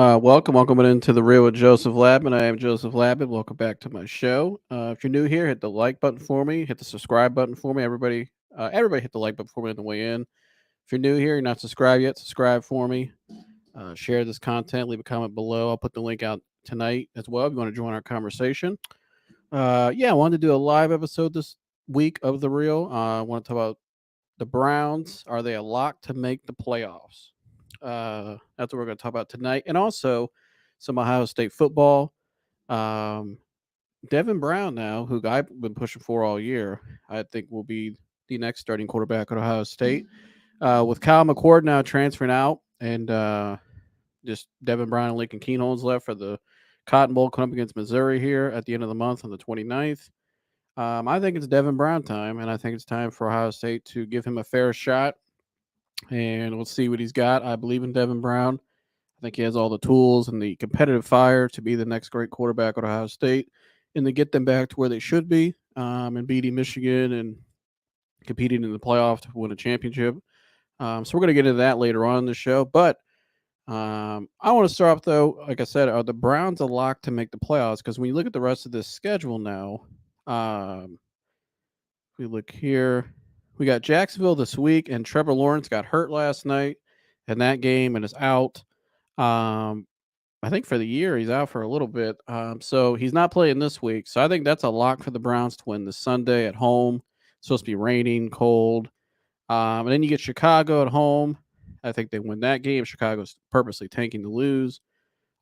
Welcome into the Real with Joseph Labman. I am Joseph Labman. Welcome back to my show. If you're new here, hit the like button for me. Hit the subscribe button for me. Everybody hit the like button for me on the way in. If you're new here, you're not subscribed yet, subscribe for me. Share this content. Leave a comment below. I'll put the link out tonight as well if you want to join our conversation. I wanted to do a live episode this week of The Real. I want to talk about the Browns. Are they a lock to make the playoffs? That's what we're going to talk about tonight. And also some Ohio State football. Devin Brown now, who I've been pushing for all year, I think will be the next starting quarterback at Ohio State. With Kyle McCord now transferring out and just Devin Brown and Lincoln Keenholz left for the Cotton Bowl coming up against Missouri here at the end of the month on the 29th. I think it's Devin Brown time, and I think it's time for Ohio State to give him a fair shot. And we'll see what he's got. I believe in Devin Brown. I think he has all the tools and the competitive fire to be the next great quarterback at Ohio State and to get them back to where they should be and beating Michigan and competing in the playoff to win a championship. So we're going to get into that later on in the show. But I want to start off, though, like I said, are the Browns a lock to make the playoffs? Because when you look at the rest of this schedule now, we look here. We got Jacksonville this week, and Trevor Lawrence got hurt last night in that game and is out. I think for the year he's out for a little bit. So he's not playing this week. So I think that's a lock for the Browns to win this Sunday at home. It's supposed to be raining, cold. And then you get Chicago at home. I think they win that game. Chicago's purposely tanking to lose.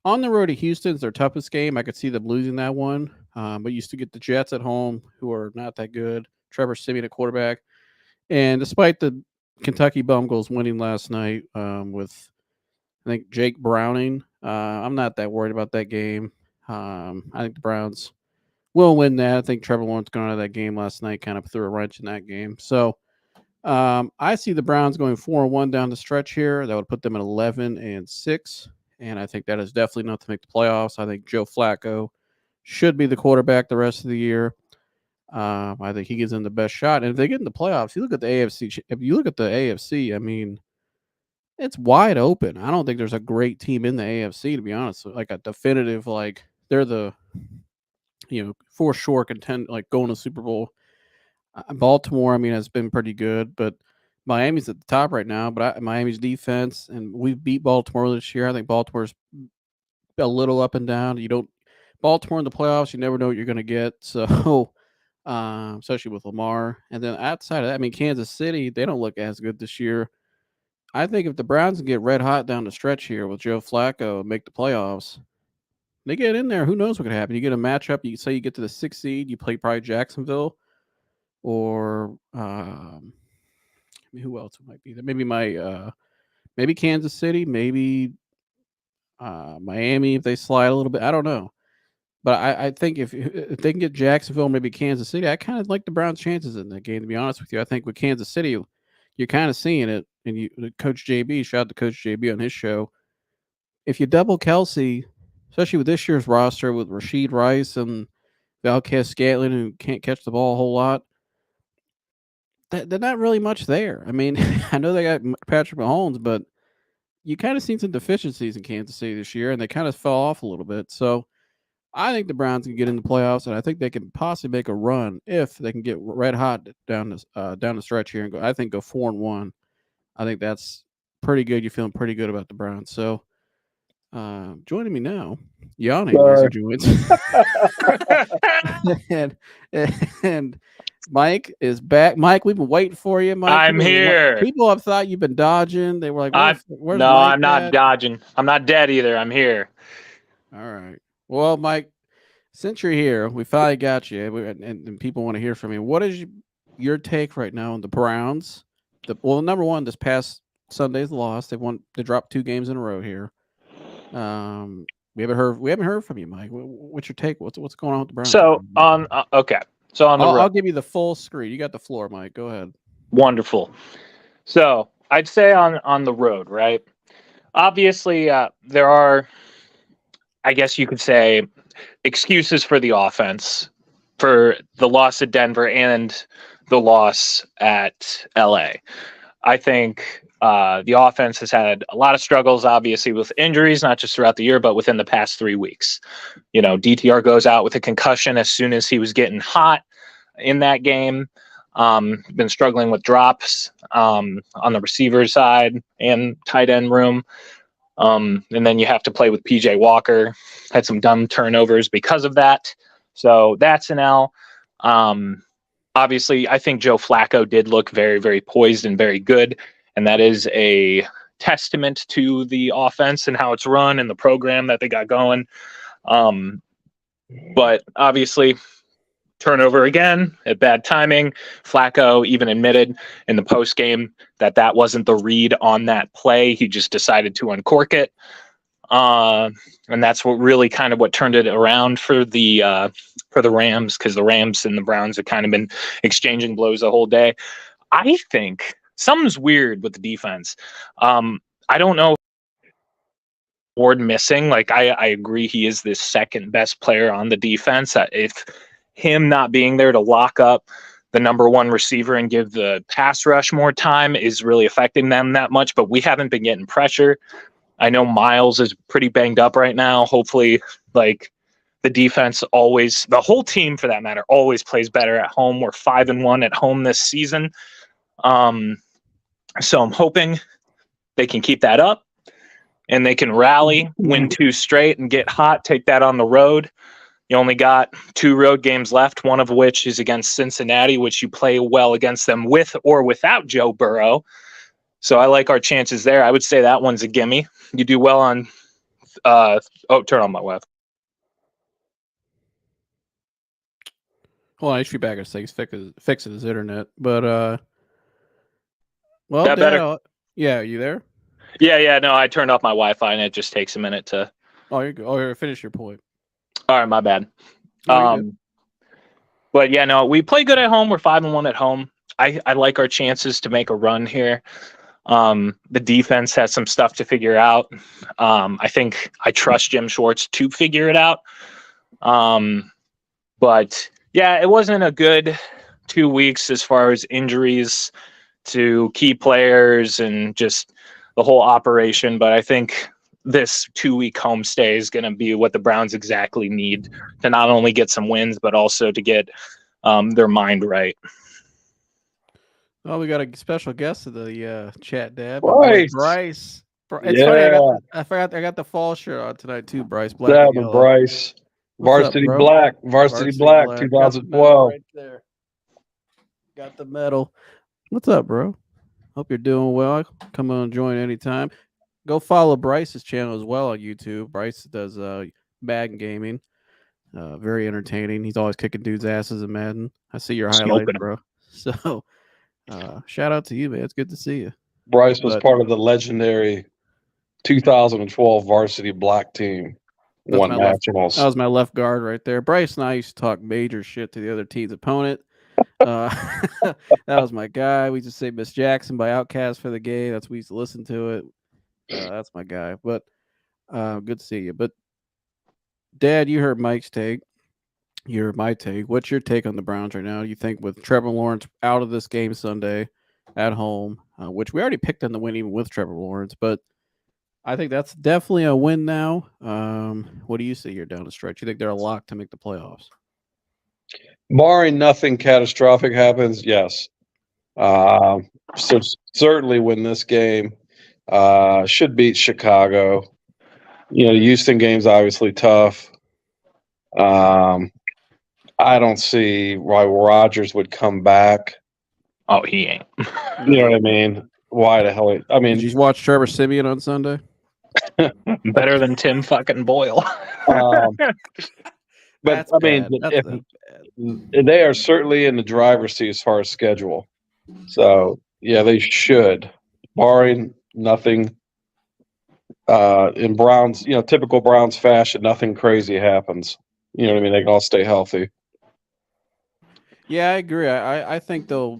On the road to Houston's their toughest game. I could see them losing that one. But you still get the Jets at home, who are not that good. Trevor Siemian at quarterback. And despite the Kentucky Bungles winning last night with, I think, Jake Browning, I'm not that worried about that game. I think the Browns will win that. I think Trevor Lawrence going out of that game last night kind of threw a wrench in that game. So I see the Browns going 4-1 down the stretch here. That would put them at 11-6. And I think that is definitely enough to make the playoffs. I think Joe Flacco should be the quarterback the rest of the year. I think he gives them the best shot. And if they get in the playoffs, you look at the AFC. If you look at the AFC, I mean, it's wide open. I don't think there's a great team in the AFC, to be honest. Like a definitive, like they're the, for sure contend, like going to Super Bowl. Baltimore, I mean, has been pretty good, but Miami's at the top right now. But Miami's defense, and we've beat Baltimore this year. I think Baltimore's a little up and down. Baltimore in the playoffs, you never know what you're going to get. So. Especially with Lamar. And then outside of that, I mean, Kansas City, they don't look as good this year. I think if the Browns can get red hot down the stretch here with Joe Flacco and make the playoffs, they get in there. Who knows what could happen? You get a matchup. You say you get to the 6th seed, you play probably Jacksonville or who else might be there? Maybe Kansas City, maybe Miami if they slide a little bit. I don't know. But I think if they can get Jacksonville, maybe Kansas City, I kind of like the Browns' chances in that game, to be honest with you. I think with Kansas City, you're kind of seeing it. And Coach JB, shout out to Coach JB on his show. If you double Kelsey, especially with this year's roster with Rashid Rice and Valdes-Scantling, who can't catch the ball a whole lot, they're not really much there. I mean, I know they got Patrick Mahomes, but you kind of seen some deficiencies in Kansas City this year, and they kind of fell off a little bit. So I think the Browns can get in the playoffs, and I think they can possibly make a run if they can get red hot down the stretch here and go 4-1. I think that's pretty good. You're feeling pretty good about the Browns. So joining me now, Yanni as he joins, and Mike is back. Mike, we've been waiting for you. Mike, I'm here. People have thought you've been dodging. They were like, "Where's no, Mike I'm not at?" dodging. I'm not dead either. I'm here. All right. Well, Mike, since you're here, we finally got you, and people want to hear from you. What is your take right now on the Browns? Number one, this past Sunday's loss. They dropped 2 games in a row here. We haven't heard from you, Mike. What's your take? What's going on with the Browns? So on the road, I'll give you the full screen. You got the floor, Mike. Go ahead. Wonderful. So I'd say on the road, right? Obviously, there are, I guess you could say, excuses for the offense for the loss at Denver and the loss at LA. I think The offense has had a lot of struggles, obviously, with injuries, not just throughout the year, but within the past 3 weeks. DTR goes out with a concussion as soon as he was getting hot in that game. Been struggling with drops on the receiver side and tight end room. And then you have to play with PJ Walker. Had some dumb turnovers because of that. So that's an L. Obviously, I think Joe Flacco did look very, very poised and very good. And that is a testament to the offense and how it's run and the program that they got going. But obviously, turnover again at bad timing. Flacco even admitted in the post game that wasn't the read on that play. He just decided to uncork it. And that's what really kind of what turned it around for the Rams, because the Rams and the Browns have kind of been exchanging blows the whole day. I think something's weird with the defense. I don't know. Ward missing. Like I agree, he is the second best player on the defense. If him not being there to lock up the number one receiver and give the pass rush more time is really affecting them that much, but we haven't been getting pressure. I know Miles is pretty banged up right now. Hopefully, like the defense always, the whole team for that matter, always plays better at home. We're 5-1 at home this season. So I'm hoping they can keep that up and they can rally, win 2 straight and get hot, take that on the road. You only got 2 road games left, one of which is against Cincinnati, which you play well against them with or without Joe Burrow. So I like our chances there. I would say that one's a gimme. You do well on turn on my web. Well, HP Bagger says fixing his internet, but well, that better. Yeah, you there? Yeah. No, I turned off my Wi-Fi, and it just takes a minute to. Oh, you're good. Oh, here, finish your point. All right, my bad. No, but yeah, no, we play good at home. We're 5-1 at home. I like our chances to make a run here. The defense has some stuff to figure out. I think I trust Jim Schwartz to figure it out. But yeah, it wasn't a good 2 weeks as far as injuries to key players and just the whole operation. But I think this 2-week homestay is going to be what the Browns exactly need to not only get some wins, but also to get their mind right. Oh, we got a special guest to the chat, Dad. Bryce. It's funny. I forgot. I got the fall shirt on tonight too, Bryce. Black and yellow. Bryce. Varsity up, Black. Varsity Black. 2012. Right there. Got the medal. What's up, bro? Hope you're doing well. Come on, join anytime. Go follow Bryce's channel as well on YouTube. Bryce does Madden gaming. Very entertaining. He's always kicking dudes' asses in Madden. I see your highlights, bro. So. Shout out to you, man. It's good to see you. Bryce was part of the legendary 2012 Varsity Black team. Won nationals. That was my left guard right there. Bryce and I used to talk major shit to the other team's opponent. That was my guy. We used to say Miss Jackson by Outkast for the game. That's we used to listen to it. That's my guy. But good to see you. But Dad, you heard Mike's take. You're my take. What's your take on the Browns right now? You think with Trevor Lawrence out of this game Sunday at home, which we already picked on the win even with Trevor Lawrence, but I think that's definitely a win now. What do you see here down the stretch? You think they're a lock to make the playoffs? Barring nothing catastrophic happens, yes. So certainly win this game. Should beat Chicago. The Houston game's obviously tough. I don't see why Rodgers would come back. Oh, he ain't. You know what I mean? Why the hell? Did you watch Trevor Siemian on Sunday? Better than Tim fucking Boyle. But they are certainly in the driver's seat as far as schedule. So yeah, they should, barring nothing. In Browns, typical Browns fashion, nothing crazy happens. You know what I mean? They can all stay healthy. Yeah, I agree. I think they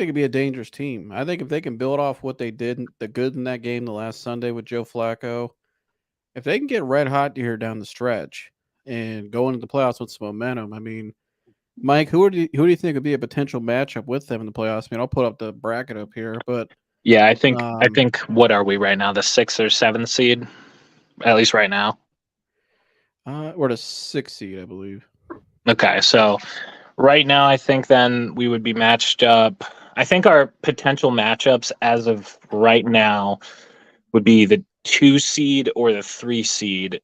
could be a dangerous team. I think if they can build off what they did, the good in that game the last Sunday with Joe Flacco, if they can get red hot here down the stretch and go into the playoffs with some momentum, I mean, Mike, who do you think would be a potential matchup with them in the playoffs? I mean, I'll put up the bracket up here, but Yeah, I think what are we right now? The 6th or 7th seed, at least right now. we're the 6th seed, I believe. Okay, so right now I think then we would be matched up. I think our potential matchups as of right now would be the 2 seed or the 3 seed.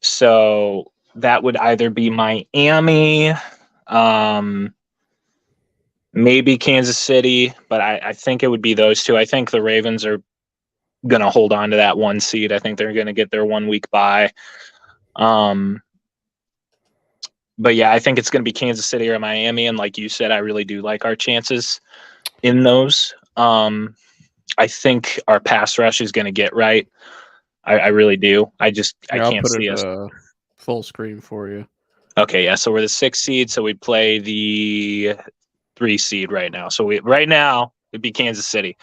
So that would either be Miami, maybe Kansas City, but I think it would be those two. I think the Ravens are going to hold on to that 1 seed. I think they're going to get their 1 week bye. But yeah, I think it's going to be Kansas City or Miami. And like you said, I really do like our chances in those. I think our pass rush is going to get right. I really do. I can't see us. Full screen for you. Okay, yeah. So we're the 6th seed. So we play the 3 seed right now. So right now it'd be Kansas City.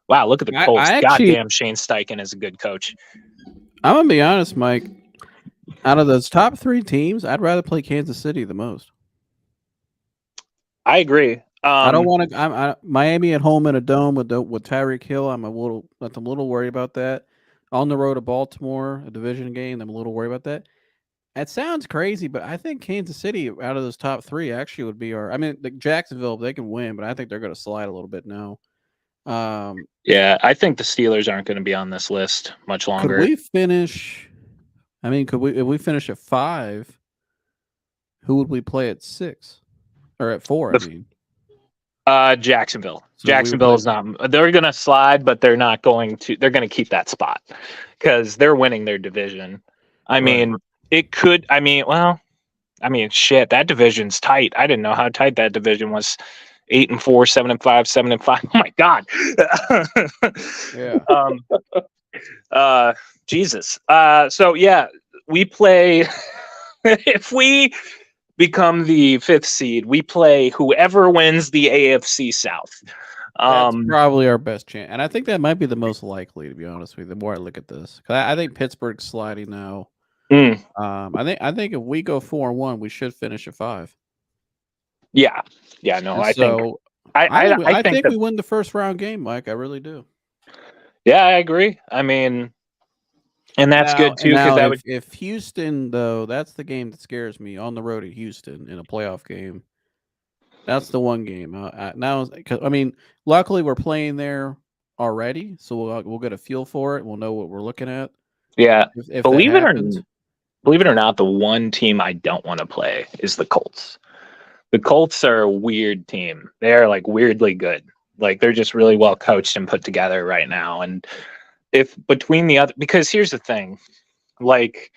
Wow, look at the Colts. Goddamn, Shane Steichen is a good coach. I'm gonna be honest, Mike. Out of those top 3 teams, I'd rather play Kansas City the most. I agree. I don't want to. Miami at home in a dome with Tyreek Hill. I'm a little worried about that. On the road to Baltimore, a division game, I'm a little worried about that. That sounds crazy, but I think Kansas City out of those top 3 actually would be our. I mean, Jacksonville, they can win, but I think they're going to slide a little bit now. Yeah, I think the Steelers aren't going to be on this list much longer. Could we finish? I mean, if we finish at 5, who would we play at 6 or at 4? I mean, Jacksonville. So Jacksonville is not. They're going to slide, but they're not going to. They're going to keep that spot because they're winning their division. I mean, it could. I mean, shit. That division's tight. I didn't know how tight that division was. 8-4, 7-5, 7-5. Oh my god. Yeah. Jesus. So yeah, we play. If we become the 5th seed, we play whoever wins the AFC South. That's probably our best chance, and I think that might be the most likely, to be honest with you. The more I look at this, because I think Pittsburgh's sliding now. I think if we go 4-1, we should finish at 5. Yeah. No, and I think we win the first round game, Mike. I really do. Yeah, I agree. I mean, and that's good too. Because if Houston, though, that's the game that scares me on the road at Houston in a playoff game. That's the one game now. Because I mean, luckily we're playing there already, so we'll get a feel for it. We'll know what we're looking at. Yeah, if believe it or not, the one team I don't want to play is the Colts. The Colts are a weird team. They're like weirdly good. Like they're just really well coached and put together right now. And if between the other, because here's the thing, like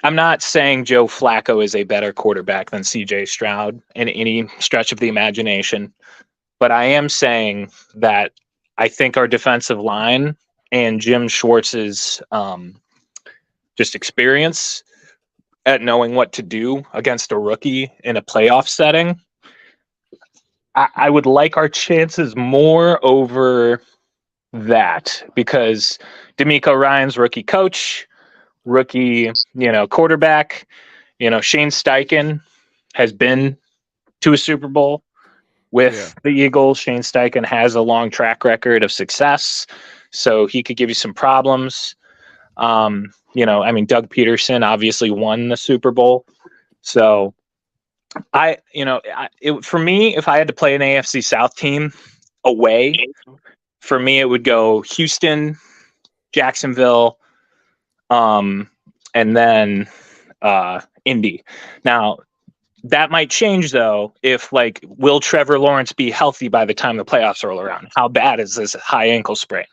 I'm not saying Joe Flacco is a better quarterback than CJ Stroud in any stretch of the imagination, but I am saying that I think our defensive line and Jim Schwartz's just experience at knowing what to do against a rookie in a playoff setting, I would like our chances more over that because D'Amico Ryan's rookie coach, rookie, quarterback, Shane Steichen has been to a Super Bowl with the Eagles. Shane Steichen has a long track record of success, so he could give you some problems. Doug Peterson obviously won the Super Bowl. So for me, if I had to play an AFC South team away, for me, it would go Houston, Jacksonville, and then Indy. Now that might change though. If will Trevor Lawrence be healthy by the time the playoffs roll around? How bad is this high ankle sprain?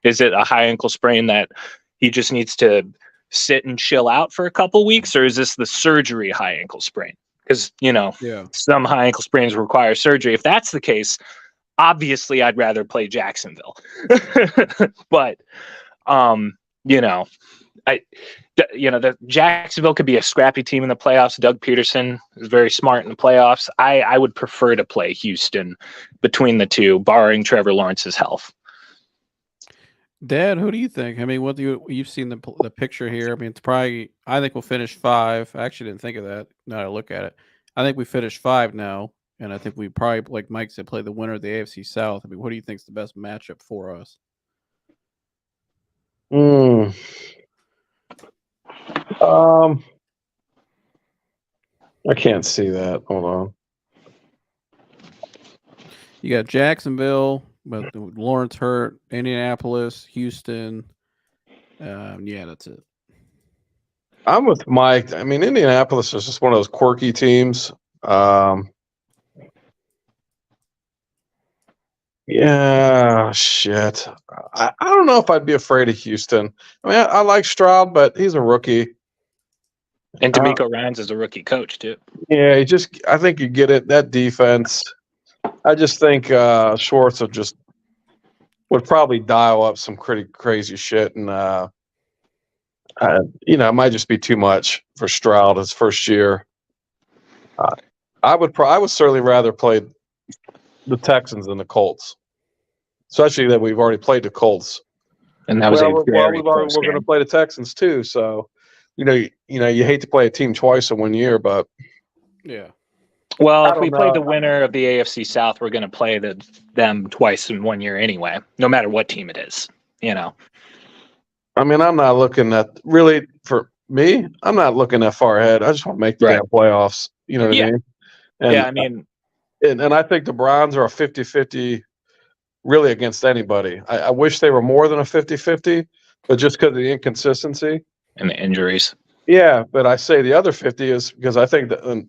Is it a high ankle sprain that he just needs to sit and chill out for a couple weeks, or is this the surgery high ankle sprain? Because some high ankle sprains require surgery. If that's the case, obviously I'd rather play Jacksonville. But the Jacksonville could be a scrappy team in the playoffs. Doug Peterson is very smart in the playoffs. I would prefer to play Houston between the two, barring Trevor Lawrence's health. Dad, who do you think? I mean, you've seen the picture here? I mean, it's probably. I think we'll finish 5. I actually didn't think of that. Now that I look at it, I think we finished 5 now, and I think we probably, like Mike said, play the winner of the AFC South. I mean, what do you think is the best matchup for us? I can't see that. Hold on. You got Jacksonville, but Lawrence hurt. Indianapolis, Houston. Yeah, that's it. I'm with Mike. I mean, Indianapolis is just one of those quirky teams. Yeah, shit. I don't know if I'd be afraid of Houston. I mean, I like Stroud, but he's a rookie. And D'Amico Ryans is a rookie coach too. Yeah, I think you get it. That defense. I just think Schwartz would probably dial up some pretty crazy shit, and it might just be too much for Stroud his first year. I would certainly rather play the Texans than the Colts, especially that we've already played the Colts, and that was we're going to play the Texans too. So, you hate to play a team twice in 1 year, but yeah. Well, if we play the winner of the AFC South, we're going to play them twice in 1 year anyway, no matter what team it is. I mean, I'm not looking at really for me. I'm not looking that far ahead. I just want to make the damn playoffs. You know what I mean? And, yeah, I mean, and I think the Browns are a 50-50 really against anybody. I wish they were more than a 50-50, but just because of the inconsistency and the injuries. Yeah, but I say the other 50 is because I think that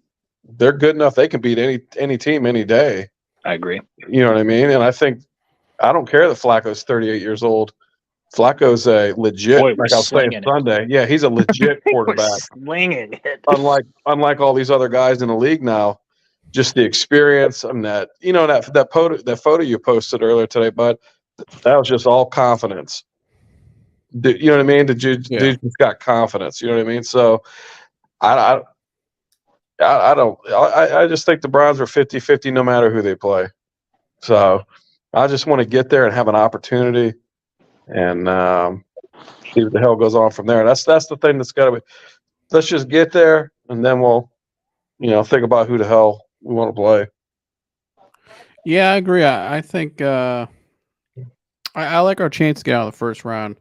they're good enough. They can beat any team any day. I agree. You know what I mean? And I don't care that Flacco's 38 years old. Flacco's a legit, like I was saying Sunday. Yeah, he's a legit quarterback. Slinging it. Unlike all these other guys in the league now, just the experience and that photo you posted earlier today, bud. That was just all confidence. You know what I mean? The dude just got confidence. You know what I mean? So I just think the Browns are 50-50 no matter who they play. So I just want to get there and have an opportunity and see what the hell goes on from there. That's the thing that's got to be. Let's just get there, and then we'll, think about who the hell we want to play. Yeah, I agree. I think I like our chance to get out of the first round.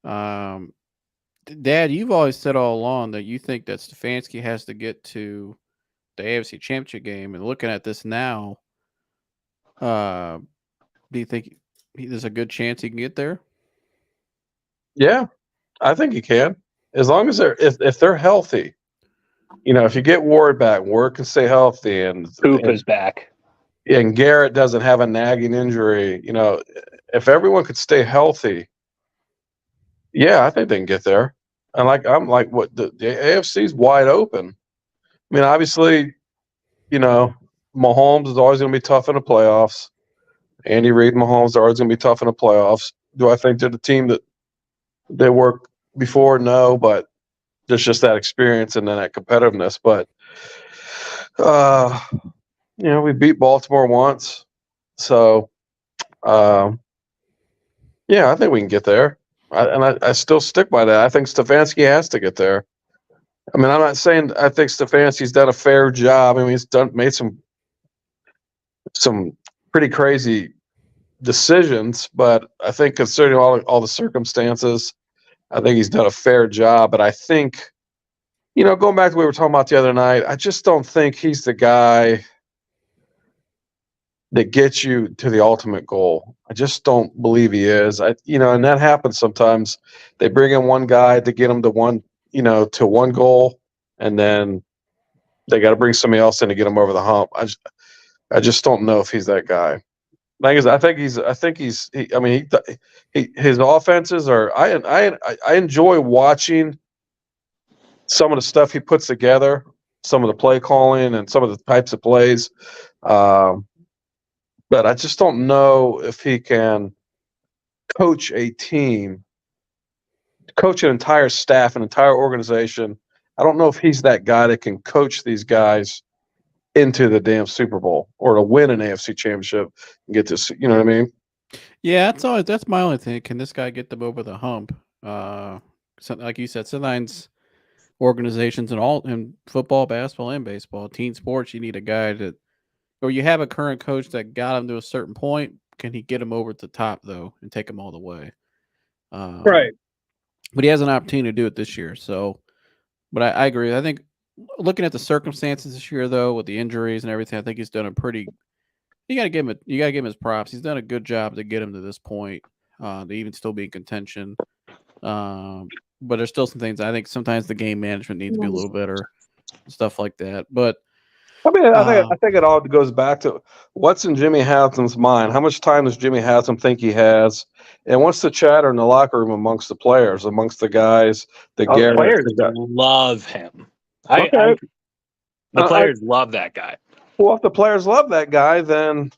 Dad, you've always said all along that you think that Stefanski has to get to the AFC Championship game. And looking at this now, do you think there's a good chance he can get there? Yeah, I think he can, as long as if they're healthy. If you get Ward back, Ward can stay healthy, and Coop is back, and Garrett doesn't have a nagging injury. If everyone could stay healthy, yeah, I think they can get there. And I'm like, what the AFC's wide open. I mean, obviously, Mahomes is always going to be tough in the playoffs. Andy Reid, Mahomes are always going to be tough in the playoffs. Do I think they're the team that they worked before? No, but there's just that experience and then that competitiveness. But, we beat Baltimore once. So, yeah, I think we can get there. I still stick by that. I think Stefanski has to get there. I mean, I'm not saying I think Stefanski's done a fair job. I mean, he's made some pretty crazy decisions, but I think considering all the circumstances, I think he's done a fair job. But I think, going back to what we were talking about the other night, I just don't think he's the guy that gets you to the ultimate goal. I just don't believe he is. And that happens sometimes. They bring in one guy to get him to one goal, and then they got to bring somebody else in to get him over the hump. I just don't know if he's that guy. His offenses are. I enjoy watching some of the stuff he puts together, some of the play calling and some of the types of plays. But I just don't know if he can coach a team, coach an entire staff, an entire organization. I don't know if he's that guy that can coach these guys into the damn Super Bowl or to win an AFC championship and get this. You know what I mean? Yeah, that's my only thing. Can this guy get them over the hump? Like you said, sometimes organizations in football, basketball, and baseball, team sports, you need a guy or you have a current coach that got him to a certain point. Can he get him over to the top though and take him all the way? Right. But he has an opportunity to do it this year. So, but I agree. I think looking at the circumstances this year, though, with the injuries and everything, I think he's done a pretty. You got to give him his props. He's done a good job to get him to this point, to even still be in contention. But there's still some things I think sometimes the game management needs to be a little better, stuff like that. But I mean, I think it all goes back to what's in Jimmy Haslam's mind. How much time does Jimmy Haslam think he has, and what's the chatter in the locker room amongst the players, amongst the guys, the players love him. Okay. The players love that guy. Well, if the players love that guy, then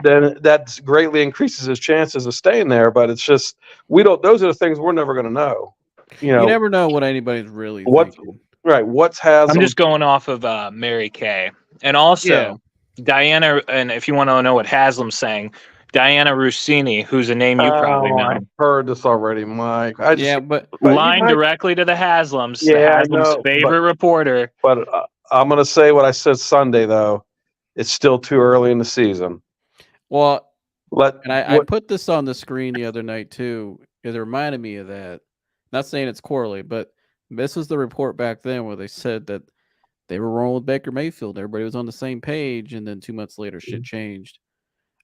that greatly increases his chances of staying there. But it's just those are the things we're never going to know. You never know what anybody's really thinking. Right. What's Haslam? I'm just going off of Mary Kay. And also Diana, and if you want to know what Haslam's saying, Diana Rossini, who's a name you probably know. I've heard this already, Mike. But line directly to the Haslams, the Haslam's favorite reporter. But I'm going to say what I said Sunday, though. It's still too early in the season. Well, I put this on the screen the other night, too, because it reminded me of that. Not saying it's correlated, but this was the report back then where they said that they were rolling with Baker Mayfield. Everybody was on the same page, and then 2 months later, shit changed.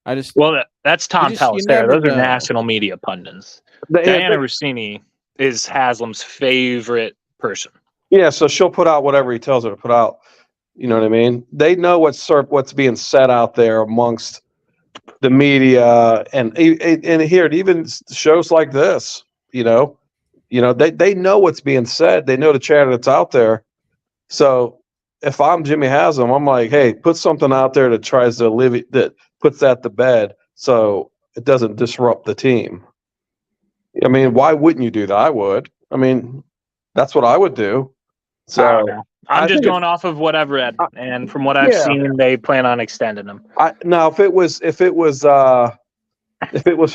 That's Tom Pelissero. Those are national media pundits. Diana Rossini is Haslam's favorite person. Yeah, so she'll put out whatever he tells her to put out. You know what I mean? They know what's being said out there amongst the media, and here, even shows like this. They know what's being said. They know the chatter that's out there. So if I'm Jimmy Haslam, I'm like, hey, put something out there that tries to that puts that to bed so it doesn't disrupt the team. I mean, why wouldn't you do that? I would. I mean, that's what I would do. So I'm just going off of what I've read, and from what I've seen, they plan on extending him. Now, if it was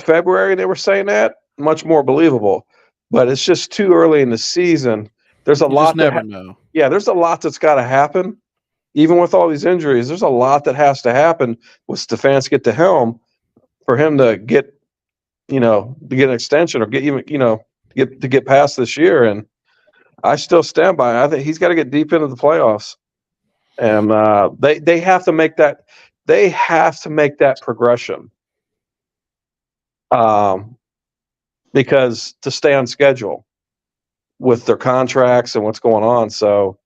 February, they were saying that, much more believable. But it's just too early in the season. There's a lot. Never know. Yeah, there's a lot that's got to happen. Even with all these injuries, there's a lot that has to happen with Stefanski at the helm for him to get, to get an extension or get even, to get past this year. And I still stand by it. I think he's got to get deep into the playoffs, and they have to make that. They have to make that progression, because to stay on schedule with their contracts and what's going on. So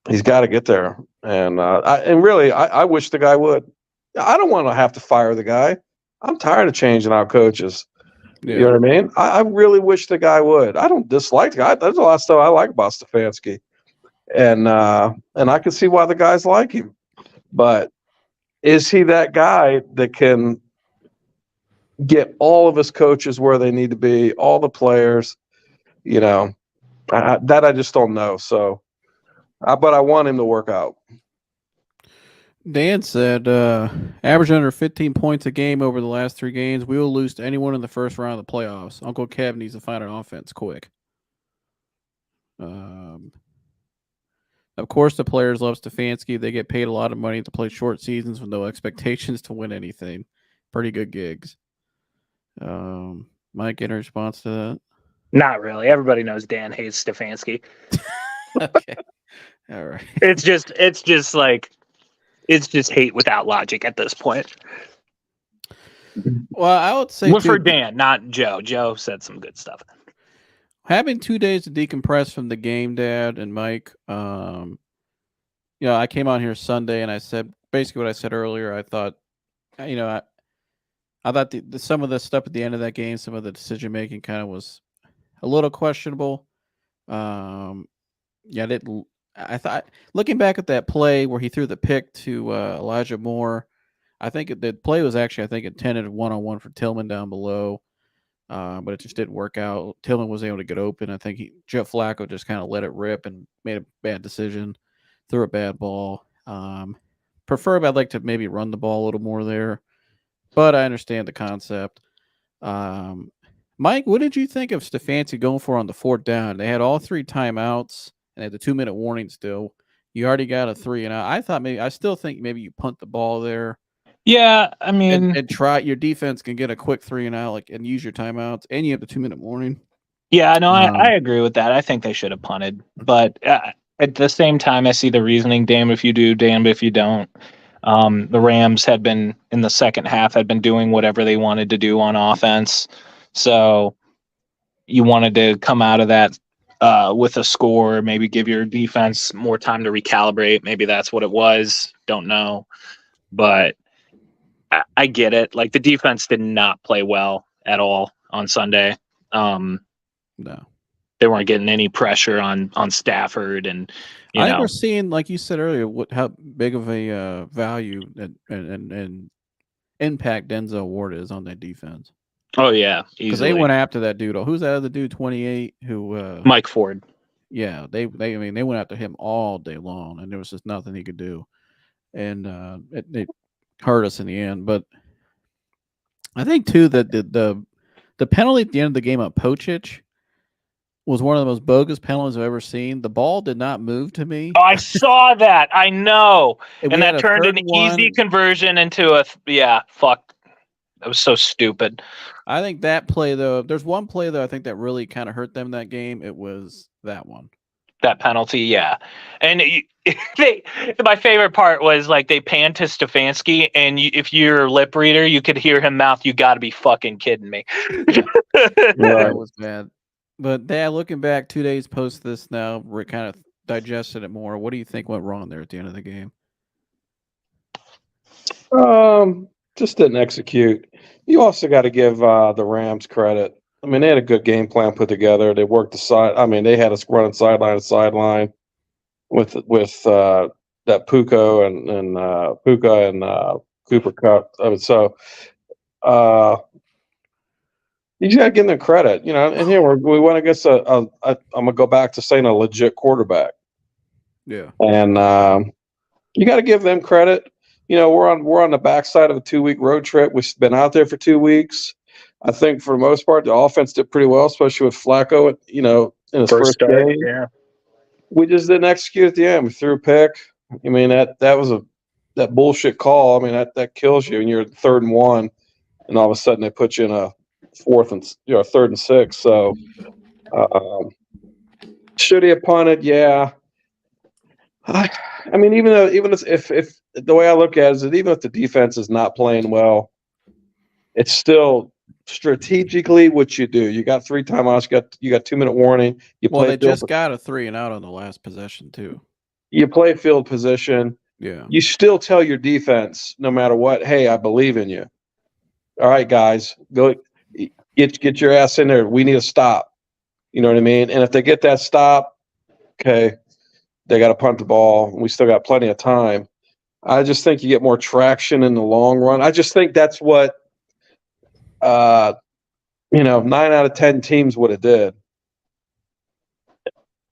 he's got to get there. And I wish the guy would. I don't want to have to fire the guy. I'm tired of changing our coaches. Yeah. You know what I mean? I really wish the guy would. I don't dislike the guy. There's a lot of stuff I like about Stefanski. And I can see why the guys like him. But is he that guy that can get all of his coaches where they need to be, all the players? That I just don't know. So, but I want him to work out. Dan said, average under 15 points a game over the last 3 games. We will lose to anyone in the first round of the playoffs. Uncle Kev needs to find an offense quick. Of course, the players love Stefanski. They get paid a lot of money to play short seasons with no expectations to win anything. Pretty good gigs. Mike, any response to that? Not really. Everybody knows Dan hates Stefanski. Okay. All right. It's just hate without logic at this point. Well, I would say for Dan, not Joe. Joe said some good stuff. Having 2 days to decompress from the game, Dad and Mike. I came on here Sunday and I said basically what I said earlier. I thought, I thought some of the stuff at the end of that game, some of the decision making kind of was a little questionable. I thought, looking back at that play where he threw the pick to Elijah Moore, I think the play was actually, intended one-on-one for Tillman down below, but it just didn't work out. Tillman was able to get open. I think Joe Flacco just kind of let it rip and made a bad decision, threw a bad ball. Preferably, I'd like to maybe run the ball a little more there, but I understand the concept. Mike, what did you think of Stefanski going for on the 4th down? They had all 3 timeouts and had the 2-minute warning still. You already got a 3 and out. I still think maybe you punt the ball there. Yeah, I mean, and try your defense can get a quick 3 and out, and use your timeouts, and you have the 2-minute warning. Yeah, no, I agree with that. I think they should have punted, but at the same time, I see the reasoning. Damn if you do, damn if you don't. The Rams had been in the second half had been doing whatever they wanted to do on offense, so you wanted to come out of that with a score, maybe give your defense more time to recalibrate. Maybe that's what it was. Don't know, but I get it. Like, the defense did not play well at all on Sunday. No, they weren't getting any pressure on Stafford, and I think we're seeing, like you said earlier, how big of a value and impact Denzel Ward is on that defense. Oh yeah, because they went after that dude. Who's that other dude? 28, who Mike Ford. Yeah, they went after him all day long, and there was just nothing he could do, and it hurt us in the end. But I think too that the penalty at the end of the game on Pochich was one of the most bogus penalties I've ever seen. The ball did not move to me. Oh, I saw that. I know. And that turned an easy conversion into fuck. That was so stupid. I think that play, though, there's one play, though, I think that really kind of hurt them that game. It was that one. That penalty, yeah. And my favorite part was, like, they panned to Stefanski, and if you're a lip reader, you could hear him mouth, "You got to be fucking kidding me." That was bad. But looking back 2 days post this now, we're kind of digested it more. What do you think went wrong there at the end of the game? Just didn't execute. You also got to give the Rams credit. I mean, they had a good game plan put together. They worked the side. I mean, they had us running sideline to sideline with that Puka and Cooper Cup. I mean, so you just got to give them credit, you know. And here we went against I'm gonna go back to saying a legit quarterback. Yeah, and you got to give them credit. You know, we're on the backside of a 2-week road trip. We've been out there for 2 weeks. I think for the most part, the offense did pretty well, especially with Flacco. You know, in his first game, yeah. We just didn't execute at the end. We threw a pick. I mean, that was that bullshit call. I mean, that kills you. And you're 3rd and 1, and all of a sudden they put you in a 3rd and 6. So, should he have punted? Yeah. I mean, even if the way I look at it is that even if the defense is not playing well, it's still strategically what you do. You got 3 timeouts. You got 2-minute warning. They just got a 3 and out on the last possession too. You play field position. Yeah. You still tell your defense, no matter what, hey, I believe in you. All right, guys, go get your ass in there. We need a stop. You know what I mean? And if they get that stop, okay, they got to punt the ball. We still got plenty of time. I just think you get more traction in the long run. I just think that's what 9 out of 10 teams would have did.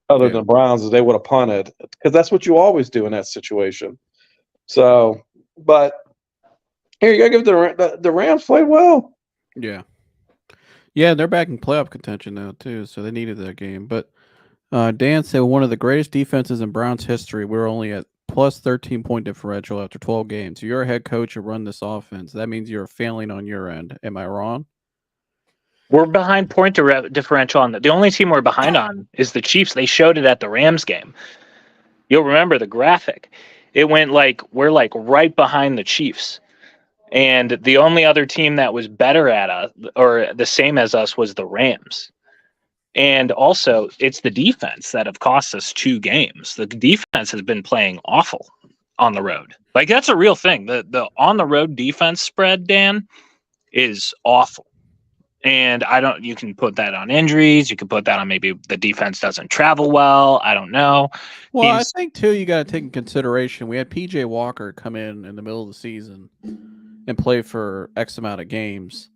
Other than the Browns, is they would have punted, because that's what you always do in that situation. So, but here you got to give the Rams played well. Yeah. Yeah, they're back in playoff contention now too, so they needed that game. But Dan said one of the greatest defenses in Browns history. We're only at plus 13-point differential after 12 games. So you're a head coach and run this offense. That means you're failing on your end. Am I wrong? We're behind point differential on the only team we're behind on is the Chiefs. They showed it at the Rams game. You'll remember the graphic. It went like we're like right behind the Chiefs. And the only other team that was better at us or the same as us was the Rams. And also, it's the defense that have cost us 2 games. The defense has been playing awful on the road. Like, that's a real thing. The on-the-road defense spread, Dan, is awful. And you can put that on injuries. You can put that on maybe the defense doesn't travel well. I don't know. Well, I think, too, you got to take in consideration. We had P.J. Walker come in the middle of the season and play for X amount of games.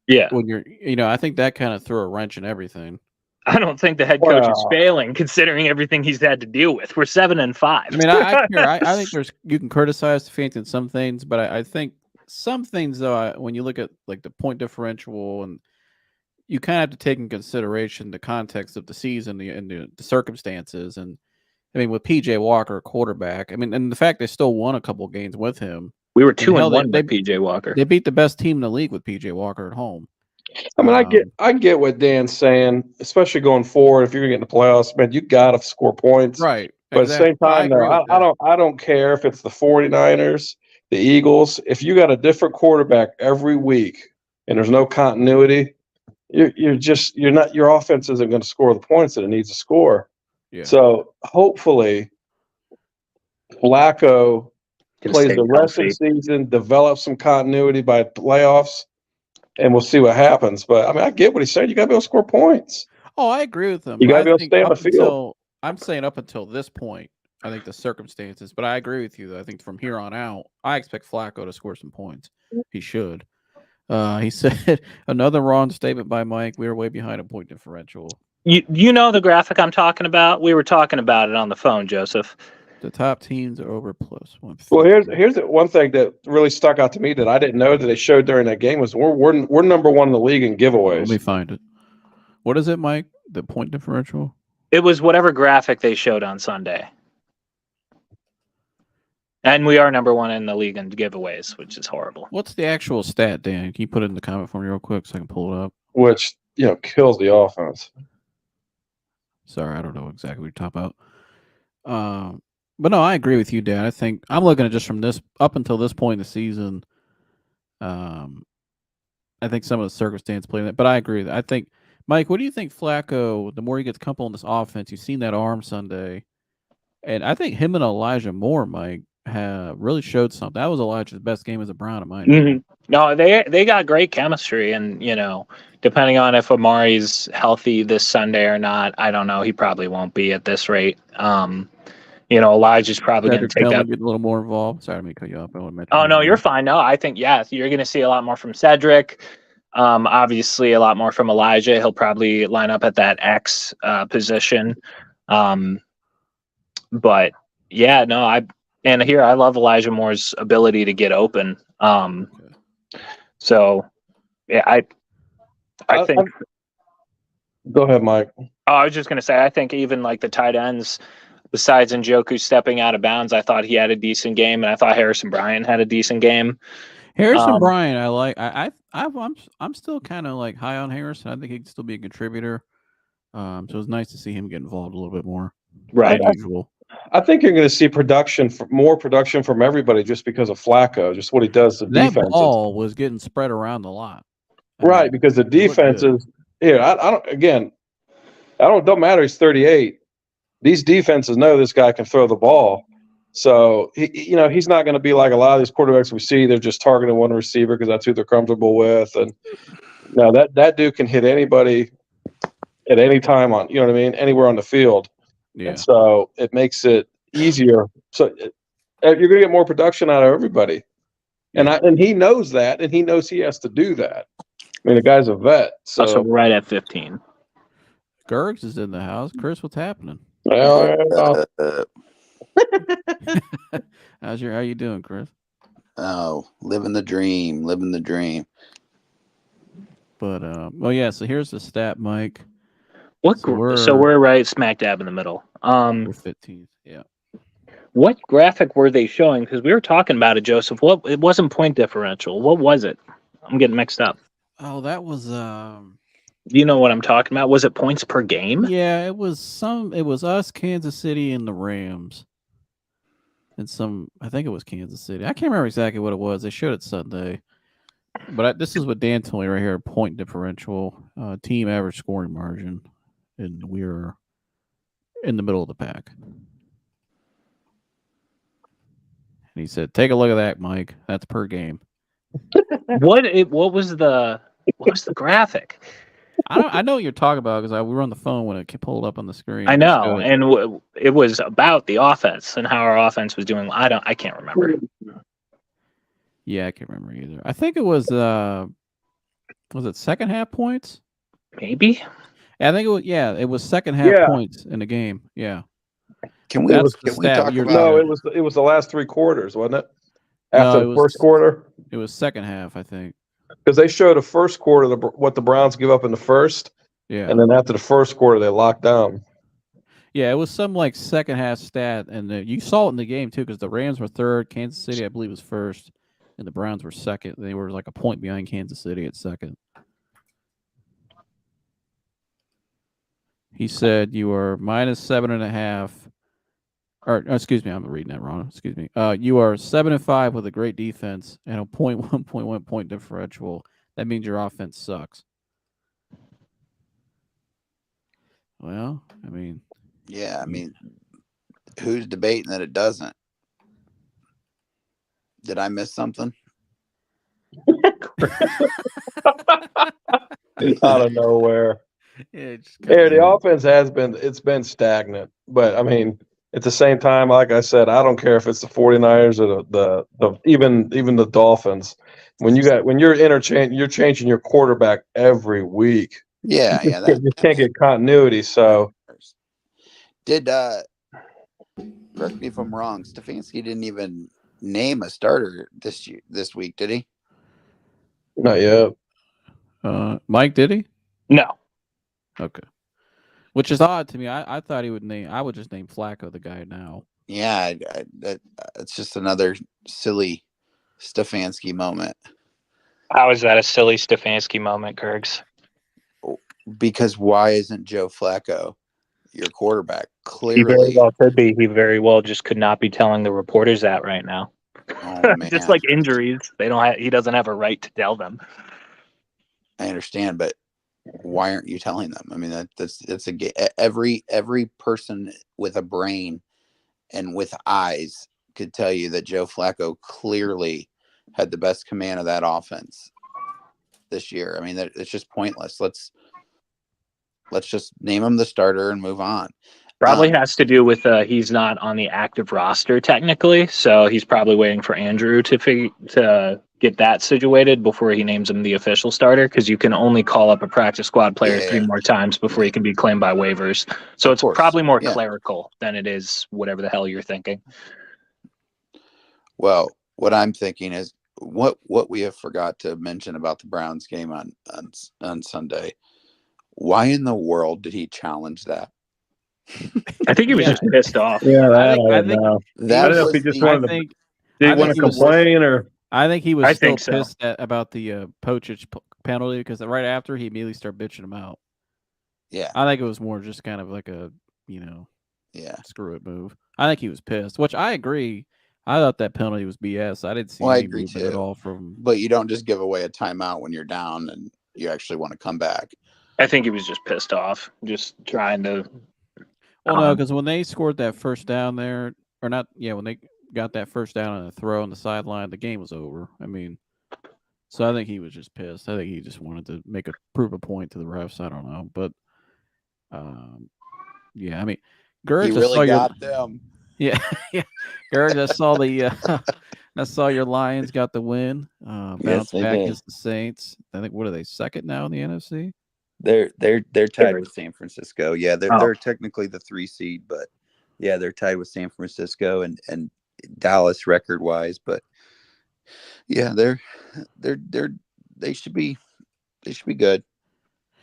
Yeah. When I think that kind of threw a wrench in everything. I don't think the head coach is failing considering everything he's had to deal with. We're 7-5. I mean, I think you can criticize Stefanski in some things, but I think some things though, when you look at like the point differential, and you kind of have to take in consideration the context of the season and the circumstances. And I mean, with PJ Walker, quarterback, I mean, and the fact they still won a couple games with him. We were 2-1 with PJ Walker. They beat the best team in the league with PJ Walker at home. I mean, I get what Dan's saying, especially going forward. If you're getting the playoffs, man, you got to score points, right? But exactly. At the same time, though, I don't care if it's the 49ers, the Eagles. If you got a different quarterback every week and there's no continuity, your offense isn't going to score the points that it needs to score. Yeah. So hopefully, Flacco plays the rest of the season, develops some continuity by playoffs, and we'll see what happens. But I mean, I get what he's saying. You got to be able to score points. Oh, I agree with him. You got to be able to stay on the field. I'm saying up until this point, I think the circumstances, but I agree with you, though. I think from here on out, I expect Flacco to score some points. He should. He said another wrong statement by Mike. We were way behind a point differential. You know the graphic I'm talking about? We were talking about it on the phone, Joseph. The top teams are over plus 150. Well, here's the one thing that really stuck out to me that I didn't know that they showed during that game was we're number one in the league in giveaways. Let me find it. What is it, Mike? The point differential? It was whatever graphic they showed on Sunday. And we are number one in the league in giveaways, which is horrible. What's the actual stat, Dan? Can you put it in the comment for me real quick so I can pull it up? Which, kills the offense. Sorry, I don't know exactly what you're talking about. But no, I agree with you, Dan. I think I'm looking at just from this up until this point in the season. I think some of the circumstance playing that, but I agree. I think, Mike, what do you think Flacco, the more he gets comfortable in this offense, you've seen that arm Sunday, and I think him and Elijah Moore, Mike, have really showed something. That was Elijah's best game as a Brown, in my opinion. No, they got great chemistry, and depending on if Amari's healthy this Sunday or not, I don't know. He probably won't be at this rate. Elijah's probably going to take that. Get a little more involved. Sorry, let me cut you off. Oh no, you're fine. No, I think you're going to see a lot more from Cedric. Obviously, a lot more from Elijah. He'll probably line up at that X position. But yeah, no, I love Elijah Moore's ability to get open. So yeah, I think. Go ahead, Mike. Oh, I was just going to say, I think even like the tight ends, besides Njoku stepping out of bounds, I thought he had a decent game, and I thought Harrison Bryant had a decent game. Harrison Bryant, I like. I'm still kind of like high on Harrison. I think he can still be a contributor. So it's nice to see him get involved a little bit more. Right. I think you're going to see more production from everybody just because of Flacco, just what he does to defense. That ball was getting spread around a lot. Right, because the defenses here. Don't matter. He's 38. These defenses know this guy can throw the ball. So, he's not going to be like a lot of these quarterbacks we see. They're just targeting one receiver because that's who they're comfortable with. And no, that dude can hit anybody at any time anywhere on the field. Yeah. And so it makes it easier. So you're going to get more production out of everybody. Yeah. And he knows that, and he knows he has to do that. I mean, the guy's a vet. So right at 15. Gurgs is in the house. Chris, what's happening? Well, how you doing, Chris? Oh, living the dream. But so here's the stat, Mike. So we're right smack dab in the middle. We're 15th, yeah. What graphic were they showing? Because we were talking about it, Joseph. It wasn't point differential. What was it? I'm getting mixed up. Oh, that was Do you know what I'm talking about? Was it points per game? Yeah, it was us, Kansas City, and the Rams. And I think it was Kansas City. I can't remember exactly what it was. They showed it Sunday. But this is what Dan told me right here, point differential, team average scoring margin. And we're in the middle of the pack. And he said, take a look at that, Mike. That's per game. What was the graphic? I know what you're talking about because we were on the phone when it pulled up on the screen. I know, and it was about the offense and how our offense was doing. I can't remember. Yeah, I can't remember either. I think it was it second half points? Maybe. I think it was. Yeah, it was second half points in the game. Yeah. Can we talk about? No, it was the last three quarters, wasn't it? after No, the first quarter? It was second half, I think. Because they showed the first quarter what the Browns give up in the first, Yeah. and then after the first quarter they locked down. Yeah, it was some like second half stat, and you saw it in the game too, because the Rams were third, Kansas City, I believe, was first, and the Browns were second. They were like a point behind Kansas City at second. He said you are -7.5, or excuse me, I'm reading that wrong. Excuse me. You are 7-5 with a great defense and a 0.1 point differential. That means your offense sucks. Well, I mean, Yeah, I mean, who's debating that it doesn't? Did I miss something? Out of nowhere. yeah, The offense it's been stagnant. But I mean, at the same time, like I said, I don't care if it's the 49ers or the even the Dolphins. When you're changing your quarterback every week. Yeah, You can't get continuity. So did correct me if I'm wrong, Stefanski didn't even name a starter this week, did he? Not yet. Mike, did he? No. Okay. Which is odd to me. I thought he would name. I would just name Flacco the guy now. Yeah, it's just another silly Stefanski moment. How is that a silly Stefanski moment, Kurgs? Because why isn't Joe Flacco your quarterback? Clearly, He very well could be. He very well just could not be telling the reporters that right now. Oh man, just like injuries, he doesn't have a right to tell them. I understand, but why aren't you telling them? I mean, every person with a brain and with eyes could tell you that Joe Flacco clearly had the best command of that offense this year. I mean, it's just pointless. Let's just name him the starter and move on. Probably has to do with he's not on the active roster technically, so he's probably waiting for Andrew to get that situated before he names him the official starter, because you can only call up a practice squad player 3 more times before he can be claimed by waivers. So it's probably more clerical than it is whatever the hell you're thinking. Well, what I'm thinking is what we have forgot to mention about the Browns game on Sunday. Why in the world did he challenge that? I think he was just pissed off. Yeah, I think I don't know if he just wanted to. Did he want to complain or? I think he was still pissed about the Pochich penalty, because right after he immediately started bitching him out. Yeah, I think it was more just kind of like a screw it move. I think he was pissed, which I agree. I thought that penalty was BS. I didn't see any movement at all from. But you don't just give away a timeout when you're down and you actually want to come back. I think he was just pissed off, just trying to. Well, no, because when they scored that first down there, or not, when they got that first down on a throw on the sideline, the game was over. I mean, so I think he was just pissed. I think he just wanted to prove a point to the refs. I don't know, but I mean, Gurg, he really got them. Yeah, Gurg, I saw I saw your Lions got the win. Bounced back against the Saints. I think, what are they, second now in the NFC? They're tied with San Francisco. Yeah, they're technically the 3 seed, but yeah, they're tied with San Francisco and Dallas record wise. But yeah, they should be good.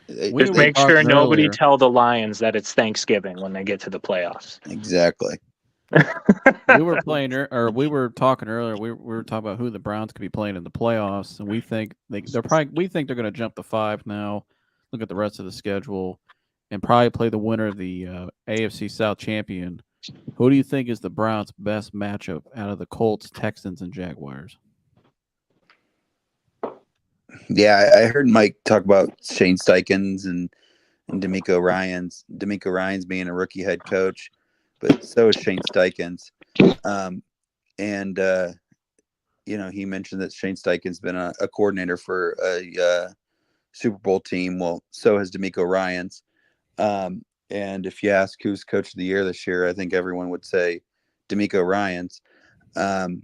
Just make sure nobody tell the Lions that it's Thanksgiving when they get to the playoffs. Exactly. We were talking earlier. We were talking about who the Browns could be playing in the playoffs, and we think they're going to jump to 5 now. Look at the rest of the schedule, and probably play the winner of the AFC South champion. Who do you think is the Browns' best matchup out of the Colts, Texans, and Jaguars? Yeah, I heard Mike talk about Shane Steichens and D'Amico Ryans. D'Amico Ryans being a rookie head coach, but so is Shane Steichens. He mentioned that Shane Steichens been a coordinator for a Super Bowl team. Well, so has D'Amico Ryans. And if you ask who's coach of the year this year, I think everyone would say D'Amico Ryans. And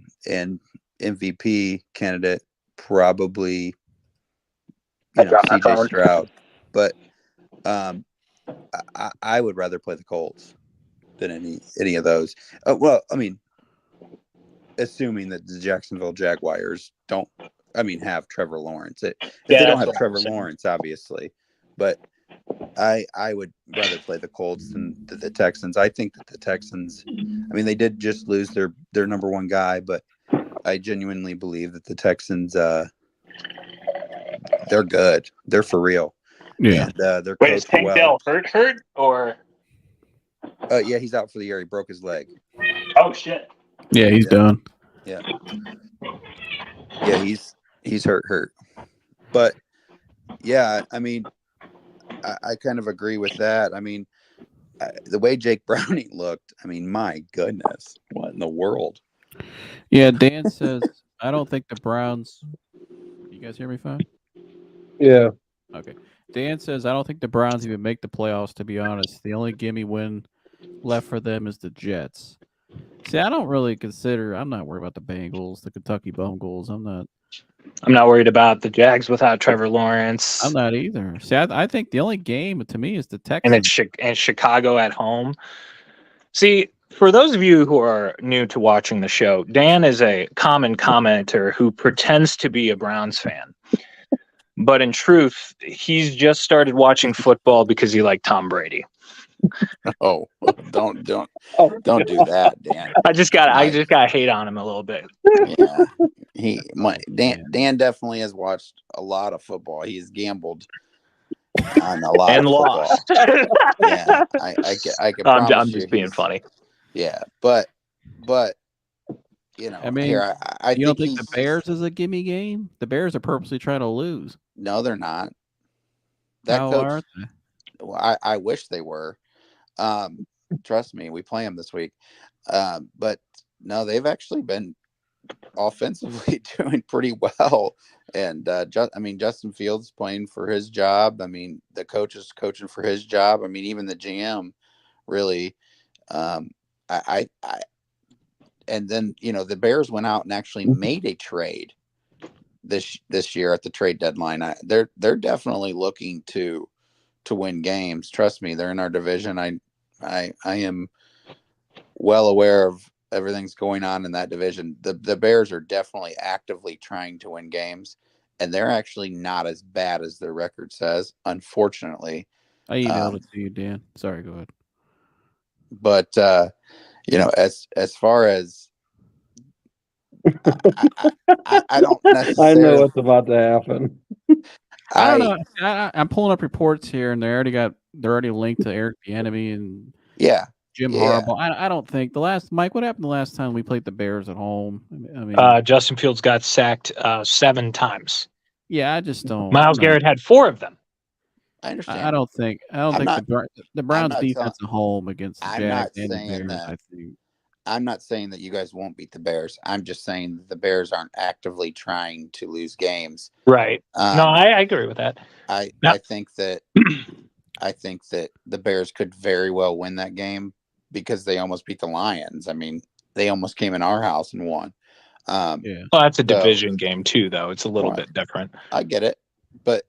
MVP candidate probably CJ Stroud. But I would rather play the Colts than any of those. Well, I mean, assuming that the Jacksonville Jaguars have Trevor Lawrence. If Yeah, they don't that's have what I'm Trevor saying. Lawrence, obviously, but I would rather play the Colts than the Texans. I think that the Texans, they did just lose their number one guy, but I genuinely believe that the Texans, they're good. They're for real. Yeah. And they're Wait, is coached Tank well. Dell hurt or? Yeah, he's out for the year. He broke his leg. Oh shit. Yeah, he's done. Yeah. Yeah, he's hurt. But yeah, I kind of agree with that. The way Jake Browning looked, my goodness, what in the world? Yeah, Dan says, I don't think the Browns. You guys hear me fine? Yeah. Okay. Dan says, I don't think the Browns even make the playoffs, to be honest. The only gimme win left for them is the Jets. See, I don't really consider, I'm not worried about the Bengals, the Kentucky Bungles. I'm not worried about the Jags without Trevor Lawrence. I'm not either. See, I think the only game to me is the And Texans. it's Chicago at home. See, for those of you who are new to watching the show, Dan is a common commenter who pretends to be a Browns fan. But in truth, he's just started watching football because he liked Tom Brady. Oh, don't do that, Dan. I just got hate on him a little bit. Yeah, Dan definitely has watched a lot of football. He's gambled on a lot and of lost. football. Yeah, I can promise I'm just being funny. Yeah, but here I you don't think the Bears is a gimme game? The Bears are purposely trying to lose. No, they're not. How are they? Well, I wish they were. Trust me, we play them this week. But no, they've actually been offensively doing pretty well. And Justin Fields playing for his job. The coach is coaching for his job. Even the GM really. And then the Bears went out and actually made a trade this year at the trade deadline. They're definitely looking to win games. Trust me, they're in our division. I am well aware of everything's going on in that division. The Bears are definitely actively trying to win games, and they're actually not as bad as their record says, unfortunately. I emailed it to you, Dan. Sorry, go ahead. But as far as I don't necessarily. I know what's about to happen. I don't know. I'm pulling up reports here, and they're already linked to Eric Bieniemy and Jim Harbaugh. I don't think Mike. What happened the last time we played the Bears at home? Justin Fields got sacked 7 times. Yeah, I just don't. Myles Garrett had 4 of them. I understand. I don't think the Browns defense at home against the Jags and the Bears. I think. I'm not saying that you guys won't beat the Bears. I'm just saying that the Bears aren't actively trying to lose games. Right. No, I agree with that. I think that the Bears could very well win that game because they almost beat the Lions. They almost came in our house and won. Well, that's a division game too, though. It's a little bit different. I get it, but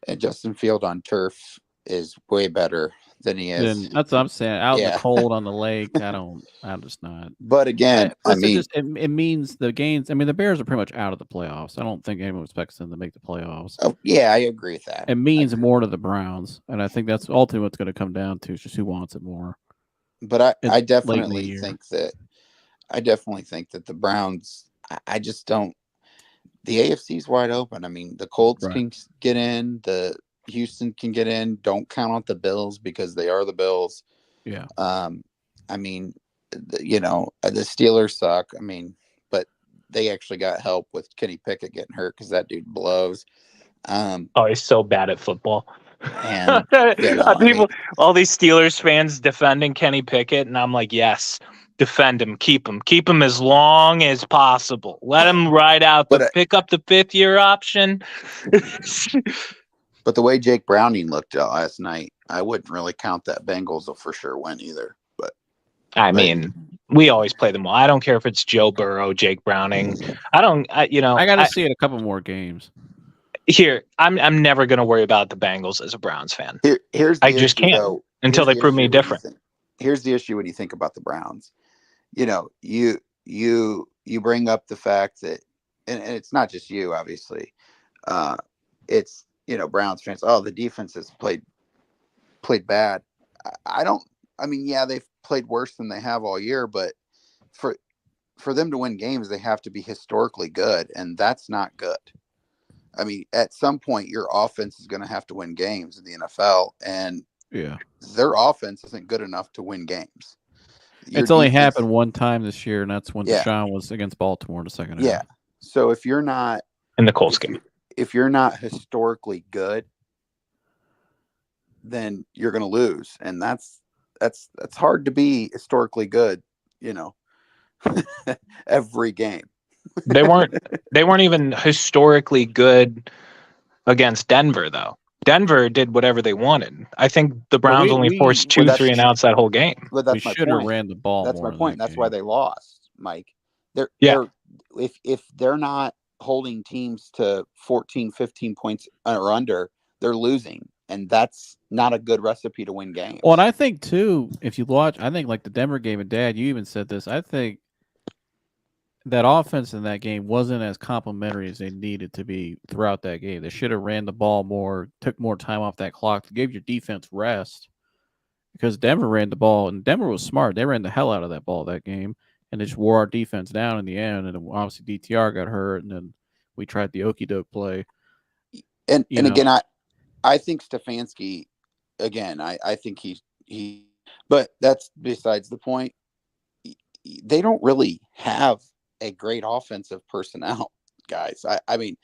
and Justin Field on turf is way better than he is. That's what I'm saying. Out in the cold on the lake, I'm just not. But again, it means the games. The Bears are pretty much out of the playoffs. I don't think anyone expects them to make the playoffs. Oh, yeah, I agree with that. It means more to the Browns, and I think that's ultimately what's going to come down to is just who wants it more. But I definitely think that the Browns. I just don't. The AFC's wide open. The Colts can get in. The Houston can get in. Don't count out the Bills because they are the Bills. Yeah. The Steelers suck. But they actually got help with Kenny Pickett getting hurt because that dude blows. He's so bad at football. And all these Steelers fans defending Kenny Pickett, and I'm like, yes. Defend him, keep him as long as possible. Let him ride out, pick up the 5th-year option. But the way Jake Browning looked last night, I wouldn't really count that Bengals a for sure win either. But we always play them well. I don't care if it's Joe Burrow, Jake Browning. I got to see it a couple more games. Here, I'm never going to worry about the Bengals as a Browns fan. I just can't until they prove me different. Here's the issue when you think about the Browns. You you bring up the fact that, and it's not just you, obviously. It's, Browns fans. Oh, the defense has played bad. I mean, yeah, they've played worse than they have all year, but for them to win games, they have to be historically good, and that's not good. I mean, at some point, your offense is going to have to win games in the NFL, and their offense isn't good enough to win games. It's only happened one time this year, and that's when Deshaun was against Baltimore in the second half. Yeah. So if you're not in the Colts game, if you're not historically good, then you're going to lose, and that's hard to be historically good, every game. They weren't even historically good against Denver, though. Denver did whatever they wanted. I think the Browns only forced 2 3-and-outs that whole game. But that's we should have ran the ball. That's more my point. That's why they lost, Mike. They're if they're not holding teams to 14, 15 points or under, they're losing, and that's not a good recipe to win games. Well, and I think too, if you watch, I think like the Denver game, and Dad, you even said this. I think that offense in that game wasn't as complimentary as they needed to be throughout that game. They should have ran the ball more, took more time off that clock to give your defense rest, because Denver ran the ball, and Denver was smart. They ran the hell out of that ball that game, and they just wore our defense down in the end. And obviously DTR got hurt, and then we tried the okey doke play. And again, I think Stefanski, again, I think he, but that's besides the point. They don't really have a great offensive personnel, guys. I mean,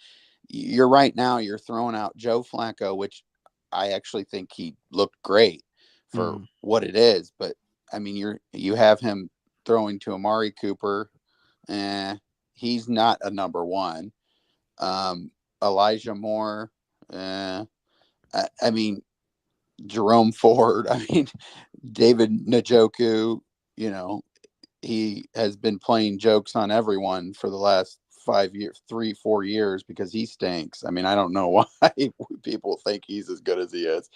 you're right now. You're throwing out Joe Flacco, which I actually think he looked great for what it is. But I mean, you have him throwing to Amari Cooper. He's not a number one. Elijah Moore. I mean, Jerome Ford. I mean, David Njoku. He has been playing jokes on everyone for the last 5 years, 3-4 years, because he stinks. I mean, I don't know why people think he's as good as he is.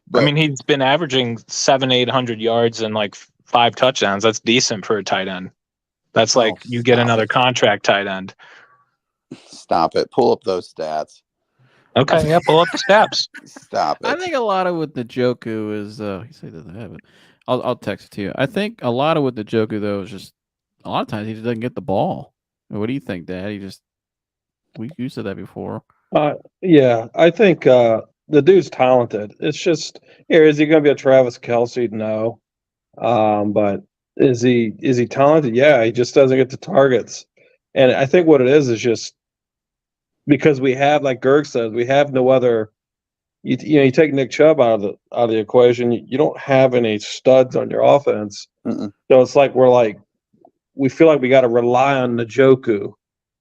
But I mean, he's been averaging 700-800 yards and like 5 touchdowns. That's decent for a tight end. That's like you get another contract tight end. Stop it. Pull up those stats. Okay, yeah, pull up the stats. Stop it. I think a lot of with Njoku is he said doesn't have it. I'll text it to you. I think a lot of with Njoku though is just a lot of times he just doesn't get the ball. What do you think, Dad? You said that before. Yeah, I think the dude's talented. It's just is he going to be a Travis Kelce? No, but is he talented? Yeah, he just doesn't get the targets, and I think what it is just because we have, like Gurg says, we have no other. You take Nick Chubb out of the equation, you don't have any studs on your offense. So it's like we feel like we got to rely on Njoku.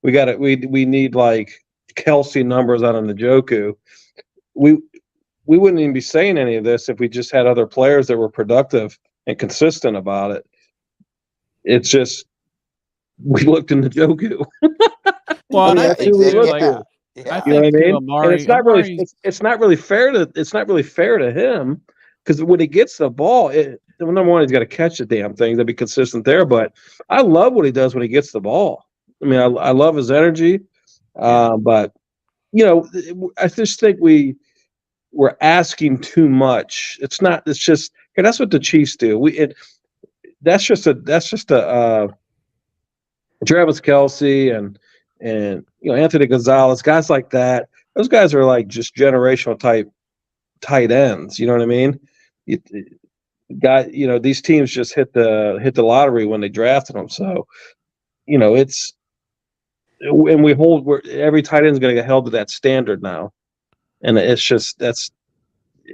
We need like Kelce numbers out of Njoku. We wouldn't even be saying any of this if we just had other players that were productive and consistent about it. It's just we looked in Njoku. Well, I think you know what I mean? Amari, and it's not really fair to him, because when he gets the ball, number one, he's got to catch the damn thing to be consistent there. But I love what he does when he gets the ball. I mean, I love his energy, but I just think we're asking too much. It's not. It's just that's what the Chiefs do. That's just a Travis Kelce and Anthony Gonzalez, guys like that. Those guys are like just generational type tight ends. You know what I mean? These teams just hit the lottery when they drafted them. So, it's and every tight end is going to get held to that standard now, and it's just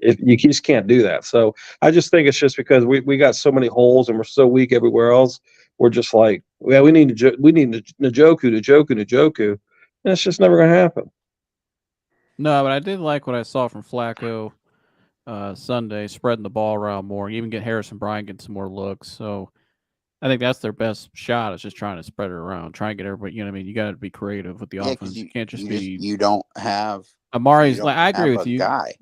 you just can't do that. So I just think it's just because we got so many holes and we're so weak everywhere else. We're just like, we need Njoku, and it's just never going to happen. No, but I did like what I saw from Flacco Sunday, spreading the ball around more, even get Harrison Bryant getting some more looks. So I think that's their best shot, is just trying to spread it around, try and get everybody. You know what I mean? You got to be creative with the offense. You can't just be. You don't have Amari's. I agree with you. Guy.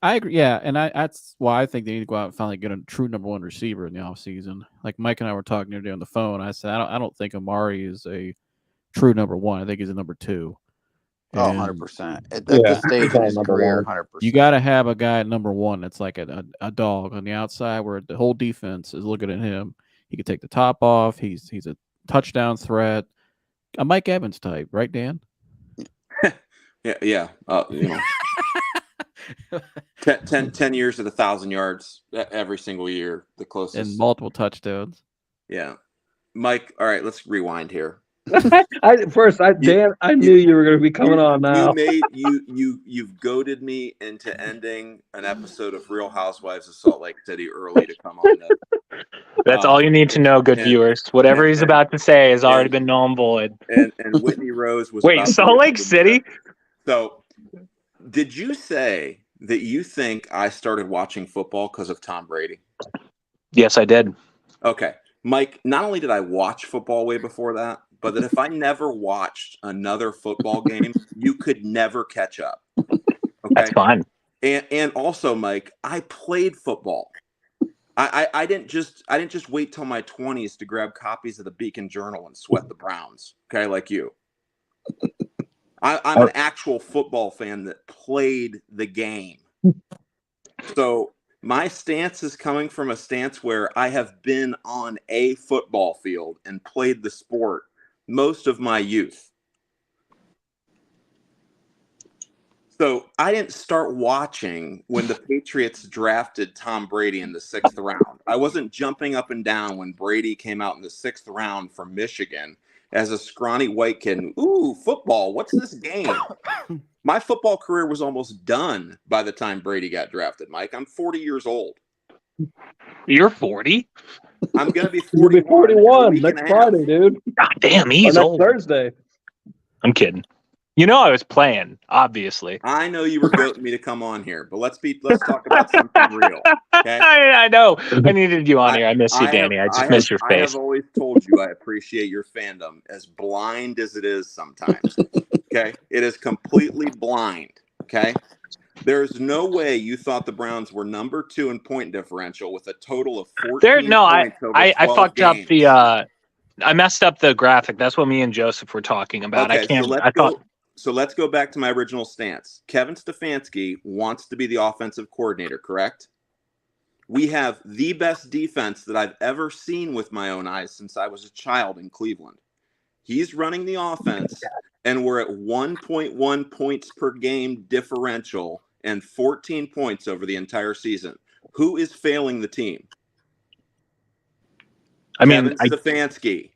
I agree. Yeah, and that's why I think they need to go out and finally get a true number one receiver in the offseason. Like Mike and I were talking the other day on the phone. I said I don't think Amari is a true number one. I think he's a number two. Oh, And 100%. At Yeah, this stage he's in on his number career, one. 100%. you got to have a guy at number one that's like a dog on the outside where the whole defense is looking at him. He could take the top off. He's a touchdown threat. A Mike Evans type, right, Dan? Yeah. 10 years at 1,000 yards every single year. The closest. And multiple touchdowns. Yeah. Mike, all right, let's rewind here. Dan, I knew you were going to be coming on now. You've goaded me into ending an episode of Real Housewives of Salt Lake City early to come on this. That's all you need to know, good viewers. Whatever he's about to say has already been null and void. And Whitney Rose was. Wait, Salt Lake City? So, did you say that you think I started watching football because of Tom Brady? Yes, I did. Okay. Mike, not only did I watch football way before that, but that if I never watched another football game, you could never catch up. Okay? That's fine. And also, Mike, I played football. I didn't just wait till my 20s to grab copies of the Beacon Journal and sweat the Browns. Okay, like you. I'm an actual football fan that played the game. So my stance is coming from a stance where I have been on a football field and played the sport most of my youth. So I didn't start watching when the Patriots drafted Tom Brady in the 6th round. I wasn't jumping up and down when Brady came out in the 6th round from Michigan as a scrawny white kid. Ooh, football, what's this game? My football career was almost done by the time Brady got drafted, Mike. I'm 40 years old. You're 40? I'm going to be 41. You'll be 41 next Friday, dude. God damn, he's next old. Thursday. I'm kidding. You know I was playing, obviously. I know you were goating me to come on here, but let's talk about something real. Okay? I know. I needed you on here. I miss you, Danny. I just miss your I face. have always told you I appreciate your fandom, as blind as it is sometimes. Okay? It is completely blind. Okay? There's no way you thought the Browns were number 2 in point differential with a total of 14 points over 12 I fucked games. up the I messed up the graphic. That's what me and Joseph were talking about. Okay, I can't. So let's go back to my original stance. Kevin Stefanski wants to be the offensive coordinator, correct? We have the best defense that I've ever seen with my own eyes since I was a child in Cleveland. He's running the offense, and we're at 1.1 points per game differential and 14 points over the entire season. Who is failing the team? Kevin Stefanski.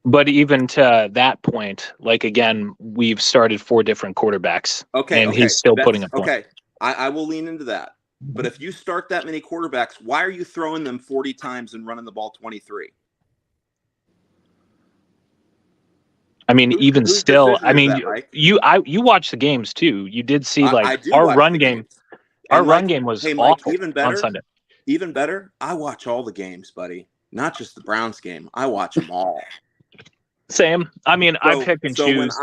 But even to that point, like, again, we've started 4 different quarterbacks. Okay. And he's still putting a point. Okay. I will lean into that. But if you start that many quarterbacks, why are you throwing them 40 times and running the ball 23? I mean, even still, I mean, that, you watch the games too. You did see our run game. Our run game was awful on Sunday. Even better, I watch all the games, buddy. Not just the Browns game. I watch them all. Same. I mean, I pick and choose.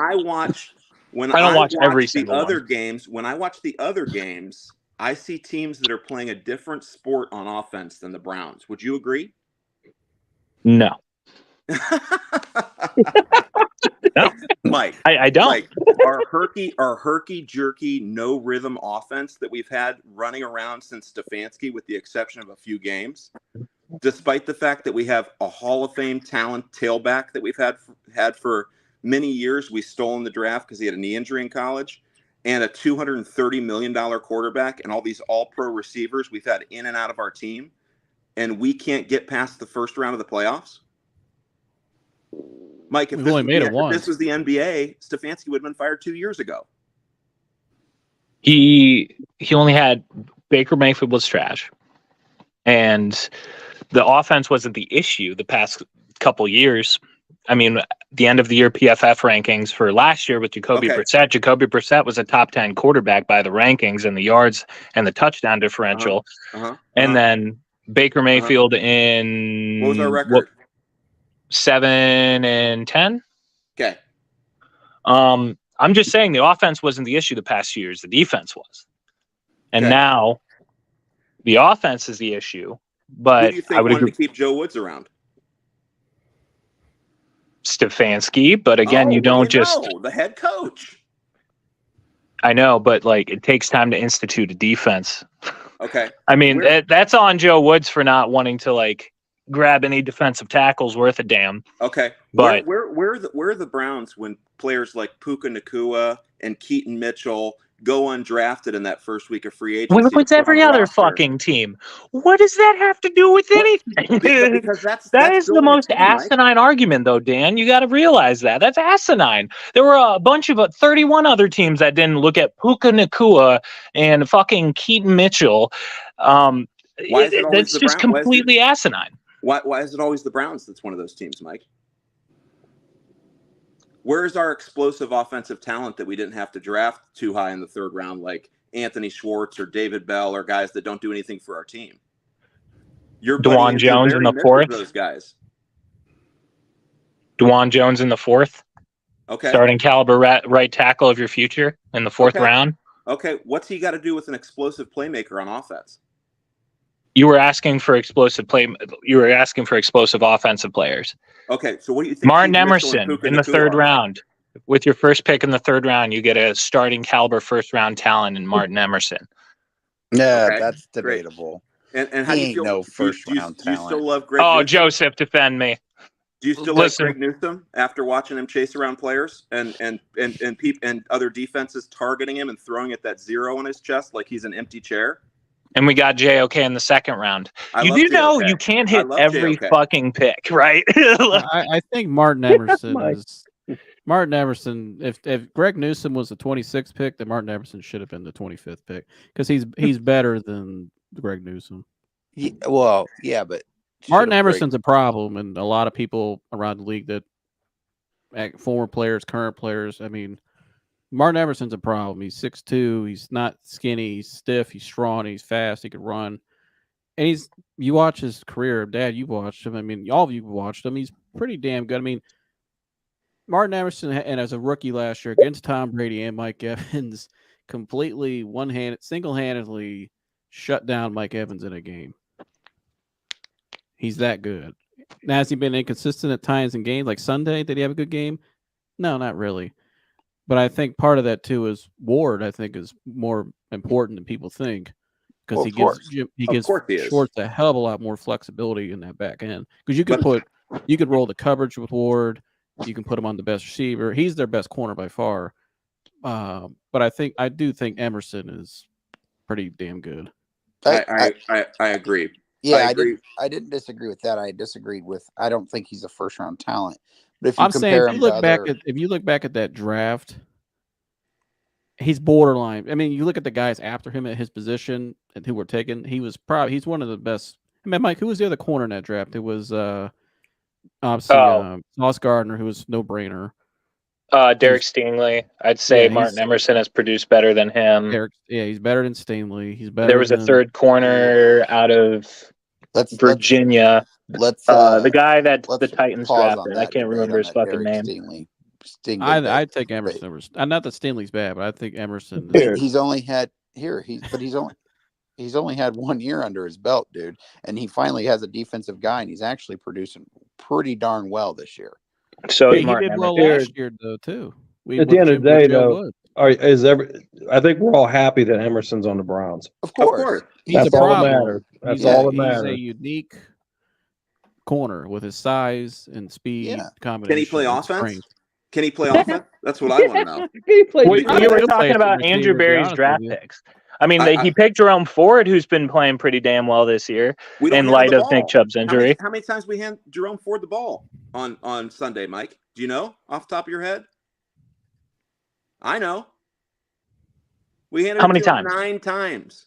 When I don't watch every the single other one. games, when I watch the other games, I see teams that are playing a different sport on offense than the Browns. Would you agree? No. No. Mike, I don't. Like our herky jerky no rhythm offense that we've had running around since Stefanski, with the exception of a few games, despite the fact that we have a Hall of Fame talent tailback that we've had for many years. We stole in the draft because he had a knee injury in college, and a $230 million quarterback, and all these all-pro receivers we've had in and out of our team, and we can't get past the first round of the playoffs. Mike, if this was the NBA, Stefanski would have been fired 2 years ago. He only had Baker Mayfield was trash, and the offense wasn't the issue the past couple years. I mean, the end of the year PFF rankings for last year with Jacoby Brissett. Jacoby Brissett was a top 10 quarterback by the rankings and the yards and the touchdown differential. And then Baker Mayfield in what was our record? 7-10. Okay. I'm just saying the offense wasn't the issue the past few years. The defense was. And Okay. now the offense is the issue. Who But do you I think would wanted agree to keep Joe Woods around? Stefanski, but again, Oh, you what do don't just know? The head coach. I know, but like it takes time to institute a defense. Okay. I mean, Where- that's on Joe Woods for not wanting to like grab any defensive tackles worth a damn. Okay. But where are the Browns when players like Puka Nacua and Keaton Mitchell go undrafted in that first week of free agency? where was to put on every the other roster? fucking team? What does that have to do with anything? Because that's That is the building a most team, Mike. asinine argument, though, Dan. You got to realize that. That's asinine. There were a bunch of 31 other teams that didn't look at Puka Nacua and fucking Keaton Mitchell. Why is it always That's the just Browns? completely asinine. Why is it always the Browns that's one of those teams, Mike? Where's our explosive offensive talent that we didn't have to draft too high in the third round, like Anthony Schwartz or David Bell, or guys that don't do anything for our team? Your buddy Dwan Andrew Jones in Berry the misses fourth. those guys. Dwan Jones in the fourth. Okay. Starting caliber right tackle of your future in the fourth round. Okay. What's he got to do with an explosive playmaker on offense? You were asking for explosive play. You were asking for explosive offensive players. Okay. So what do you think? Martin Keaton Mitchell and Emerson Puka in the Nacua third are? round. With your first pick in the third round, you get a starting caliber first round talent in Martin Emerson. Yeah, Okay, that's great. debatable. And how He do you ain't feel? no first round do you still talent. love Greg? Oh, Newsome? Joseph, defend me. Do you still Listen. like Greg Newsome after watching him chase around players and other defenses targeting him and throwing at that zero on his chest like he's an empty chair? And we got JOK in the second round. I You love do know JOK. you can't I hit love every JOK. fucking pick, right? I think Martin Emerson Mike. is Martin Emerson. If Greg Newsome was the 26th pick, then Martin Emerson should have been the 25th pick because he's better than Greg Newsome. Yeah, well, yeah, but Martin should've Emerson's a problem, and a lot of people around the league that former players, current players. I mean, Martin Emerson's a problem. He's 6'2". He's not skinny. He's stiff. He's strong. He's fast. He can run. And you watch his career, Dad. You've watched him. I mean, all of you have watched him. He's pretty damn good. I mean, Martin Emerson, and as a rookie last year against Tom Brady and Mike Evans, completely single-handedly shut down Mike Evans in a game. He's that good. Now, has he been inconsistent at times in games? Like Sunday, did he have a good game? No, not really. But I think part of that too is Ward. I think is more important than people think because Well, he of course. gives course he is. Schwartz a hell of a lot more flexibility in that back end because you could roll the coverage with Ward. You can put him on the best receiver. He's their best corner by far. But I do think Emerson is pretty damn good. I agree. Yeah, I agree. I didn't disagree with that. I disagreed with. I don't think he's a first round talent. But if you I'm saying compare if him you look back at that draft, he's borderline. I mean, you look at the guys after him at his position and who were taken. He's one of the best. I mean, Mike, who was the other corner in that draft? It was obviously Sauce Gardner, who was no brainer. Derek Stingley. I'd say Martin Emerson has produced better than him. He's better than Stingley. He's better. There was a third corner out of Virginia. The guy that the Titans drafted. I can't remember his fucking name. I'd take Emerson over. Not that Stingley's bad, but I think Emerson. He's only had 1 year under his belt, dude, and he finally has a defensive guy, and he's actually producing pretty darn well this year. So he did well last year, though, too. At the end of the day, though, I think we're all happy that Emerson's on the Browns. Of course. That's all that matters. That's all that matters. He's a unique corner with his size and speed combination. Can he play offense? Can he play offense? That's what I want to know. You were talking about Andrew Berry's draft picks. I mean, he picked Jerome Ford, who's been playing pretty damn well this year in light of Nick Chubb's injury. How many times we hand Jerome Ford the ball on Sunday, Mike? Do you know off the top of your head? I know. We handed it to him 9 times.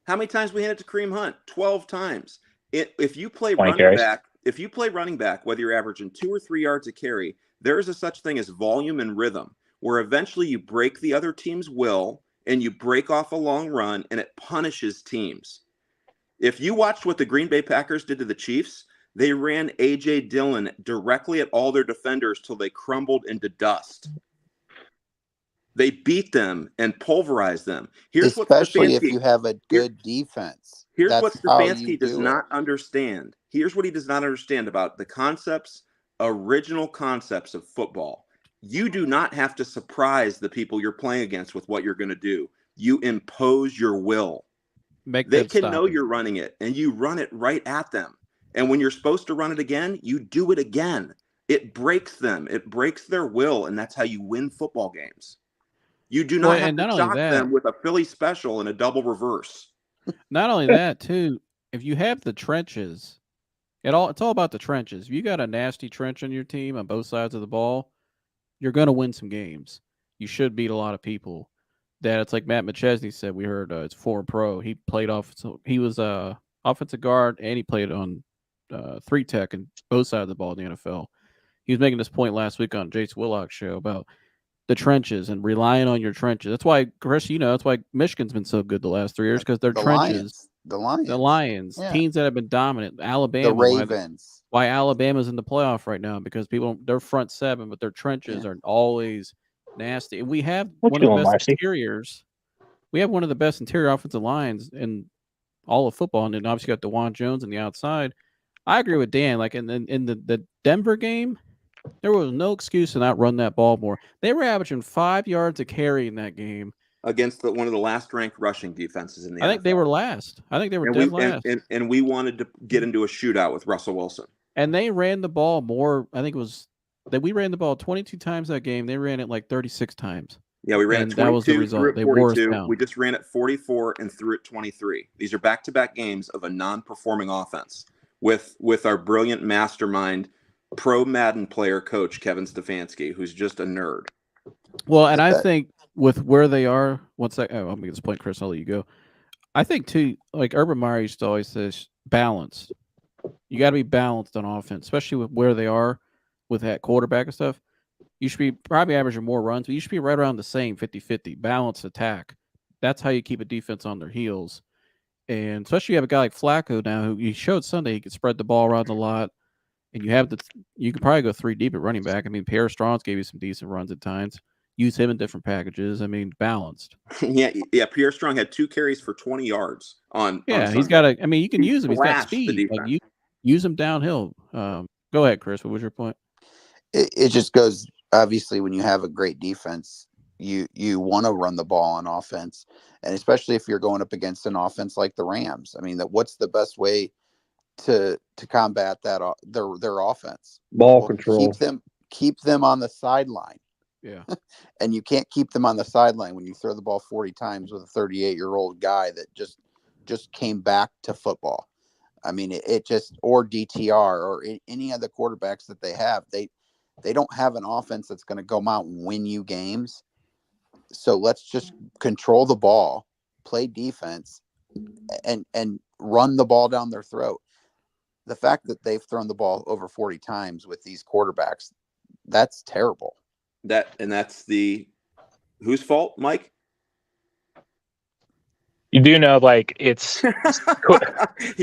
How many times we handed it to Kareem Hunt? 12 times. If you play running back, whether you're averaging 2 or 3 yards a carry, there is a such thing as volume and rhythm, where eventually you break the other team's will and you break off a long run, and it punishes teams. If you watched what the Green Bay Packers did to the Chiefs, they ran A.J. Dillon directly at all their defenders till they crumbled into dust. They beat them and pulverized them. Here's what Especially if Stefanski, you have a good defense. here's That's what how you Stefanski does do it. not understand. Here's what he does not understand about the concepts, original concepts of football. You do not have to surprise the people you're playing against with what you're going to do. You impose your will. They can know you're running it, and you run it right at them. And when you're supposed to run it again, you do it again. It breaks them. It breaks their will, and that's how you win football games. You do not have to shock them with a Philly special and a double reverse. Not only that, too, if you have the trenches, it's all about the trenches. If you got a nasty trench on your team on both sides of the ball, you're going to win some games. You should beat a lot of people. That it's like Matt McChesney said. We heard it's former pro. He played off. So he was offensive guard and he played on 3-tech and both sides of the ball in the NFL. He was making this point last week on Jace Willock's show about the trenches and relying on your trenches. That's why, Chris, that's why Michigan's been so good the last 3 years because their trenches. The Lions. Yeah. Teams that have been dominant. Alabama. The Ravens. Why Alabama's in the playoff right now because their front seven, but their trenches are always nasty. And we have one of the best interiors. We have one of the best interior offensive lines in all of football, and then obviously got DeJuan Jones on the outside. I agree with Dan. Like in the Denver game, there was no excuse to not run that ball more. They were averaging 5 yards a carry in that game against one of the last ranked rushing defenses in the NFL. I think they were last. I think they were dead last. And we wanted to get into a shootout with Russell Wilson. And they ran the ball more. I think it was that we ran the ball 22 times that game. They ran it like 36 times. Yeah, we ran it 22, that was the result. They wore us down. We just ran it 44 and threw it 23. These are back-to-back games of a non-performing offense with our brilliant mastermind, pro Madden player coach Kevin Stefanski, who's just a nerd. Well, and I think with where they are, I'm making this point, Chris. I'll let you go. I think too, like Urban Meyer used to always say, balanced. You got to be balanced on offense, especially with where they are with that quarterback and stuff. You should be probably averaging more runs, but you should be right around the same 50-50, balanced attack. That's how you keep a defense on their heels. And especially you have a guy like Flacco now who he showed Sunday he could spread the ball around a lot. And you could probably go 3 deep at running back. I mean, Pierre Strong's gave you some decent runs at times. Use him in different packages. I mean, balanced. Yeah. Pierre Strong had 2 carries for 20 yards on. Yeah, on he's got a. I mean, you can use him. He's got speed. Like you use him downhill. Go ahead, Chris. What was your point? It just goes. Obviously, when you have a great defense, you want to run the ball on offense, and especially if you're going up against an offense like the Rams. I mean, what's the best way to combat that their offense? Ball control. Keep them on the sideline. Yeah. And you can't keep them on the sideline when you throw the ball 40 times with a 38-year-old guy that just came back to football. I mean, it just, or DTR or any other quarterbacks that they have, they don't have an offense that's going to go out and win you games. So let's just control the ball, play defense, and run the ball down their throat. The fact that they've thrown the ball over 40 times with these quarterbacks, that's terrible. That's whose fault, Mike? You do know, like, it's.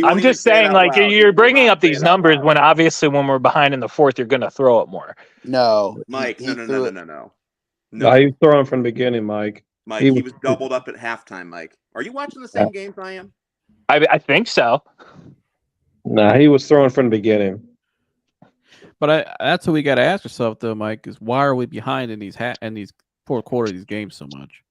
I'm just saying, like, you're bringing up these numbers when obviously when we're behind in the fourth, you're going to throw it more. No, Mike. No. No, he was throwing from the beginning, Mike. Mike, he was doubled up at halftime. Mike, are you watching the same games I am? I think so. Nah, he was throwing from the beginning. But that's what we got to ask ourselves, though, Mike, is why are we behind in these fourth quarter of these games so much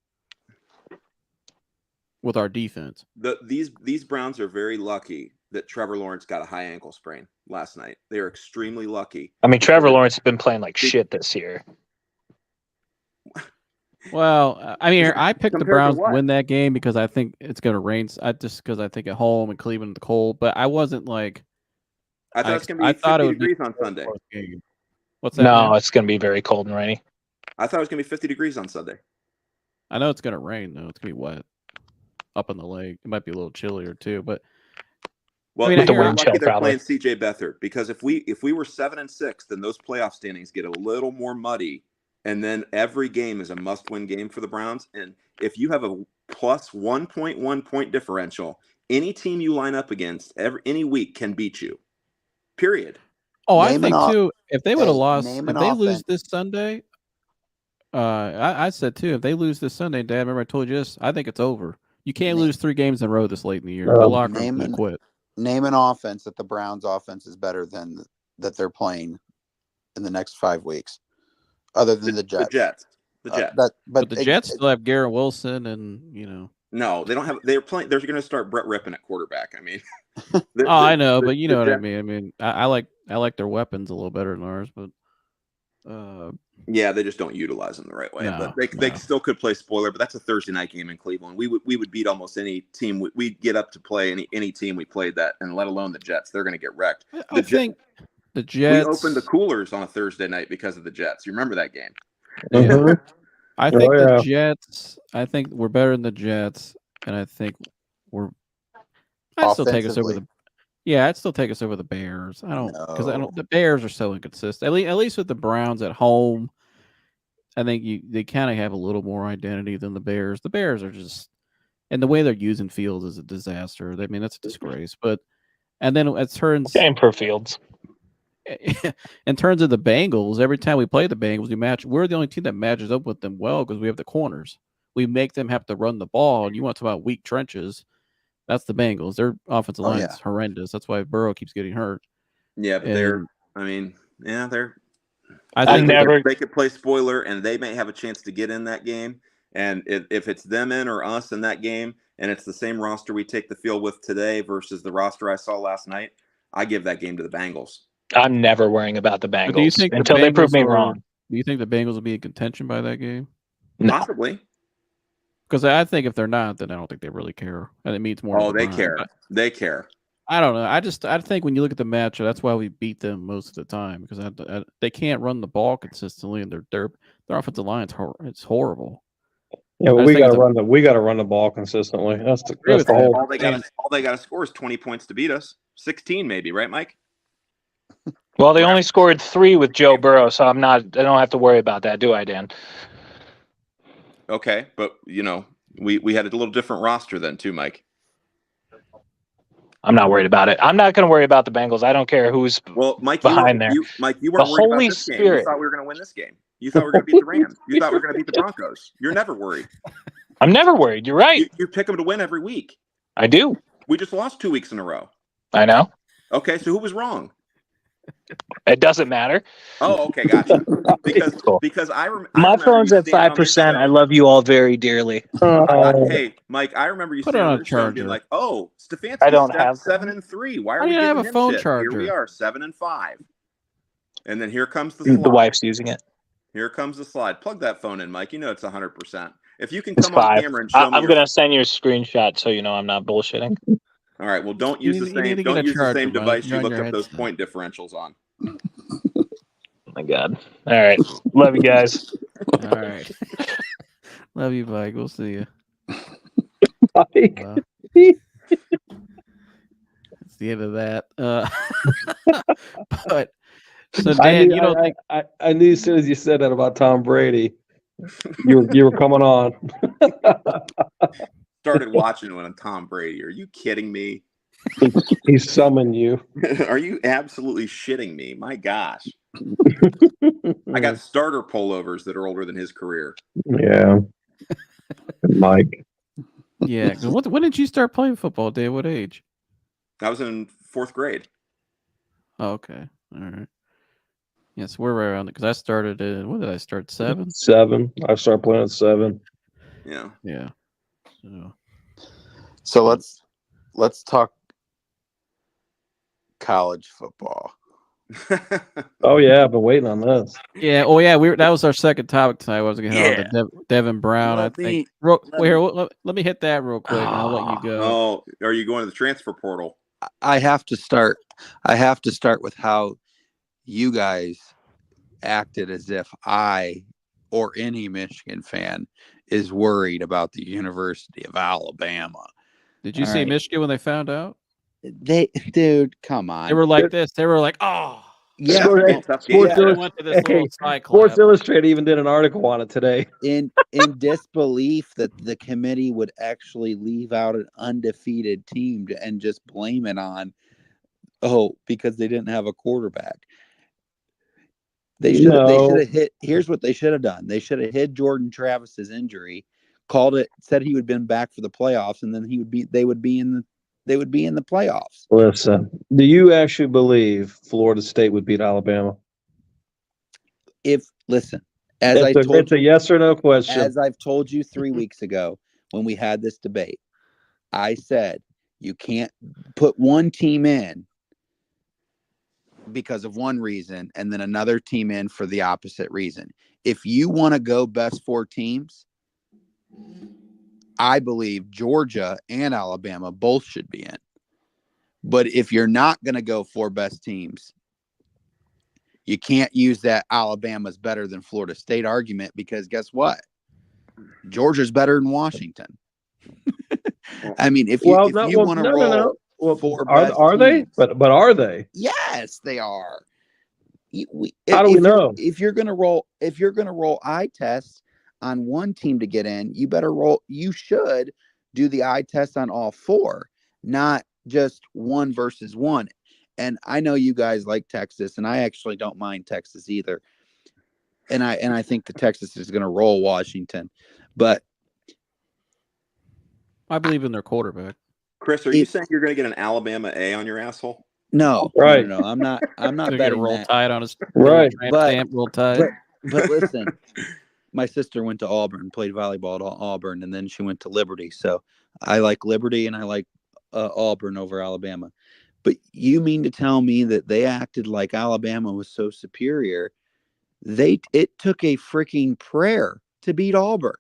with our defense? These Browns are very lucky that Trevor Lawrence got a high ankle sprain last night. They are extremely lucky. I mean, Trevor Lawrence has been playing like shit this year. Well, I mean, I picked the Browns to win that game because I think it's going to rain. Because I think at home in Cleveland, the cold. But I wasn't like. I thought it's going to be 50 degrees on Sunday. What's that? No, it's going to be very cold and rainy. I thought it was going to be 50 degrees on Sunday. I know it's going to rain, though. It's going to be wet up in the lake. It might be a little chillier, too. But well, I mean, they're lucky they're playing C.J. Beathard because if we were 7-6, then those playoff standings get a little more muddy. And then every game is a must-win game for the Browns. And if you have a plus 1.1 point differential, any team you line up against any week can beat you. Period. Oh, I think too. If they would have lost, if they lose this Sunday, I said too, if they lose this Sunday, Dad, remember I told you this? I think it's over. You can't lose 3 games in a row this late in the year. The locker room's gonna quit. Name an offense that the Browns' offense is better than that they're playing in the next 5 weeks, other than the Jets. The Jets. But the Jets still have Garrett Wilson, and No, they don't have. They're playing. They're going to start Brett Rippon at quarterback. I mean, I know, but you know what I mean. I mean, I like their weapons a little better than ours, but yeah, they just don't utilize them the right way. No, but they still could play spoiler. But that's a Thursday night game in Cleveland. We would beat almost any team. We'd get up to play any team we played that, and let alone the Jets. They're going to get wrecked. I think the Jets. We opened the coolers on a Thursday night because of the Jets. You remember that game? Yeah. I think the Jets. I think we're better than the Jets, and I think I'd still take us over the. Yeah, I'd still take us over the Bears. I don't because the Bears are so inconsistent. At least with the Browns at home, I think they kind of have a little more identity than the Bears. The Bears are just, and the way they're using Fields is a disaster. I mean, that's a disgrace. But and then it turns same for Fields. In terms of the Bengals, every time we play the Bengals, we're the only team that matches up with them well because we have the corners. We make them have to run the ball. And you want to talk about weak trenches. That's the Bengals. Their offensive line is horrendous. That's why Burrow keeps getting hurt. Yeah, but they're. I think they could play spoiler, and they may have a chance to get in that game. And if it's them in or us in that game, and it's the same roster we take the field with today versus the roster I saw last night, I give that game to the Bengals. I'm never worrying about the Bengals do you think until they prove me wrong. Do you think the Bengals will be in contention by that game? No. Possibly. Because I think if they're not, then I don't think they really care. And it means more. Oh, they care. They care. I don't know. I think when you look at the matchup, that's why we beat them most of the time because they can't run the ball consistently, and their offensive line is horrible. Yeah, we got to run the ball consistently. That's the whole. All they got to score is 20 points to beat us. 16 maybe, right, Mike? Well, they only scored 3 with Joe Burrow, so I don't have to worry about that, do I, Dan? Okay, but we had a little different roster then too, Mike. I'm not worried about it. I'm not going to worry about the Bengals. I don't care who's Mike, behind there. Mike, you weren't worried about this game. You thought we were going to win this game. You thought we were going to beat the Rams. You thought we were going to beat the Broncos. You're never worried. I'm never worried. You're right. You pick them to win every week. I do. We just lost 2 weeks in a row. I know. Okay, so who was wrong? It doesn't matter. Oh, okay, gotcha. Because my phone's at 5%. I love you all very dearly. Hey, Mike, I remember you saying on charger. Being like, "Oh, Stefanski, I don't have 7-3. Why are we have a phone shit? charger? Here we are, 7-5." And then here comes the slide. The wife's using it. Here comes the slide. Plug that phone in, Mike. You know it's 100%. If you can come on camera and show me, I'm gonna send you a screenshot so you know I'm not bullshitting. All right. Well, don't use the same. Don't use the same device you looked up those point differentials on. Oh my God. All right. Love you guys. All right. Love you, Mike. We'll see you. Mike. That's the end of that. But so Dan, you don't think I knew as soon as you said that about Tom Brady, you were coming on. Started watching when Tom Brady. Are you kidding me? He summoned you. Are you absolutely shitting me? My gosh. I got starter pullovers that are older than his career. Yeah. Mike. Yeah. When did you start playing football, Dave? What age? I was in 4th grade. Oh, okay. All right. Yes, we're right around it because I started in, when did I start? 7? 7. I started playing at 7. Yeah. Yeah. So let's talk college football. Oh yeah, I've been waiting on this. Yeah. Oh yeah. That was our second topic tonight. I was going to hit on the Devin Brown. I think. Let me hit that real quick, and I'll let you go. Oh, are you going to the transfer portal? I have to start with how you guys acted as if I or any Michigan fan is worried about the University of Alabama. Did you see Michigan when they found out? Dude, come on. They were like this. They were like, oh. Yeah. Sports Illustrated even did an article on it today. In disbelief that the committee would actually leave out an undefeated team and just blame it on, because they didn't have a quarterback. They should No. have hit. Here's what they should have done. They should have hid Jordan Travis's injury, called it, said he would have been back for the playoffs, and then they would be in the playoffs. Listen, do you actually believe Florida State would beat Alabama? It's a yes or no question. As I've told you 3 weeks ago when we had this debate, I said you can't put one team in because of one reason and then another team in for the opposite reason. If you want to go best 4 teams, I believe Georgia and Alabama both should be in. But if you're not going to go 4 best teams, you can't use that Alabama's better than Florida State argument, because guess what? Georgia's better than Washington. I mean, if you want to roll Well, 4 best are they? teams, But are they? yes, they are. How do we know? If you're gonna roll eye tests on one team to get in, you should do the eye test on all 4, not just one versus one. And I know you guys like Texas, and I actually don't mind Texas either. And I think the Texas is gonna roll Washington, but I believe in their quarterback. Chris, are you saying you're going to get an Alabama A on your asshole? No, Right. No. I'm not Gonna get a betting roll that. tide on his Right. stamp, roll tide. But listen, my sister went to Auburn, played volleyball at Auburn, and then she went to Liberty. So I like Liberty and I like Auburn over Alabama. But you mean to tell me that they acted like Alabama was so superior? It took a freaking prayer to beat Auburn.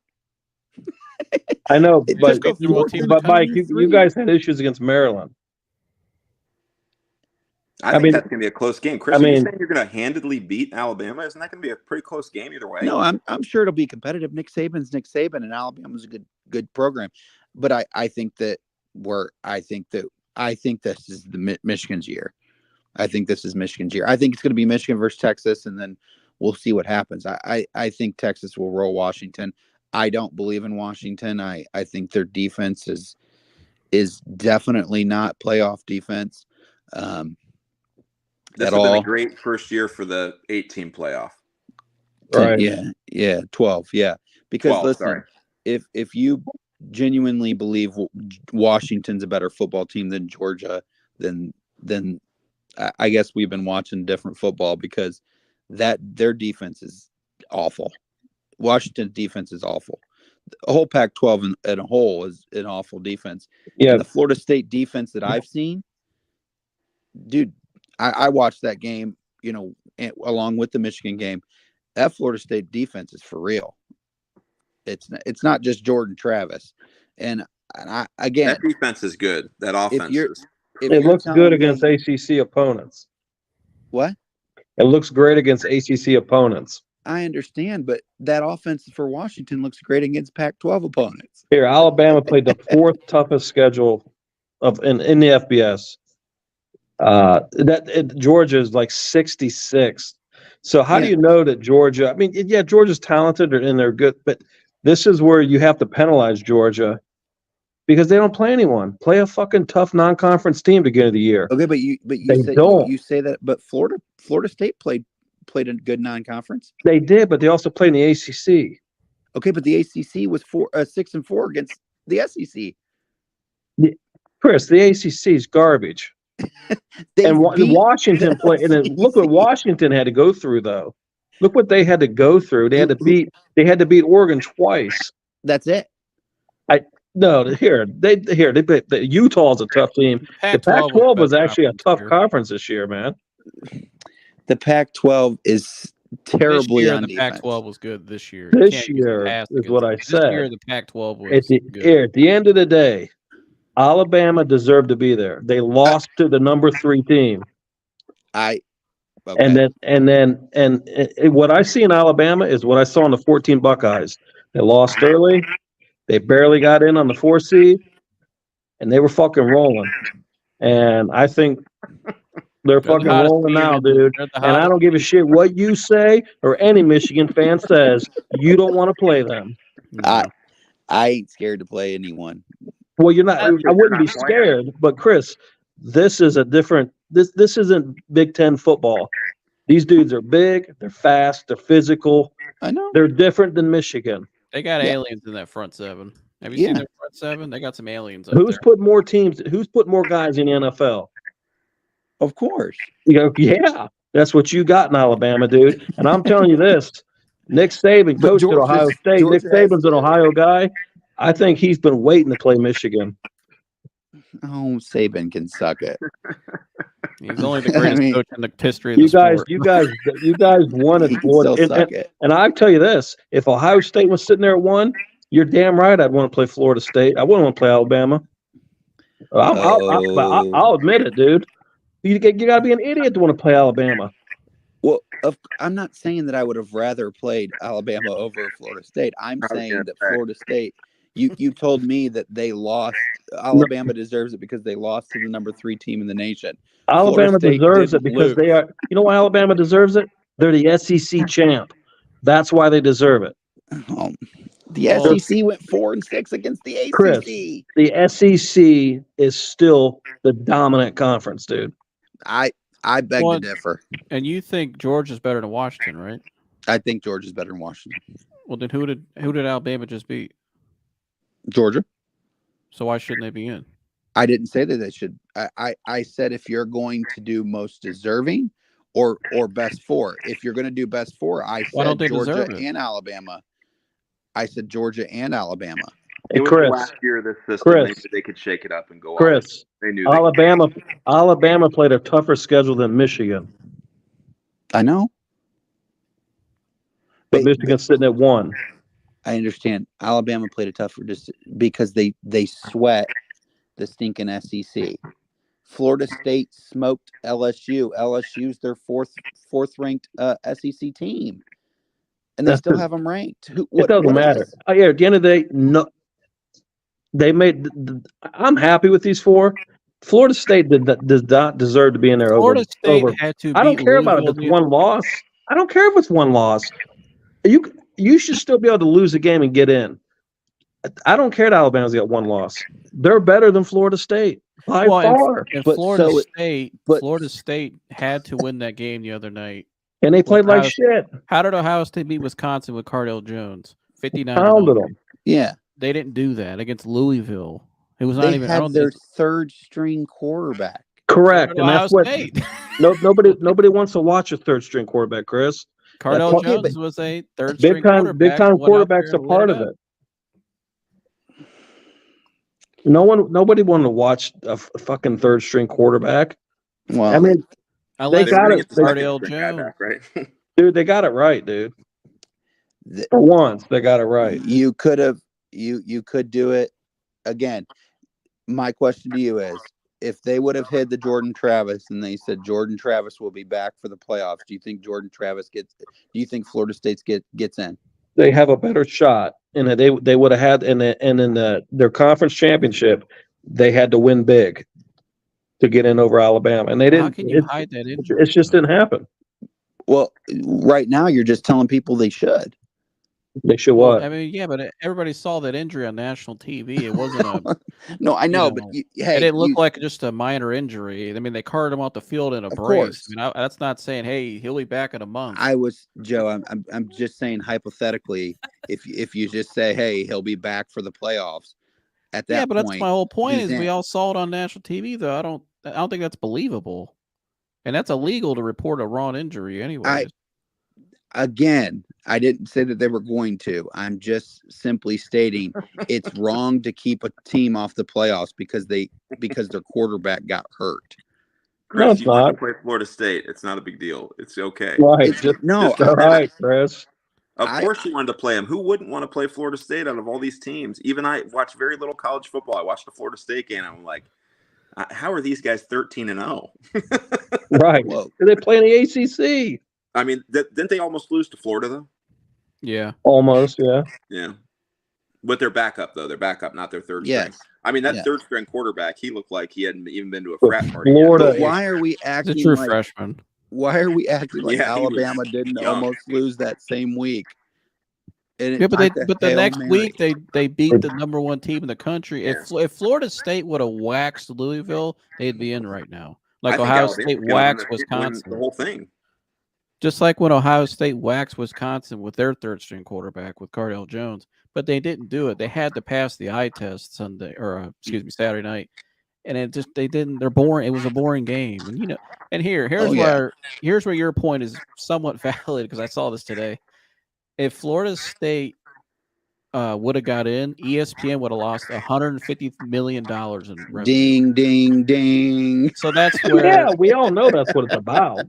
I know, It but took a Mike, you guys had issues against Maryland. I think that's going to be a close game. Chris, are you saying you're going to handedly beat Alabama? Isn't that going to be a pretty close game either way? No, I'm sure it'll be competitive. Nick Saban's Nick Saban, and Alabama's a good program. But I think this is the Michigan's year. I think this is Michigan's year. I think it's going to be Michigan versus Texas, and then we'll see what happens. I think Texas will roll Washington. I don't believe in Washington. I think their defense is definitely not playoff defense. This at has been all. a great first year for the 8-team playoff. Right. Yeah, 12. Yeah, because 12, listen, sorry. if you genuinely believe Washington's a better football team than Georgia, then I guess we've been watching different football, because their defense is awful. Washington's defense is awful. The whole Pac-12 in a whole is an awful defense. Yeah. And the Florida State defense that I've seen, dude, I watched that game, along with the Michigan game. That Florida State defense is for real. It's not just Jordan Travis. And again, that defense is good. That offense is. It looks good against ACC opponents. What? It looks great against ACC opponents. I understand, but that offense for Washington looks great against Pac-12 opponents. Here, Alabama played the 4th toughest schedule in the FBS. Georgia is like 66th. So how do you know that Georgia? I mean, yeah, Georgia's talented and they're good, but this is where you have to penalize Georgia, because they don't play anyone. Play a fucking tough non-conference team to get of the year. Okay, but you say that, but Florida State played a good non-conference. They did, but they also played in the ACC. Okay, but the ACC was 6-4 against the SEC. Chris, the ACC is garbage. And Washington played, and then look what Washington had to go through, though. Look what they had to go through. They had to beat Oregon twice. That's it. Utah's a tough team. The Pac-12 was actually a tough conference this year, man. The Pac-12 is terribly on the defense. Pac-12 was good this year. This year is what I said. This year the Pac-12 was good. At the end of the day, Alabama deserved to be there. They lost to the number 3 team. And what I see in Alabama is what I saw in the 14 Buckeyes. They lost early. They barely got in on the 4 seed, and they were fucking rolling. And I think they're fucking rolling now, dude. And I don't give a shit what you say or any Michigan fan says. You don't want to play them. I ain't scared to play anyone. Well, you're not. I wouldn't be scared, but Chris, this is a different. This isn't Big Ten football. These dudes are big, they're fast, they're physical. I know. They're different than Michigan. They got Yeah. aliens in that front seven. Have you Yeah. seen their front seven? They got some aliens up Who's there. put more teams? Who's put more guys in the NFL? Of course. You go, yeah, that's what you got in Alabama, dude. And I'm telling you this, Nick Saban But coached at Ohio State. Nick Georgia has Saban's an to- Ohio guy. I think he's been waiting to play Michigan. Oh, Saban can suck it. He's only the greatest mean, coach in the history of You the guys, sport. you guys wanted He can still Florida. suck it. And I tell you this, if Ohio State was sitting there at 1, you're damn right I'd want to play Florida State. I wouldn't want to play Alabama. I'll admit it, dude. You got to be an idiot to want to play Alabama. Well, I'm not saying that I would have rather played Alabama over Florida State. I'm saying that Florida State, you told me that they lost. Alabama deserves it because they lost to the number 3 team in the nation. Alabama State deserves it didn't because lose. they are. You know why Alabama deserves it? They're the SEC champ. That's why they deserve it. The Well, SEC went 4-6 against the ACC. Chris, the SEC is still the dominant conference, dude. I beg to differ. And you think Georgia's better than Washington, right? I think Georgia's better than Washington. Well, then who did Alabama just beat? Georgia. So why shouldn't they be in? I didn't say that they should. I said if you're going to do most deserving or best 4. If you're going to do best 4, I Why don't said they Georgia deserve it? and Alabama. I said Georgia and Alabama. It was Chris, last year this system. Chris. Maybe they could shake it up and go all Chris, in. They knew they Alabama played a tougher schedule than Michigan, I know. but Michigan's sitting at 1. I understand. Alabama played a tougher just because they sweat the stinking SEC. Florida State smoked LSU. LSU's their fourth ranked SEC team, and they That's still just- have them ranked. It doesn't matter. Yeah, at the end of the day, no. They made. I'm happy with these 4. Florida State does not deserve to be in there. Florida State had to. I don't beat care about it. Louisville It's 1 loss. I don't care if it's 1 loss. You should still be able to lose a game and get in. I don't care that Alabama's got 1 loss. They're better than Florida State by far. And But Florida so- State, but- Florida State had to win that game the other night. And they played like Ohio- shit. How did Ohio State beat Wisconsin with Cardale Jones? 59. Pounded them. Yeah, They didn't do that against Louisville. It was not they even. I had don't their think. third string quarterback. Correct. And Ohio that's what State. nobody wants to watch a third string quarterback, Chris. Cardale That's- Jones yeah, was a third Big string time quarterback. went out quarterback's there a and part lit of up. it. Nobody wanted to watch a fucking third string quarterback. Well, I mean, Unless They got it. it's Cardale Jones. back, right? dude, they got it right, dude. th- For once, they got it right. you could have you could do it again. My question to you is, if they would have hid the Jordan Travis and they said Jordan Travis will be back for the playoffs, do you think Jordan Travis gets? Do you think Florida State gets in? They have a better shot, and they would have had in their conference championship, they had to win big to get in over Alabama, and they didn't. How can you hide that injury? It just didn't happen. Well, right now you're just telling people they should. They should Well, what? I mean, yeah, but everybody saw that injury on national TV. It wasn't a. No, I know, know, but hey, it didn't look like just a minor injury. I mean, they carted him off the field in a brace. course. I mean, that's not saying, hey, he'll be back in a month. Joe. I'm just saying hypothetically, if you just say, hey, he'll be back for the playoffs, at that yeah, but point, that's my whole point. he's Is we in. all saw it on national TV, though. I don't think that's believable, and that's illegal to report a raw injury anyway. Again, I didn't say that they were going to. I'm just simply stating it's wrong to keep a team off the playoffs because their quarterback got hurt. No, it's you want not. to play Florida State. It's not a big deal. It's okay. Right. It's, no, All right, Chris. Of course you wanted to play them. Who wouldn't want to play Florida State out of all these teams? Even I watch very little college football. I watched the Florida State game. And I'm like, how are these guys 13-0? Right. Well, They play in the ACC. I mean, didn't they almost lose to Florida, though? Yeah. Almost, yeah. Yeah. With their backup, though. Their backup, not their third Yes. string. I mean, that Yeah. third string quarterback, he looked like he hadn't even been to a But frat party yet. Florida- but why are we He's a acting true like freshman. why are we acting like Yeah, he was Alabama didn't young. almost lose that same week? And Yeah, but the Hail next Mary. week they beat the number 1 team in the country. Yeah. If Florida State would have waxed Louisville, they'd be in right now. I Like think Ohio Alabama's State gonna waxed win Wisconsin. the whole thing. Just like when Ohio State waxed Wisconsin with their third string quarterback with Cardale Jones, but they didn't do it. They had to pass the eye test Saturday night, and they didn't. They're boring. It was a boring game, and and here's where your point is somewhat valid because I saw this today. If Florida State would have got in, ESPN would have lost $150 million in revenue. Ding, ding, ding. So that's where. Yeah, we all know that's what it's about.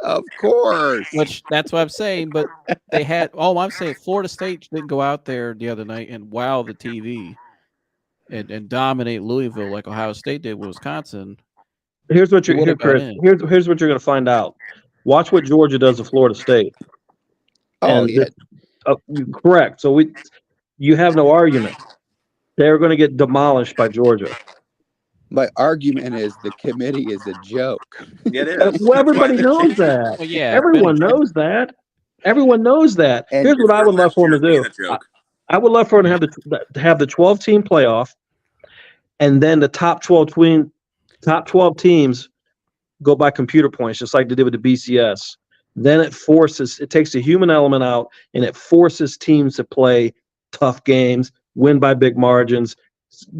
Of course. Which that's what I'm saying. But they had. Oh, I'm saying Florida State didn't go out there the other night and wow the TV and dominate Louisville like Ohio State did with Wisconsin. Here's what you're Chris. Here's what you're going to find out. Watch what Georgia does to Florida State. Oh, yeah. Correct. So you have no argument. They're going to get demolished by Georgia. My argument is the committee is a joke. It is. Well, everybody knows that. Well, yeah, everyone knows that. Everyone knows that. And here's what I would love for them to do. I would love for them to have the 12-team playoff, and then the top 12 teams go by computer points, just like they did with the BCS. Then it takes the human element out, and it forces teams to play tough games, win by big margins,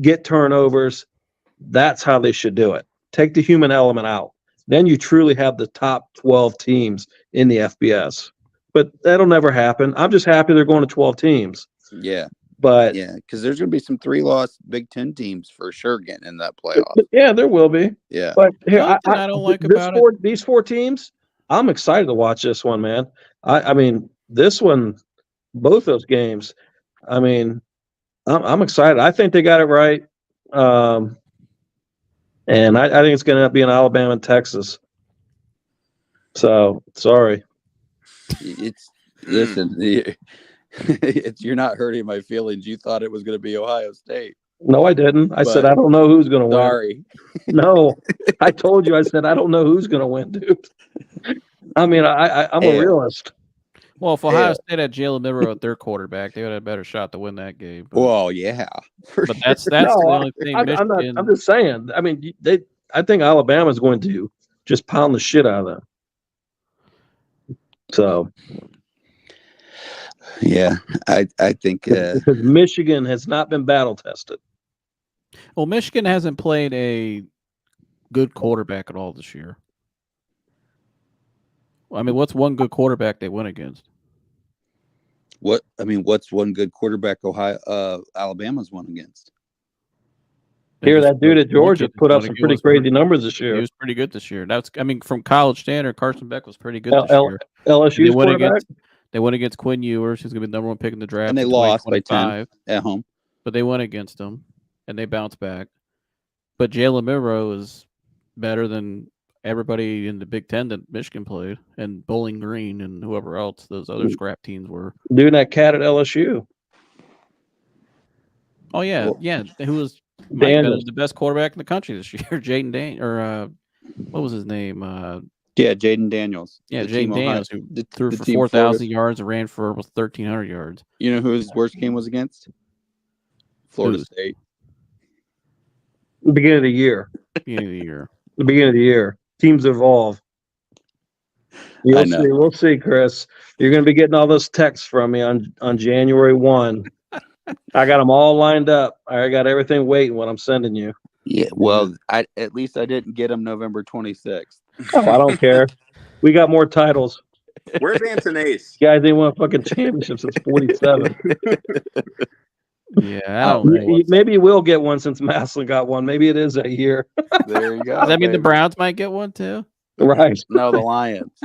get turnovers. That's how they should do it. Take the human element out. Then you truly have the top 12 teams in the FBS. But that'll never happen. I'm just happy they're going to 12 teams. Yeah. But yeah, because there's going to be some 3-loss Big Ten teams for sure getting in that playoff. Yeah, there will be. Yeah. But here, I don't like about it. These 4 teams, I'm excited to watch this one, man. I mean, this one, both those games, I mean, I'm excited. I think they got it right. And I think it's going to be in Alabama and Texas. So, sorry. Listen, you're not hurting my feelings. You thought it was going to be Ohio State. No, I didn't. I said, I don't know who's going to win. Sorry. No, I told you, I said, I don't know who's going to win, dude. I mean, I'm a realist. Well, if Ohio State had Jalen Milroe at their quarterback, they would have a better shot to win that game. But, well, yeah. But that's the only thing. I'm just saying. I mean, I think Alabama's going to just pound the shit out of them. So, yeah, I think because Michigan has not been battle tested. Well, Michigan hasn't played a good quarterback at all this year. I mean, what's one good quarterback they went against? What's one good quarterback Alabama's won against? Here, that dude at Georgia put up some pretty crazy numbers this year. He was pretty good this year. From college standard, Carson Beck was pretty good this year. LSU's quarterback? They went against Quinn Ewers, who's going to be the #1 pick in the draft. And they lost by 10 at home. But they went against them, and they bounced back. But Jalen Milroe is better than everybody in the Big Ten that Michigan played, and Bowling Green and whoever else those other scrap teams were. Doing that cat at LSU. Oh, yeah. Yeah. Who was the best quarterback in the country this year? Jaden Daniels, or what was his name? Jaden Daniels. Yeah, Jaden Daniels, who threw for 4,000 yards and ran for almost 1,300 yards. You know who his worst game was against? Florida State. The beginning of the year. The beginning of the year. Teams evolve. We'll see, Chris. You're going to be getting all those texts from me on January 1. I got them all lined up. I got everything waiting what I'm sending you. Yeah, well, at least I didn't get them November 26th. Oh, I don't care. We got more titles. Where's Antonace? Guys, they won a fucking championship since 47. Yeah, maybe we'll get one since Maslin got one. Maybe it is that year. There you go. Does that mean the Browns might get one too? Right. No, the Lions.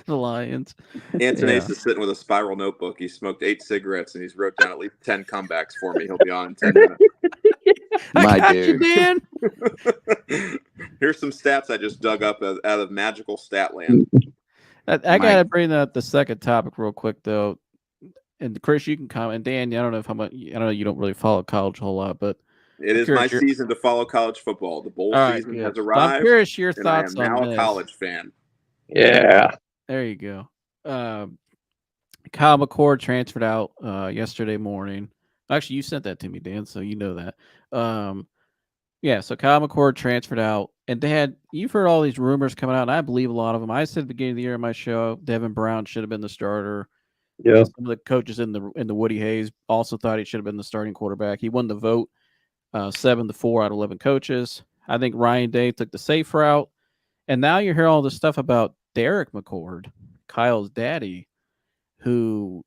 The Lions. Antonace is sitting with a spiral notebook. He smoked 8 cigarettes and he's wrote down at least 10 comebacks for me. He'll be on in 10 minutes. My dude. You, Dan. Here's some stats I just dug up out of magical Statland. I gotta bring up the second topic real quick though. And Chris, you can comment. And Dan, I don't know you don't really follow college a whole lot, but it is my season to follow college football. The bowl season has arrived. I'm curious your thoughts on this. I am now a college fan. Yeah. There you go. Kyle McCord transferred out yesterday morning. Actually, you sent that to me, Dan, so you know that. So Kyle McCord transferred out And you've heard all these rumors coming out, and I believe a lot of them. I said at the beginning of the year in my show, Devin Brown should have been the starter. Yeah. Some of the coaches in the Woody Hayes also thought he should have been the starting quarterback. He won the vote 7-4 out of 11 coaches. I think Ryan Day took the safe route. And now you hear all this stuff about Derek McCord, Kyle's daddy, who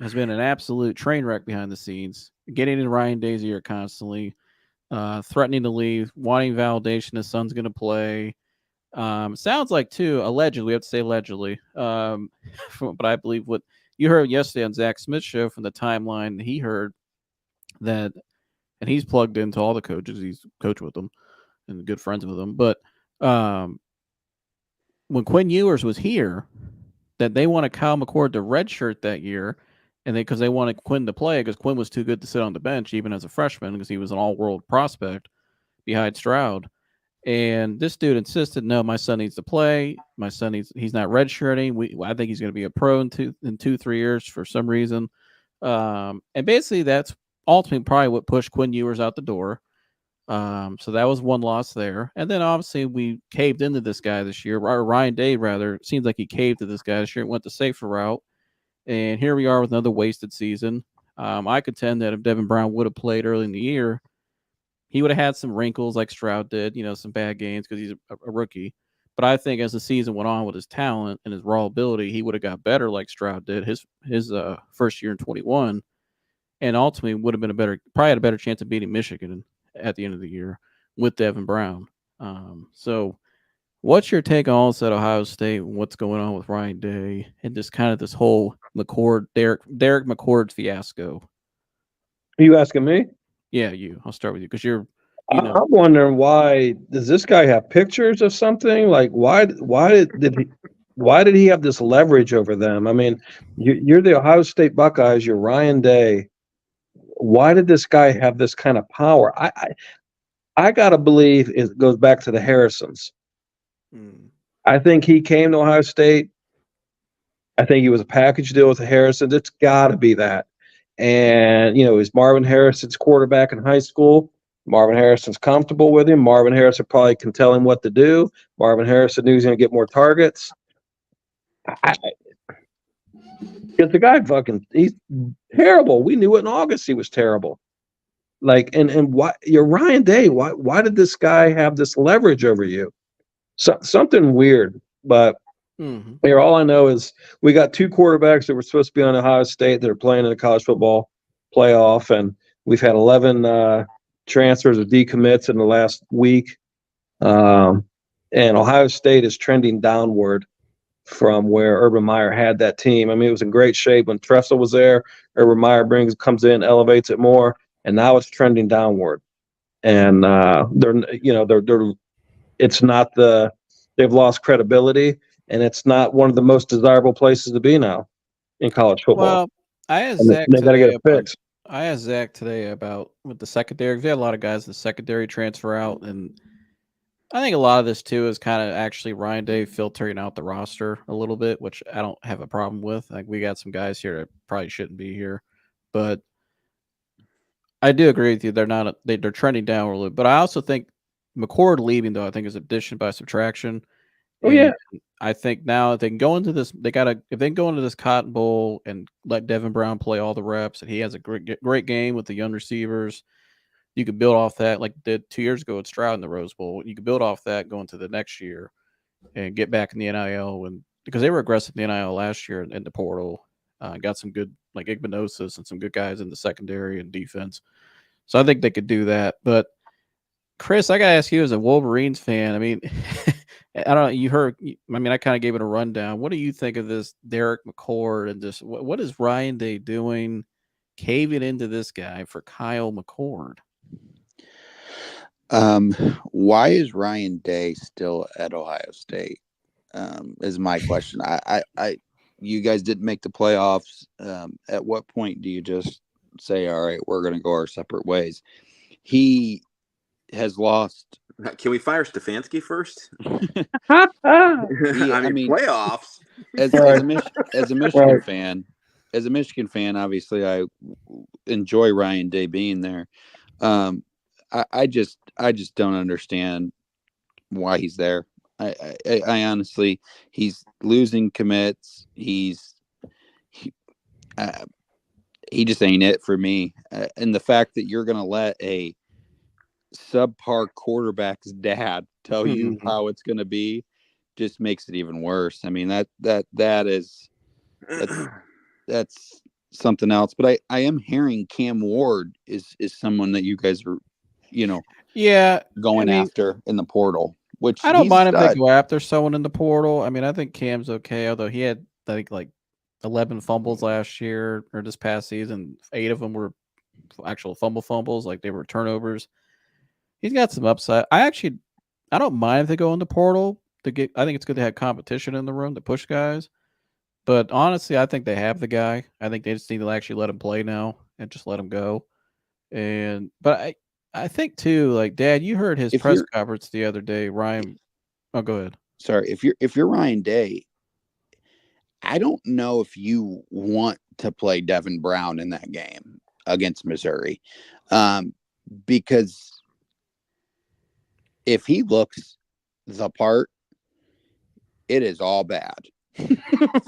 has been an absolute train wreck behind the scenes, getting in Ryan Day's ear constantly, threatening to leave, wanting validation his son's going to play. Sounds like, too, allegedly, we have to say allegedly, but I believe what you heard yesterday on Zach Smith's show from the timeline, he heard that, and he's plugged into all the coaches. He's coached with them and good friends with them. But when Quinn Ewers was here, that they wanted Kyle McCord to redshirt that year, and because they wanted Quinn to play because Quinn was too good to sit on the bench even as a freshman because he was an all-world prospect behind Stroud. And this dude insisted, no, my son needs to play. My son he's not redshirting. I think he's going to be a pro in 2-3 years for some reason. And basically that's ultimately probably what pushed Quinn Ewers out the door. So that was one loss there. And then obviously we caved into this guy this year, or Ryan Day rather. It seems like he caved to this guy this year and went the safer route. And here we are with another wasted season. I contend that if Devin Brown would have played early in the year, he would have had some wrinkles like Stroud did, some bad games because he's a rookie. But I think as the season went on with his talent and his raw ability, he would have got better like Stroud did his first year in 21, and ultimately would have been probably had a better chance of beating Michigan at the end of the year with Devin Brown. So what's your take on all this at Ohio State and what's going on with Ryan Day and just kind of this whole Derek McCord fiasco? Are you asking me? Yeah, you. I'll start with you because you're. I'm wondering why does this guy have pictures of something? Like why did he have this leverage over them? I mean, you're the Ohio State Buckeyes. You're Ryan Day. Why did this guy have this kind of power? I gotta believe it goes back to the Harrisons. I think he came to Ohio State. I think he was a package deal with the Harrisons. It's got to be that. And, is Marvin Harrison's quarterback in high school. Marvin Harrison's comfortable with him. Marvin Harrison probably can tell him what to do. Marvin Harrison knew he was going to get more targets. Because the guy he's terrible. We knew it in August he was terrible. And why you're Ryan Day. Why did this guy have this leverage over you? Something weird. But here, all I know is we got two quarterbacks that were supposed to be on Ohio State that are playing in the college football playoff, and we've had 11 transfers of decommits in the last week. And Ohio State is trending downward from where Urban Meyer had that team. I mean, it was in great shape when Tressel was there. Urban Meyer comes in, elevates it more, and now it's trending downward. And they've lost credibility. And it's not one of the most desirable places to be now in college football. Well, I asked Zach today about with the secondary. We had a lot of guys in the secondary transfer out, and I think a lot of this too is kind of actually Ryan Day filtering out the roster a little bit, which I don't have a problem with. Like we got some guys here that probably shouldn't be here, but I do agree with you. They're trending down a little bit, but I also think McCord leaving though I think is addition by subtraction. Yeah. I think now if they can go into this, if they can go into this Cotton Bowl and let Devin Brown play all the reps, and he has a great game with the young receivers, you could build off that like did 2 years ago at Stroud in the Rose Bowl. You could build off that going to the next year and get back in the NIL because they were aggressive in the NIL last year in the portal. Got some good like Igbonosis and some good guys in the secondary and defense. So I think they could do that. But Chris, I gotta ask you as a Wolverines fan. I mean. I don't know. You heard. I mean, I kind of gave it a rundown. What do you think of this Derek McCord and this? What is Ryan Day doing, caving into this guy for Kyle McCord? Why is Ryan Day still at Ohio State? Is my question. You guys didn't make the playoffs. At what point do you just say, "All right, we're going to go our separate ways"? He has lost. Can we fire Stefanski first? I mean, playoffs. As a Michigan fan, obviously I enjoy Ryan Day being there. I just don't understand why he's there. I honestly, he's losing commits. He just ain't it for me. And the fact that you're going to let a subpar quarterback's dad tell you how it's going to be just makes it even worse. I mean, that's something else. But I am hearing Cam Ward is someone that you guys are, going after in the portal. Which I don't mind if they go after someone in the portal. I mean, I think Cam's okay, although he had like 11 fumbles last year or this past season. 8 of them were actual fumbles, like they were turnovers. He's got some upside. I don't mind if they go in the portal to get. I think it's good to have competition in the room to push guys. But honestly, I think they have the guy. I think they just need to actually let him play now and just let him go. But I think too, like Dad, you heard his press conference the other day. Ryan, go ahead. Sorry, if you're Ryan Day, I don't know if you want to play Devin Brown in that game against Missouri, because if he looks the part, it is all bad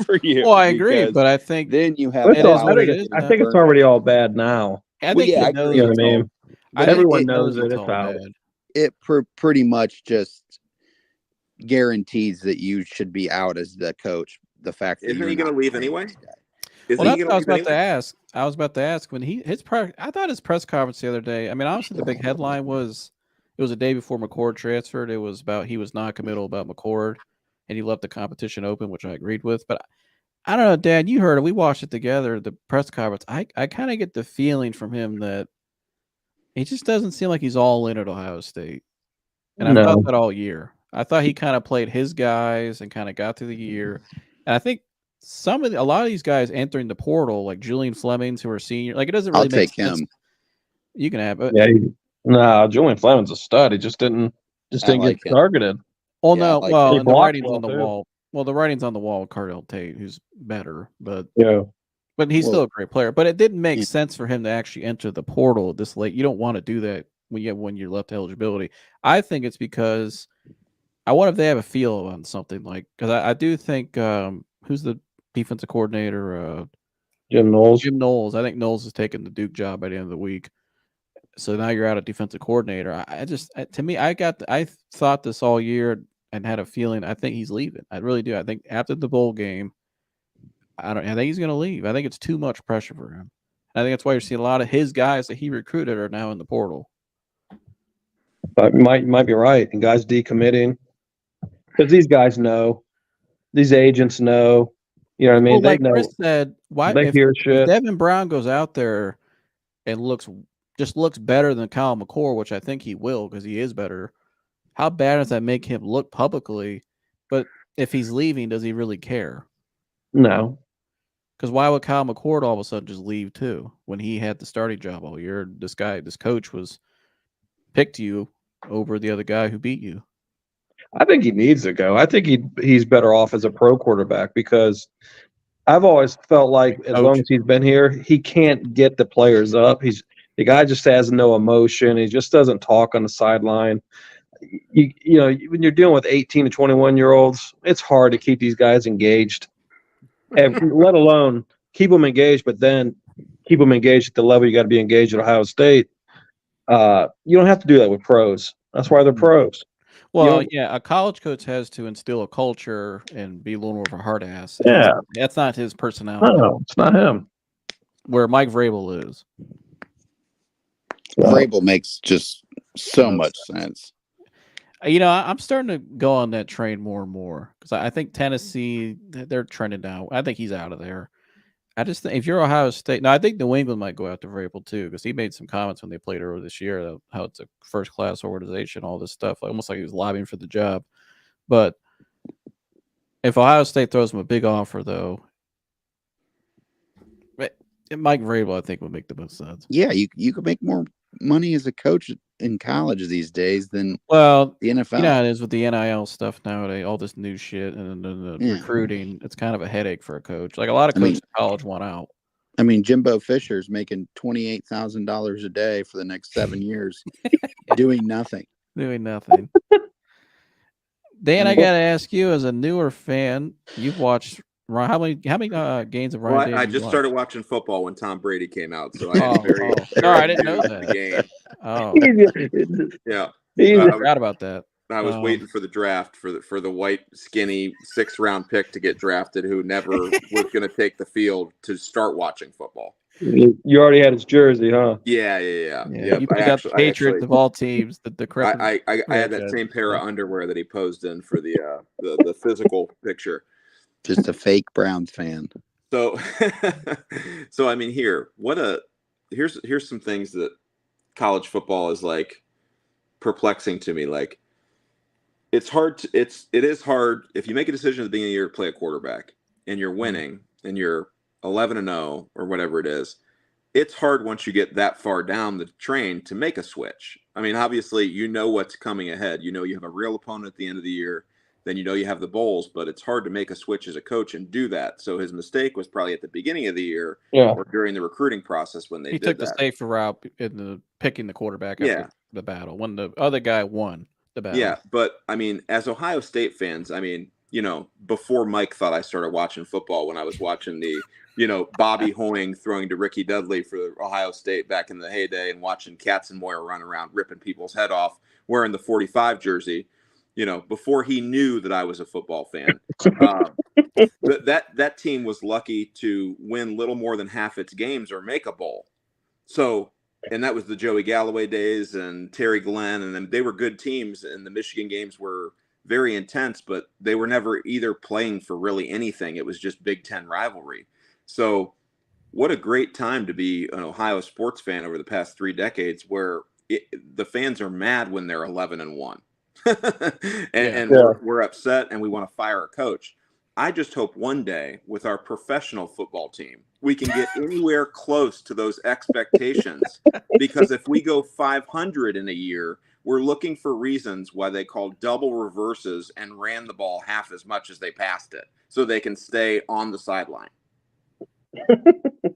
for you. Well, I agree, but I think then you have. I think it's already all bad now. I think I knows you know what I mean. Everyone knows it. It's out. It pretty much just guarantees that you should be out as the coach. The fact that isn't he going to leave anyway? Well, that's what I was about to ask. I was about to ask when I thought his press conference the other day. I mean, honestly, the big headline was it was a day before McCord transferred. It was about he was non-committal about McCord, and he left the competition open, which I agreed with. But I don't know, Dad. You heard it. We watched it together. The press conference. I kind of get the feeling from him that he just doesn't seem like he's all in at Ohio State, and I felt that all year. I thought he kind of played his guys and kind of got through the year, and I think. A lot of these guys entering the portal, like Julian Flemings, who are senior, like it doesn't really make sense. Him. You can have it. Yeah, Julian Fleming's a stud. He just didn't get targeted. Well, no, and the writing's on the wall. Well, the writing's on the wall with Cardell Tate, who's better, but he's still a great player. But it didn't make sense for him to actually enter the portal this late. You don't want to do that when you have 1 year left eligibility. I think it's because I wonder if they have a feel on something because I do think who's the defensive coordinator, Jim Knowles. Jim Knowles. I think Knowles is taking the Duke job by the end of the week. So now you're out of defensive coordinator. I thought this all year and had a feeling. I think he's leaving. I really do. I think after the bowl game, I think he's going to leave. I think it's too much pressure for him. I think that's why you're seeing a lot of his guys that he recruited are now in the portal. But you might be right. And guys decommitting because these guys know, these agents know. You know what I mean? Well, like Chris said, if Devin Brown goes out there and looks better than Kyle McCord, which I think he will because he is better, how bad does that make him look publicly? But if he's leaving, does he really care? No. Because why would Kyle McCord all of a sudden just leave too when he had the starting job all year? This coach picked you over the other guy who beat you. I think he needs to go. I think he's better off as a pro quarterback because I've always felt like as long as he's been here, he can't get the players up. The guy just has no emotion. He just doesn't talk on the sideline. You know, when you're dealing with 18 to 21-year-olds, it's hard to keep these guys engaged, let alone keep them engaged, but then keep them engaged at the level you got to be engaged at Ohio State. You don't have to do that with pros. That's why they're pros. Well, a college coach has to instill a culture and be a little more of a hard ass. Yeah. That's not his personality. No, it's not him. Where Mike Vrabel is. Vrabel makes just so much sense. You know, I'm starting to go on that train more and more because I think Tennessee, they're trending down. I think he's out of there. I just think if you're Ohio State, now I think New England might go after Vrabel too because he made some comments when they played earlier this year how it's a first-class organization, all this stuff, almost like he was lobbying for the job. But if Ohio State throws him a big offer, though, Mike Vrabel, I think, would make the most sense. Yeah, you could make more money as a coach in college these days than the NFL. You know how it is with the NIL stuff nowadays, all this new shit and the recruiting. It's kind of a headache for a coach. Like a lot of coaches in college want out. I mean, Jimbo Fisher's making $28,000 a day for the next 7 years, doing nothing. Doing nothing. Dan, I gotta ask you, as a newer fan, you've watched how many games of Ryan Well, Day? I just started watching football when Tom Brady came out, so I am no, I didn't know new to that. the game. Oh, Yeah, I forgot about that. I was waiting for the draft for the white, skinny 6th-round pick to get drafted, who never was going to take the field to start watching football. You already had his jersey, huh? Yeah. You pick out the Patriots of all teams. I had that same pair of underwear that he posed in for the physical picture. Just a fake Browns fan. So, so I mean, here's some things that college football is like perplexing to me. Like, it is hard if you make a decision at the beginning of the year to play a quarterback and you're winning and you're 11-0 or whatever it is. It's hard once you get that far down the train to make a switch. I mean, obviously, you know what's coming ahead. You know you have a real opponent at the end of the year. Then you know you have the bowls, but it's hard to make a switch as a coach and do that. So his mistake was probably at the beginning of the year or during the recruiting process when he took the safer route in picking the quarterback after the battle when the other guy won the battle. Yeah, but I mean, as Ohio State fans, I mean, before Mike thought I started watching football, when I was watching the Bobby Hoying throwing to Ricky Dudley for Ohio State back in the heyday and watching Katzenmoyer run around ripping people's head off wearing the 45 jersey, before he knew that I was a football fan. That team was lucky to win little more than half its games or make a bowl. So, and that was the Joey Galloway days and Terry Glenn, and then they were good teams, and the Michigan games were very intense, but they were never either playing for really anything. It was just Big Ten rivalry. So what a great time to be an Ohio sports fan over the past 3 decades, where the fans are mad when they're 11-1 and we're upset and we want to fire a coach. I just hope one day with our professional football team, we can get anywhere close to those expectations, because if we go 500 in a year, we're looking for reasons why they called double reverses and ran the ball half as much as they passed it so they can stay on the sideline.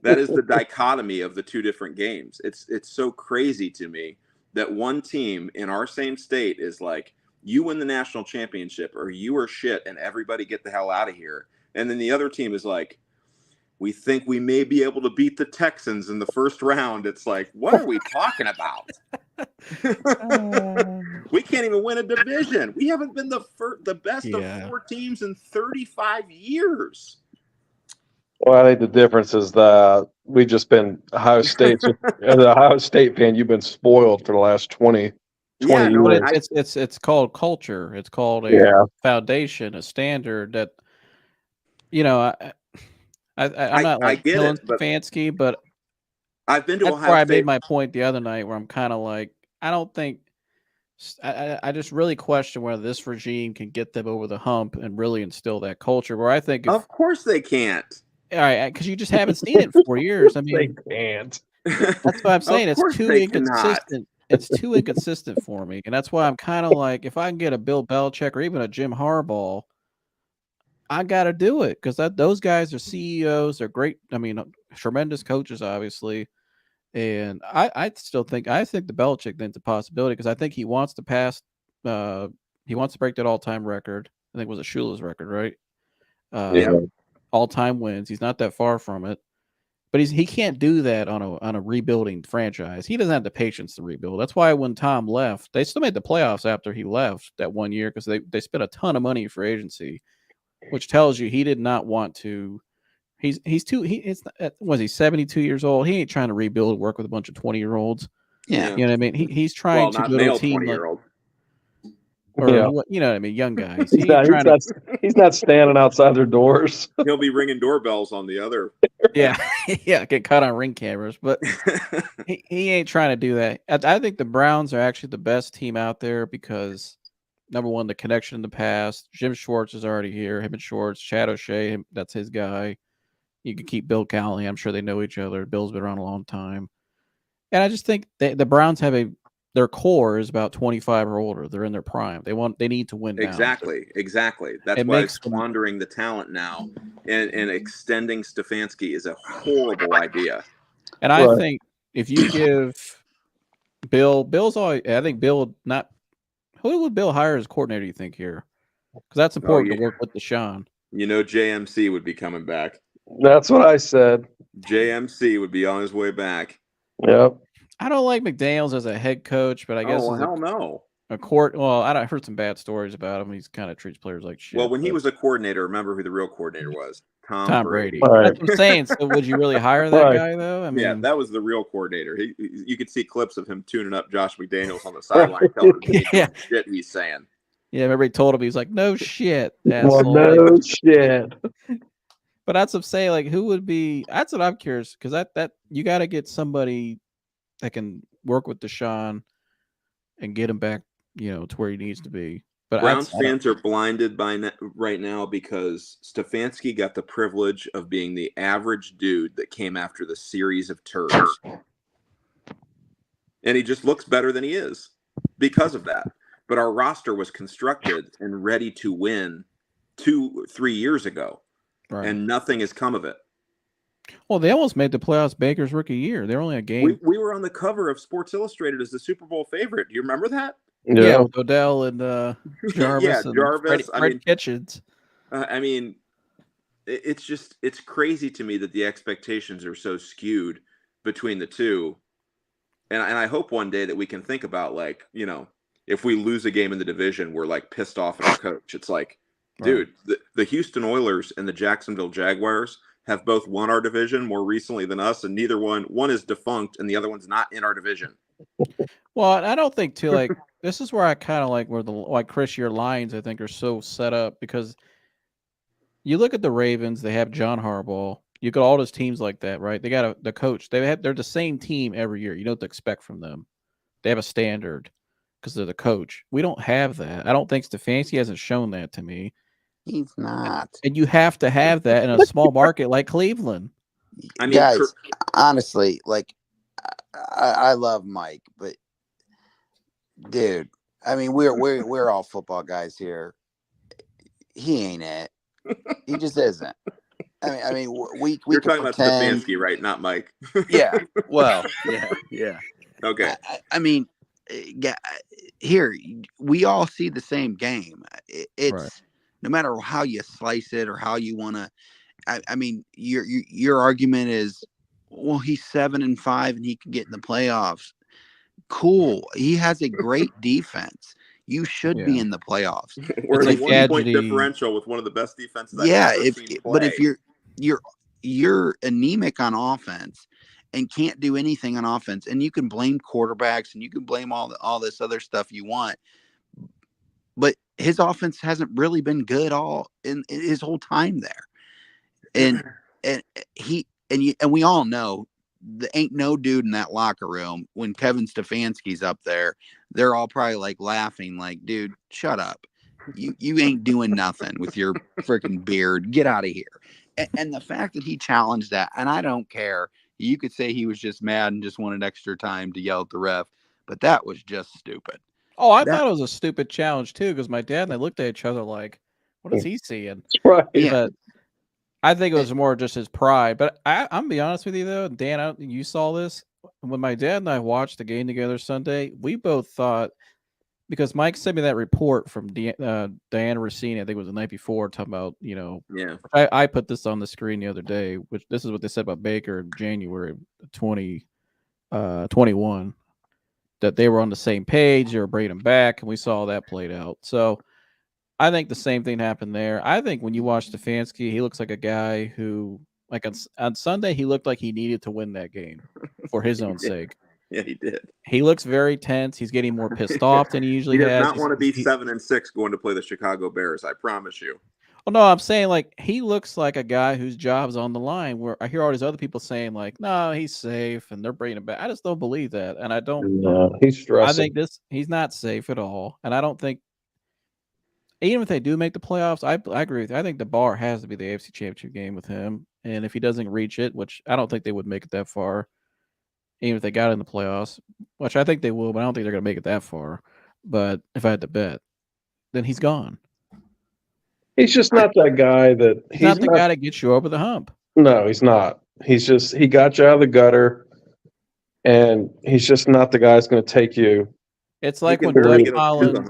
That is the dichotomy of the two different games. It's so crazy to me that one team in our same state is like, you win the national championship or you are shit and everybody get the hell out of here. And then the other team is like, we think we may be able to beat the Texans in the first round. It's like, what are we talking about? We can't even win a division. We haven't been the best of 4 teams in 35 years. Well, I think the difference is that we've just been Ohio State. As an Ohio State fan, you've been spoiled for the last 20 years. It's called culture. It's called a foundation, a standard that, I'm not like killing Stefanski, but I've been to that's Ohio where I State. made my point the other night, where I'm kind of like, I don't think I just really question whether this regime can get them over the hump and really instill that culture. Where I think, of course they can't. All right, because you just haven't seen it in 4 years. I mean, they can't. That's what I'm saying. It's too inconsistent. It's too inconsistent for me, and that's why I'm kind of like, if I can get a Bill Belichick or even a Jim Harbaugh, I got to do it, because those guys are CEOs. They're great. I mean, tremendous coaches, obviously. And I think the Belichick thing's a possibility, because I think he wants to pass. He wants to break that all-time record. I think it was a Shula's record, right? All-time wins. He's not that far from it, but he can't do that on a rebuilding franchise. He doesn't have the patience to rebuild. That's why when Tom left, they still made the playoffs after he left that one year, because they spent a ton of money for agency, which tells you he did not want to. Was he 72 years old? He ain't trying to rebuild, work with a bunch of 20-year-olds. Yeah. You know what I mean? He's trying to build a team 20-year-old. Or you know what I mean, young guys. He's not standing outside their doors. He'll be ringing doorbells on the other. Get caught on ring cameras. But he ain't trying to do that. I think the Browns are actually the best team out there because, number one, the connection in the past. Jim Schwartz is already here. Him and Schwartz, Chad O'Shea, that's his guy. You could keep Bill Cowley. I'm sure they know each other. Bill's been around a long time. And I just think the Browns have their core is about 25 or older. They're in their prime. They need to win now. Exactly. That's why squandering the talent now and extending Stefanski is a horrible idea. And I think if you give Bill's always, I think Bill not. Who would Bill hire as coordinator, you think, here? because that's important yeah. to work with Deshaun. You know, JMC would be coming back. That's what I said. JMC would be on his way back. Yep. I don't like McDaniels as a head coach, but I guess Oh, as hell no. a court. Well, I've heard some bad stories about him. He's kind of treats players like shit. Well, when he but was a coordinator, remember who the real coordinator was? Tom Brady. Right. That's what I'm saying. So would you really hire that Right. guy though? I mean, Yeah, that was the real coordinator. You could see clips of him tuning up Josh McDaniels on the sideline, telling him he ain't doing shit he's saying. yeah. Remember he told him he's like, no shit. Well, asshole." no shit. But that's what I'm saying. Like, who would be? That's what I'm curious because that you got to get somebody that can work with Deshaun and get him back, to where he needs to be. But Browns fans are blinded right now because Stefanski got the privilege of being the average dude that came after the series of turds. And he just looks better than he is because of that. But our roster was constructed and ready to win 2-3 years ago. Right. And nothing has come of it. Well, they almost made the playoffs Baker's rookie year. They're only a game. We were on the cover of Sports Illustrated as the Super Bowl favorite. Do you remember that? Yeah, with Odell and Jarvis. Yeah, and Jarvis. Fred Kitchens. I mean, it's crazy to me that the expectations are so skewed between the two. And I hope one day that we can think about, like, if we lose a game in the division, we're like pissed off at our coach. It's like, dude, the Houston Oilers and the Jacksonville Jaguars have both won our division more recently than us, and neither one is defunct and the other one's not in our division. Well, I don't think too, like, this is where I kind of like where Chris, your lines, I think, are so set up, because you look at the Ravens, they have John Harbaugh. You got all those teams like that, right? They got the coach. They're the same team every year. You know what to expect from them. They have a standard because they're the coach. We don't have that. I don't think Stefanski hasn't shown that to me. He's not. And you have to have that in a small market like Cleveland. I mean, guys, honestly, like, I love Mike, but dude, I mean, we're all football guys here. He ain't it. He just isn't. I mean, we You're can talking about pretend. Stefanski, right? Not Mike. Yeah. Well, yeah. Okay. I mean, here we all see the same game. It's Right. No matter how you slice it or how you want to. I mean, your argument is, well, he's 7-5 and he can get in the playoffs. Cool. He has a great defense. You should be in the playoffs. We're in a like 1-point differential with one of the best defenses I've ever seen play. But if you're anemic on offense and can't do anything on offense, and you can blame quarterbacks and you can blame all this other stuff you want, but his offense hasn't really been good all in his whole time there. And we all know there ain't no dude in that locker room when Kevin Stefanski's up there. They're all probably like laughing, like, dude, shut up. You ain't doing nothing with your freaking beard. Get out of here. And the fact that he challenged that, and I don't care. You could say he was just mad and just wanted extra time to yell at the ref, but that was just stupid. Oh, I thought it was a stupid challenge too, because my dad and I looked at each other like, what is he seeing? Right. Yeah. But I think it was more just his pride. But I'm gonna be honest with you though, Dan, you saw this when my dad and I watched the game together Sunday. We both thought, because Mike sent me that report from Diana Rossini, I think it was the night before, talking about, I put this on the screen the other day, which this is what they said about Baker in January 2021, that they were on the same page, they were bringing him back, and we saw that played out. So I think the same thing happened there. I think when you watch Stefanski, he looks like a guy who, like on Sunday, he looked like he needed to win that game for his own sake. Yeah, he did. He looks very tense. He's getting more pissed off than he usually has. He does has. not want to be 7-6 going to play the Chicago Bears. I promise you. Well, no, I'm saying, like, he looks like a guy whose job's on the line, where I hear all these other people saying, like, no, he's safe and they're bringing him back. I just don't believe that. And I don't. No, he's stressing. I think he's not safe at all. And I don't think, even if they do make the playoffs, I agree with you. I think the bar has to be the AFC Championship game with him. And if he doesn't reach it, which I don't think they would make it that far, even if they got in the playoffs, which I think they will, but I don't think they're going to make it that far. But if I had to bet, then he's gone. He's just not that guy that he's not the guy that gets you over the hump. No, he's not. He got you out of the gutter, and he's just not the guy that's going to take you. It's like when Doug Collins.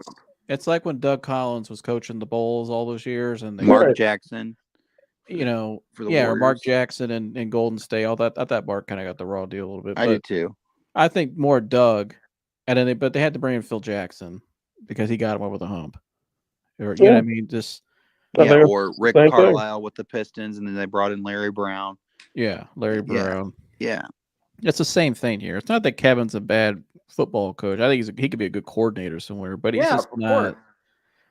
It's like when Doug Collins was coaching the Bulls all those years, and they, Mark Right. Jackson. or Warriors. Mark Jackson and Golden State. All that. I thought Mark kind of got the raw deal a little bit. I But do too. I think more Doug, and then but they had to bring in Phil Jackson because he got him over the hump. Or you know what I mean? Just I Yeah, think or Rick same thing. Carlisle with the Pistons, and then they brought in Larry Brown. Larry Brown. Yeah. It's the same thing here. It's not that Kevin's a bad football coach. I think he could be a good coordinator somewhere, but he's just of not. course.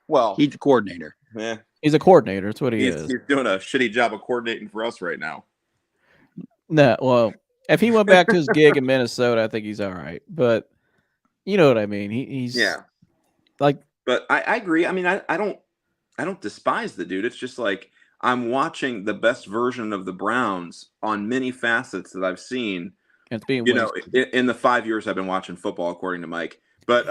Well, He's the coordinator. yeah, He's a coordinator. That's what he he's is. doing a shitty job of coordinating for us right now. No, well, if he went back to his gig in Minnesota, I think he's all right. But you know what I mean. He's like, But I agree. I mean, I don't despise the dude. It's just like I'm watching the best version of the Browns on many facets that I've seen. it's being In the 5 years I've been watching football, according to Mike. But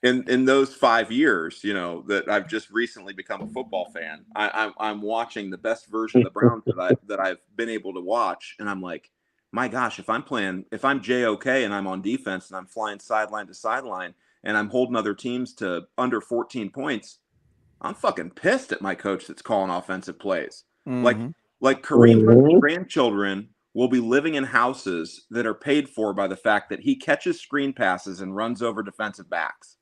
in those 5 years, that I've just recently become a football fan, I'm watching the best version of the Browns that I've been able to watch, and I'm like, my gosh, if I'm JOK and I'm on defense and I'm flying sideline to sideline and I'm holding other teams to under 14 points, I'm fucking pissed at my coach that's calling offensive plays. mhm. Like Kareem Hunt's grandchildren will be living in houses that are paid for by the fact that he catches screen passes and runs over defensive backs.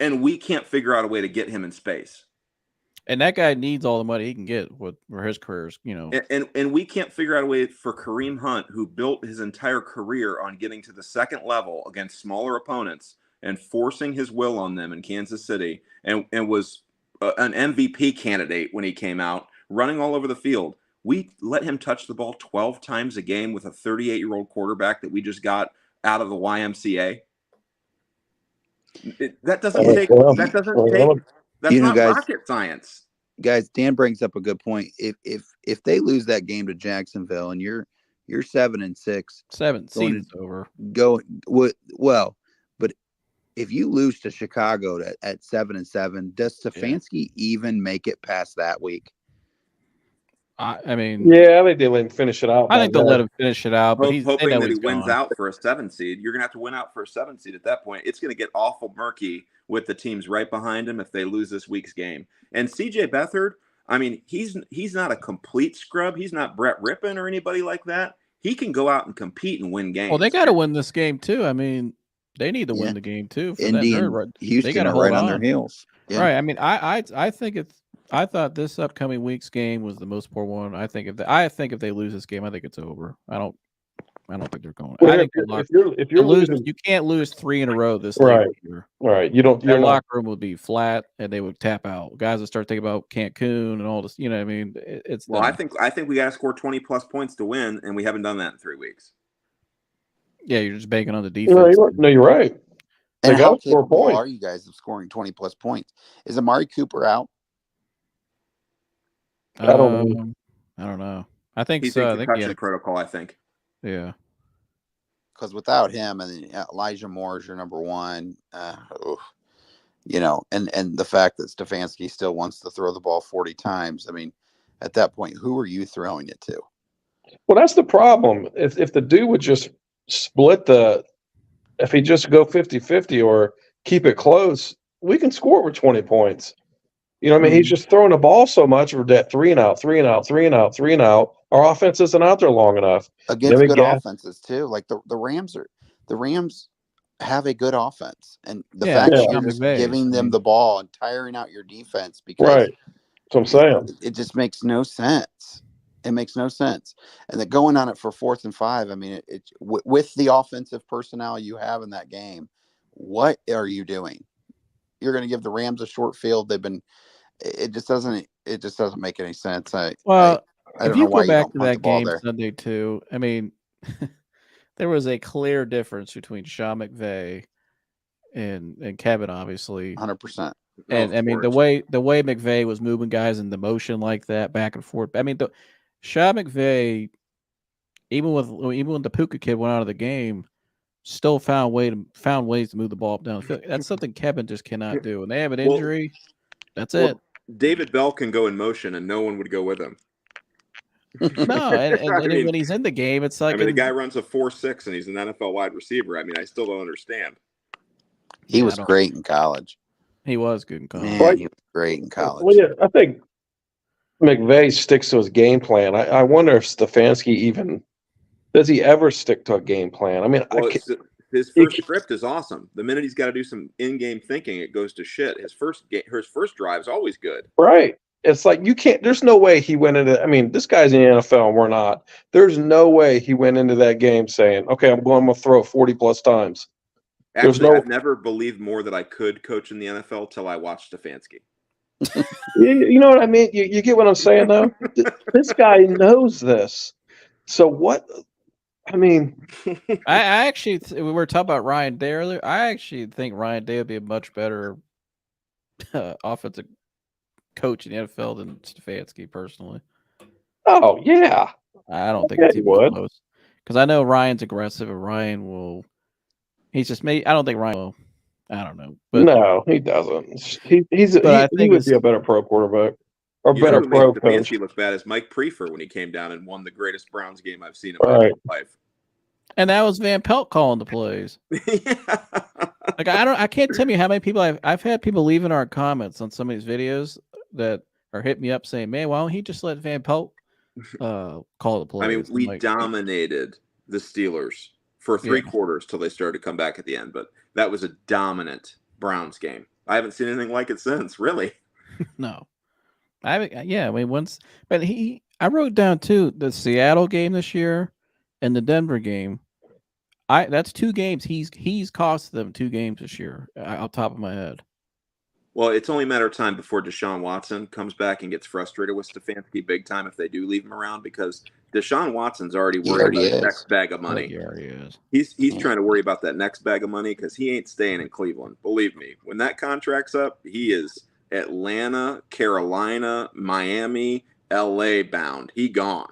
And we can't figure out a way to get him in space. And that guy needs all the money he can get for his careers, And we can't figure out a way for Kareem Hunt, who built his entire career on getting to the second level against smaller opponents and forcing his will on them in Kansas City, and was an MVP candidate when he came out, running all over the field. We let him touch the ball 12 times a game with a 38-year-old quarterback that we just got out of the YMCA. That's not guys, rocket science. Guys, Dan brings up a good point. If they lose that game to Jacksonville and you're 7-6, 7 seasons over. Well, but if you lose to Chicago at 7-7, does Stefanski even make it past that week? I mean, yeah, I think they let him finish it out. I think they'll let him finish it out, but hoping that he wins out for a 7 seed. You're gonna have to win out for a 7 seed at that point. It's gonna get awful murky with the teams right behind him if they lose this week's game. And CJ Beathard, I mean, he's not a complete scrub. He's not Brett Rippon or anybody like that. He can go out and compete and win games. Well, they got to win this game too. I mean, they need to win the game too. Indy and Houston are right on their heels. Yeah. Right. I mean, I think I thought this upcoming week's game was the most important one. I think if they lose this game, I think it's over. I don't think they're going. Well, I think if you're losing, you can't lose 3 in a row this right. year. Right. Your locker room would be flat and they would tap out. Guys would start thinking about Cancun and all this. You know what I mean? I think we got to score 20 plus points to win, and we haven't done that in 3 weeks. Yeah, you're just banking on the defense. No, you're right. And how capable are you guys of scoring 20 plus points? Is Amari Cooper out? I don't know. I think he's so. in concussion protocol. I think. Yeah. Because without him, and Elijah Moore is your number one, and the fact that Stefanski still wants to throw the ball 40 times. I mean, at that point, who are you throwing it to? Well, that's the problem. If the dude would just split if he just go 50-50 or keep it close, we can score with 20 points. You know what I mean? He's just throwing the ball so much for that 3 and out, 3 and out, 3 and out, 3 and out. Our offense isn't out there long enough. Against good offenses too. Like the Rams have a good offense. And the fact that you're just giving them the ball and tiring out your defense because that's what I'm saying. It just makes no sense. It makes no sense. And that going on it for 4th and 5, I mean, with the offensive personnel you have in that game, what are you doing? You're going to give the Rams a short field. It just doesn't make any sense. I if you go back to that game Sunday too, I mean, there was a clear difference between Sean McVay and Kevin, obviously. 100%. And I mean, the way McVay was moving guys in the motion like that, back and forth. I mean, Sean McVay, even when the Puka kid went out of the game, still found ways to move the ball up down the field. That's something Kevin just cannot do. And they have an injury. That's it. David Bell can go in motion, and no one would go with him. No, and when he's in the game, it's like the guy runs a 4.6 and he's an NFL wide receiver. I mean, I still don't understand. He was great in college. He was good in college. Man, he was great in college. Well, yeah, I think McVay sticks to his game plan. I wonder if Stefanski even does he ever stick to a game plan? I mean, Well, his first script is awesome. The minute he's got to do some in-game thinking, it goes to shit. His first drive is always good. Right. It's like you can't. There's no way he went into. I mean, this guy's in the NFL and we're not. There's no way he went into that game saying, "Okay, I'm going to throw 40+ times." Actually, I've never believed more that I could coach in the NFL till I watched Stefanski. You know what I mean? You get what I'm saying, though. This guy knows this. So what? I mean, I actually we were talking about Ryan Day earlier. I actually think Ryan Day would be a much better offensive coach in the NFL than Stefanski, personally. oh yeah, I don't think Yeah, it's he even would. close. Because I know Ryan's aggressive, and Ryan will. He's just me. I don't think Ryan will. I don't know, but no, he doesn't. He I think would be a better pro quarterback or You better know who pro made coach. Stefanski look bad is Mike Prefer when he came down and won the greatest Browns game I've seen in my Right. life. and that was Van Pelt calling the plays. Yeah. Like I can't tell you how many people I've had people leaving our comments on some of these videos that are hitting me up saying, "Man, why don't he just let Van Pelt call the plays?" I mean, we like, dominated the Steelers for three quarters till they started to come back at the end, but that was a dominant Browns game. I haven't seen anything like it since, really. No, I haven't. Yeah, I mean once, but I wrote down too the Seattle game this year and the Denver game. That's 2 games. He's cost them 2 games this year, off the top of my head. Well, it's only a matter of time before Deshaun Watson comes back and gets frustrated with Stefanski big time if they do leave him around, because Deshaun Watson's already worried about the next bag of money. He already is. He's trying to worry about that next bag of money because he ain't staying in Cleveland. Believe me, when that contract's up, he is Atlanta, Carolina, Miami, LA bound. He gone.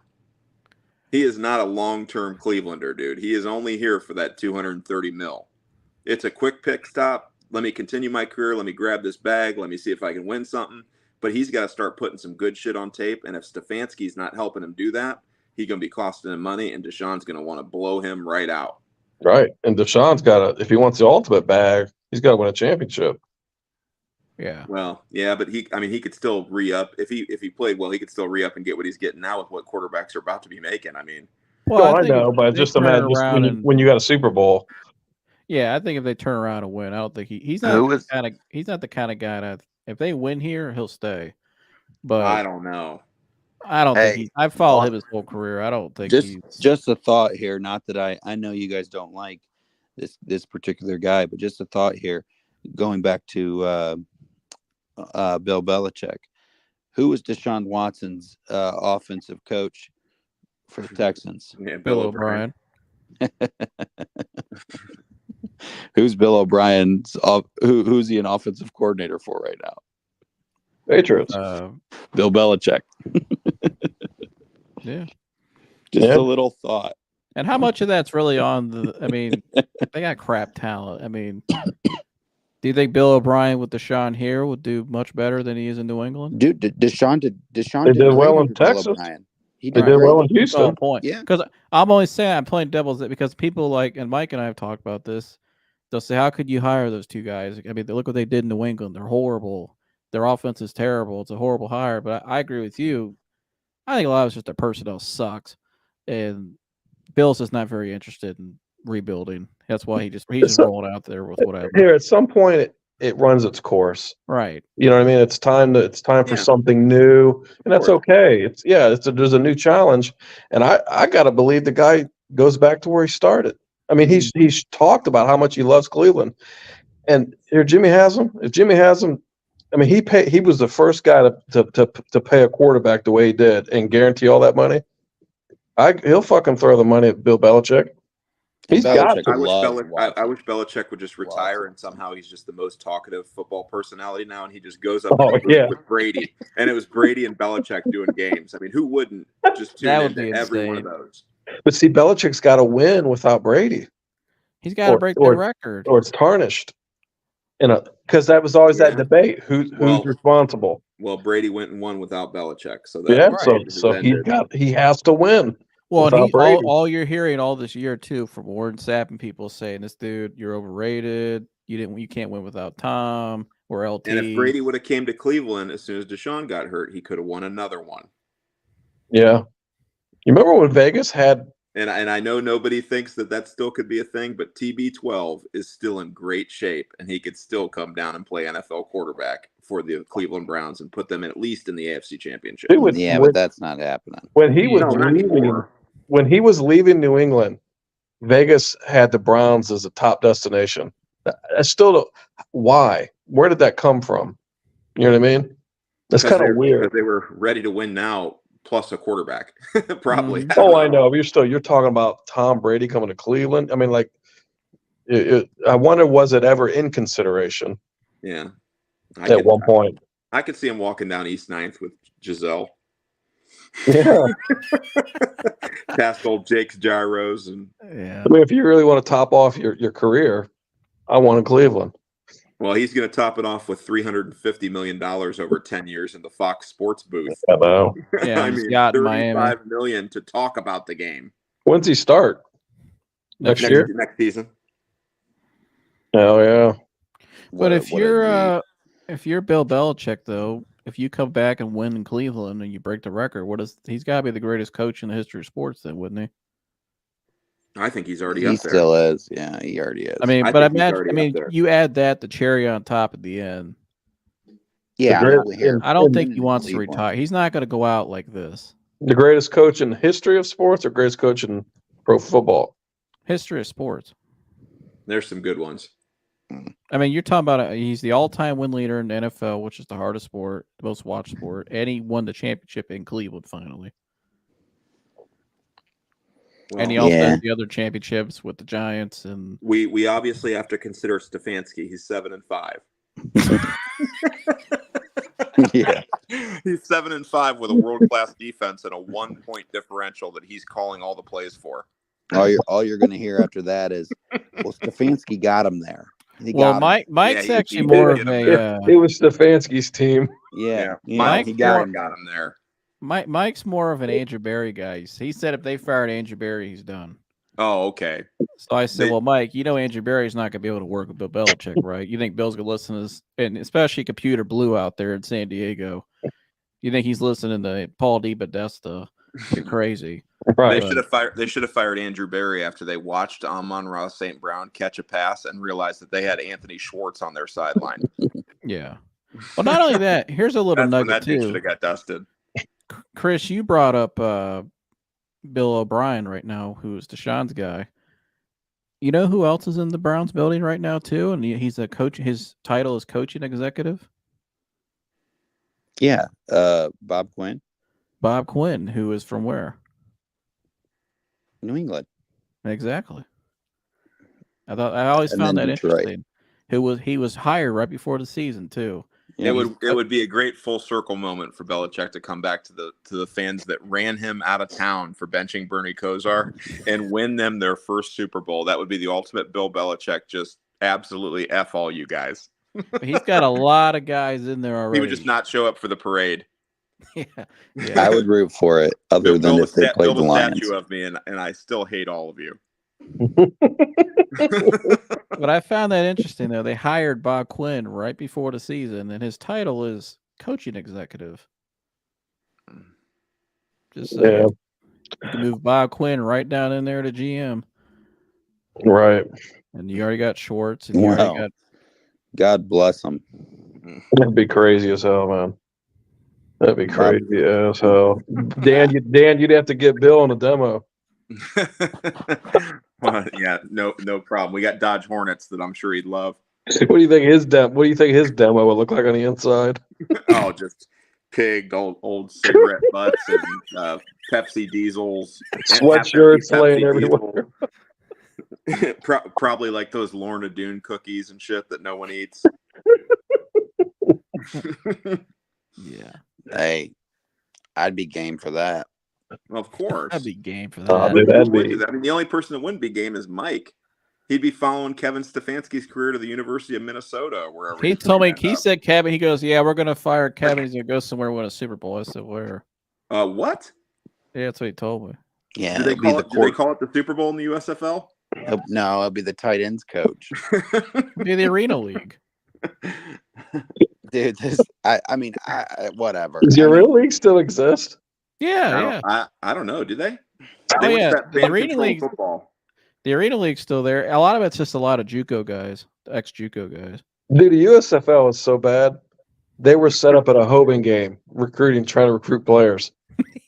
He is not a long-term Clevelander, dude. He is only here for that $230 million. It's a quick pick stop. Let me continue my career. Let me grab this bag. Let me see if I can win something. But he's got to start putting some good shit on tape. And if Stefanski's not helping him do that, he's going to be costing him money, and Deshaun's going to want to blow him right out. Right. And Deshaun's got to, if he wants the ultimate bag, he's got to win a championship. Yeah. Well, yeah, but he could still re-up. If he played well, he could still re-up and get what he's getting now with what quarterbacks are about to be making. I mean, well, I know, but just imagine when you got a Super Bowl. Yeah, I think if they turn around and win, I don't think he's not the kind of guy that if they win here, he'll stay. But I don't know. I don't think I've followed him his whole career. I don't think just a thought here. Not that I know you guys don't like this particular guy, but just a thought here. Going back to Bill Belichick, who was Deshaun Watson's offensive coach for the Texans? Yeah, Bill O'Brien. Who's Bill O'Brien's? Who's he an offensive coordinator for right now? Patriots. Bill Belichick. Yeah. Just a little thought. And how much of that's really on the? I mean, they got crap talent. I mean, do you think Bill O'Brien with Deshaun here would do much better than he is in New England? Dude, Deshaun They did well in Texas. They did well in Houston. Point. Yeah. Because I'm always saying I'm playing devil's because people like, and Mike and I have talked about this. They'll say, how could you hire those 2 guys? I mean, look what they did in New England. They're horrible. Their offense is terrible. It's a horrible hire. But I agree with you. I think a lot of it's just their personnel sucks. And Bill's just not very interested in rebuilding. That's why he's just rolling out there with whatever. Here, at some point, it runs its course. Right. You know what I mean? It's time for something new, and that's okay. There's a new challenge, and I gotta believe the guy goes back to where he started. I mean, he's talked about how much he loves Cleveland, and here Jimmy has him. If Jimmy has him, I mean, he was the first guy to pay a quarterback the way he did and guarantee all that money. He'll fucking throw the money at Bill Belichick. He's got it. I wish Belichick would just retire, and somehow he's just the most talkative football personality now, and he just goes up with Brady. And it was Brady and Belichick doing games. I mean, who wouldn't just tune into every one of those? But see, Belichick's got to win without Brady. He's got to break their record. Or it's tarnished. Because that was always that debate. Who's responsible? Well, Brady went and won without Belichick. So he has to win. Well, and all you're hearing all this year too from Warren Sapp and people saying, "This dude, you're overrated. You can't win without Tom. or LT. And if Brady would have came to Cleveland as soon as Deshaun got hurt, he could have won another one. Yeah. You remember when Vegas had? And I know nobody thinks that still could be a thing, but TB12 is still in great shape, and he could still come down and play NFL quarterback for the Cleveland Browns and put them at least in the AFC Championship. But that's not happening. When he was leaving New England, Vegas had the Browns as a top destination. I still don't. Why? Where did that come from? You know what I mean? That's kind of weird. Because they were ready to win now, plus a quarterback, probably. I know. But you're talking about Tom Brady coming to Cleveland. I mean, like, I wonder, was it ever in consideration? Yeah. At one point, I could see him walking down East 9th with Giselle. Yeah. Past old Jake's gyros. And I mean, if you really want to top off your career, I want in Cleveland. Well, he's going to top it off with $350 million over 10 years in the Fox Sports booth. I know. Yeah, I mean, $35 million to talk about the game. When's he start? Next year? Next season. Oh yeah. But if you're Bill Belichick, though, if you come back and win in Cleveland and you break the record, he's got to be the greatest coach in the history of sports, then, wouldn't he? I think he's already up there. He still is. Yeah, he already is. I mean, you add that the cherry on top at the end. Yeah, I don't think he wants to retire. He's not going to go out like this. The greatest coach in the history of sports, or greatest coach in pro football? History of sports. There's some good ones. I mean, you're talking about he's the all-time win leader in the NFL, which is the hardest sport, the most watched sport, and he won the championship in Cleveland finally. Well, and he also has the other championships with the Giants, and we obviously have to consider Stefanski. He's 7-5. Yeah, he's 7-5 with a world-class defense and a 1-point differential that he's calling all the plays for. All you're going to hear after that is, well, Stefanski got him there. Mike's actually more of a. It was Stefanski's team. Yeah. Mike got him there. Mike's more of an Andrew Berry guy. He said if they fired Andrew Berry, he's done. Oh, okay. So I said, well, Mike, Andrew Berry's not going to be able to work with Bill Belichick, right? You think Bill's going to listen to this, and especially Computer Blue out there in San Diego. You think he's listening to Paul DiBodesta? You're crazy. Right. They should have fired Andrew Berry after they watched Amon-Ra St. Brown catch a pass and realized that they had Anthony Schwartz on their sideline. Yeah. Well, not only that, here's a little nugget too. Should have got dusted. Chris, you brought up Bill O'Brien right now, who's Deshaun's guy. You know who else is in the Browns building right now too? And he's a coach. His title is coaching executive. Yeah, Bob Quinn. Bob Quinn, who is from where? New England. Exactly. I always found that interesting. He was hired right before the season too. Yeah, it would be a great full circle moment for Belichick to come back to the fans that ran him out of town for benching Bernie Kosar and win them their first Super Bowl. That would be the ultimate Bill Belichick, just absolutely F all you guys. He's got a lot of guys in there already. He would just not show up for the parade. Yeah. I would root for it, other than if they played the Lions. Statue of me, and I still hate all of you. But I found that interesting, though. They hired Bob Quinn right before the season, and his title is coaching executive. Just you can move Bob Quinn right down in there to GM. Right. And you already got Schwartz, and you already got. God bless him. That'd be crazy as hell, man. That'd be crazy as hell. Dan, you'd have to get Bill on a demo. Yeah, no problem. We got Dodge Hornets that I'm sure he'd love. What do you think his demo would look like on the inside? Oh, just pigged old cigarette butts and Pepsi diesels, sweatshirts laying everywhere. Probably like those Lorna Doone cookies and shit that no one eats. Yeah. Hey, I'd be game for that. Of course. I'd be game for that. I mean, the only person that wouldn't be game is Mike. He'd be following Kevin Stefanski's career to the University of Minnesota or wherever. He told me, he said Kevin, he goes, yeah, we're going to fire Kevin. He's going to go somewhere and win a Super Bowl. I said, where? What? Yeah, that's what he told me. Yeah. Do they call it the Super Bowl in the USFL? No, it'll be the tight ends coach. It'll be the Arena League. Dude, I mean, whatever. Does I your mean, real league still exist? Yeah. I don't know. Do they? Oh, They went yeah. to that The fan Arena control League, football. the Arena League's still there. A lot of it's just a lot of JUCO guys, ex-JUCO guys. Dude, the USFL is so bad. They were set up at a Hoban game, trying to recruit players.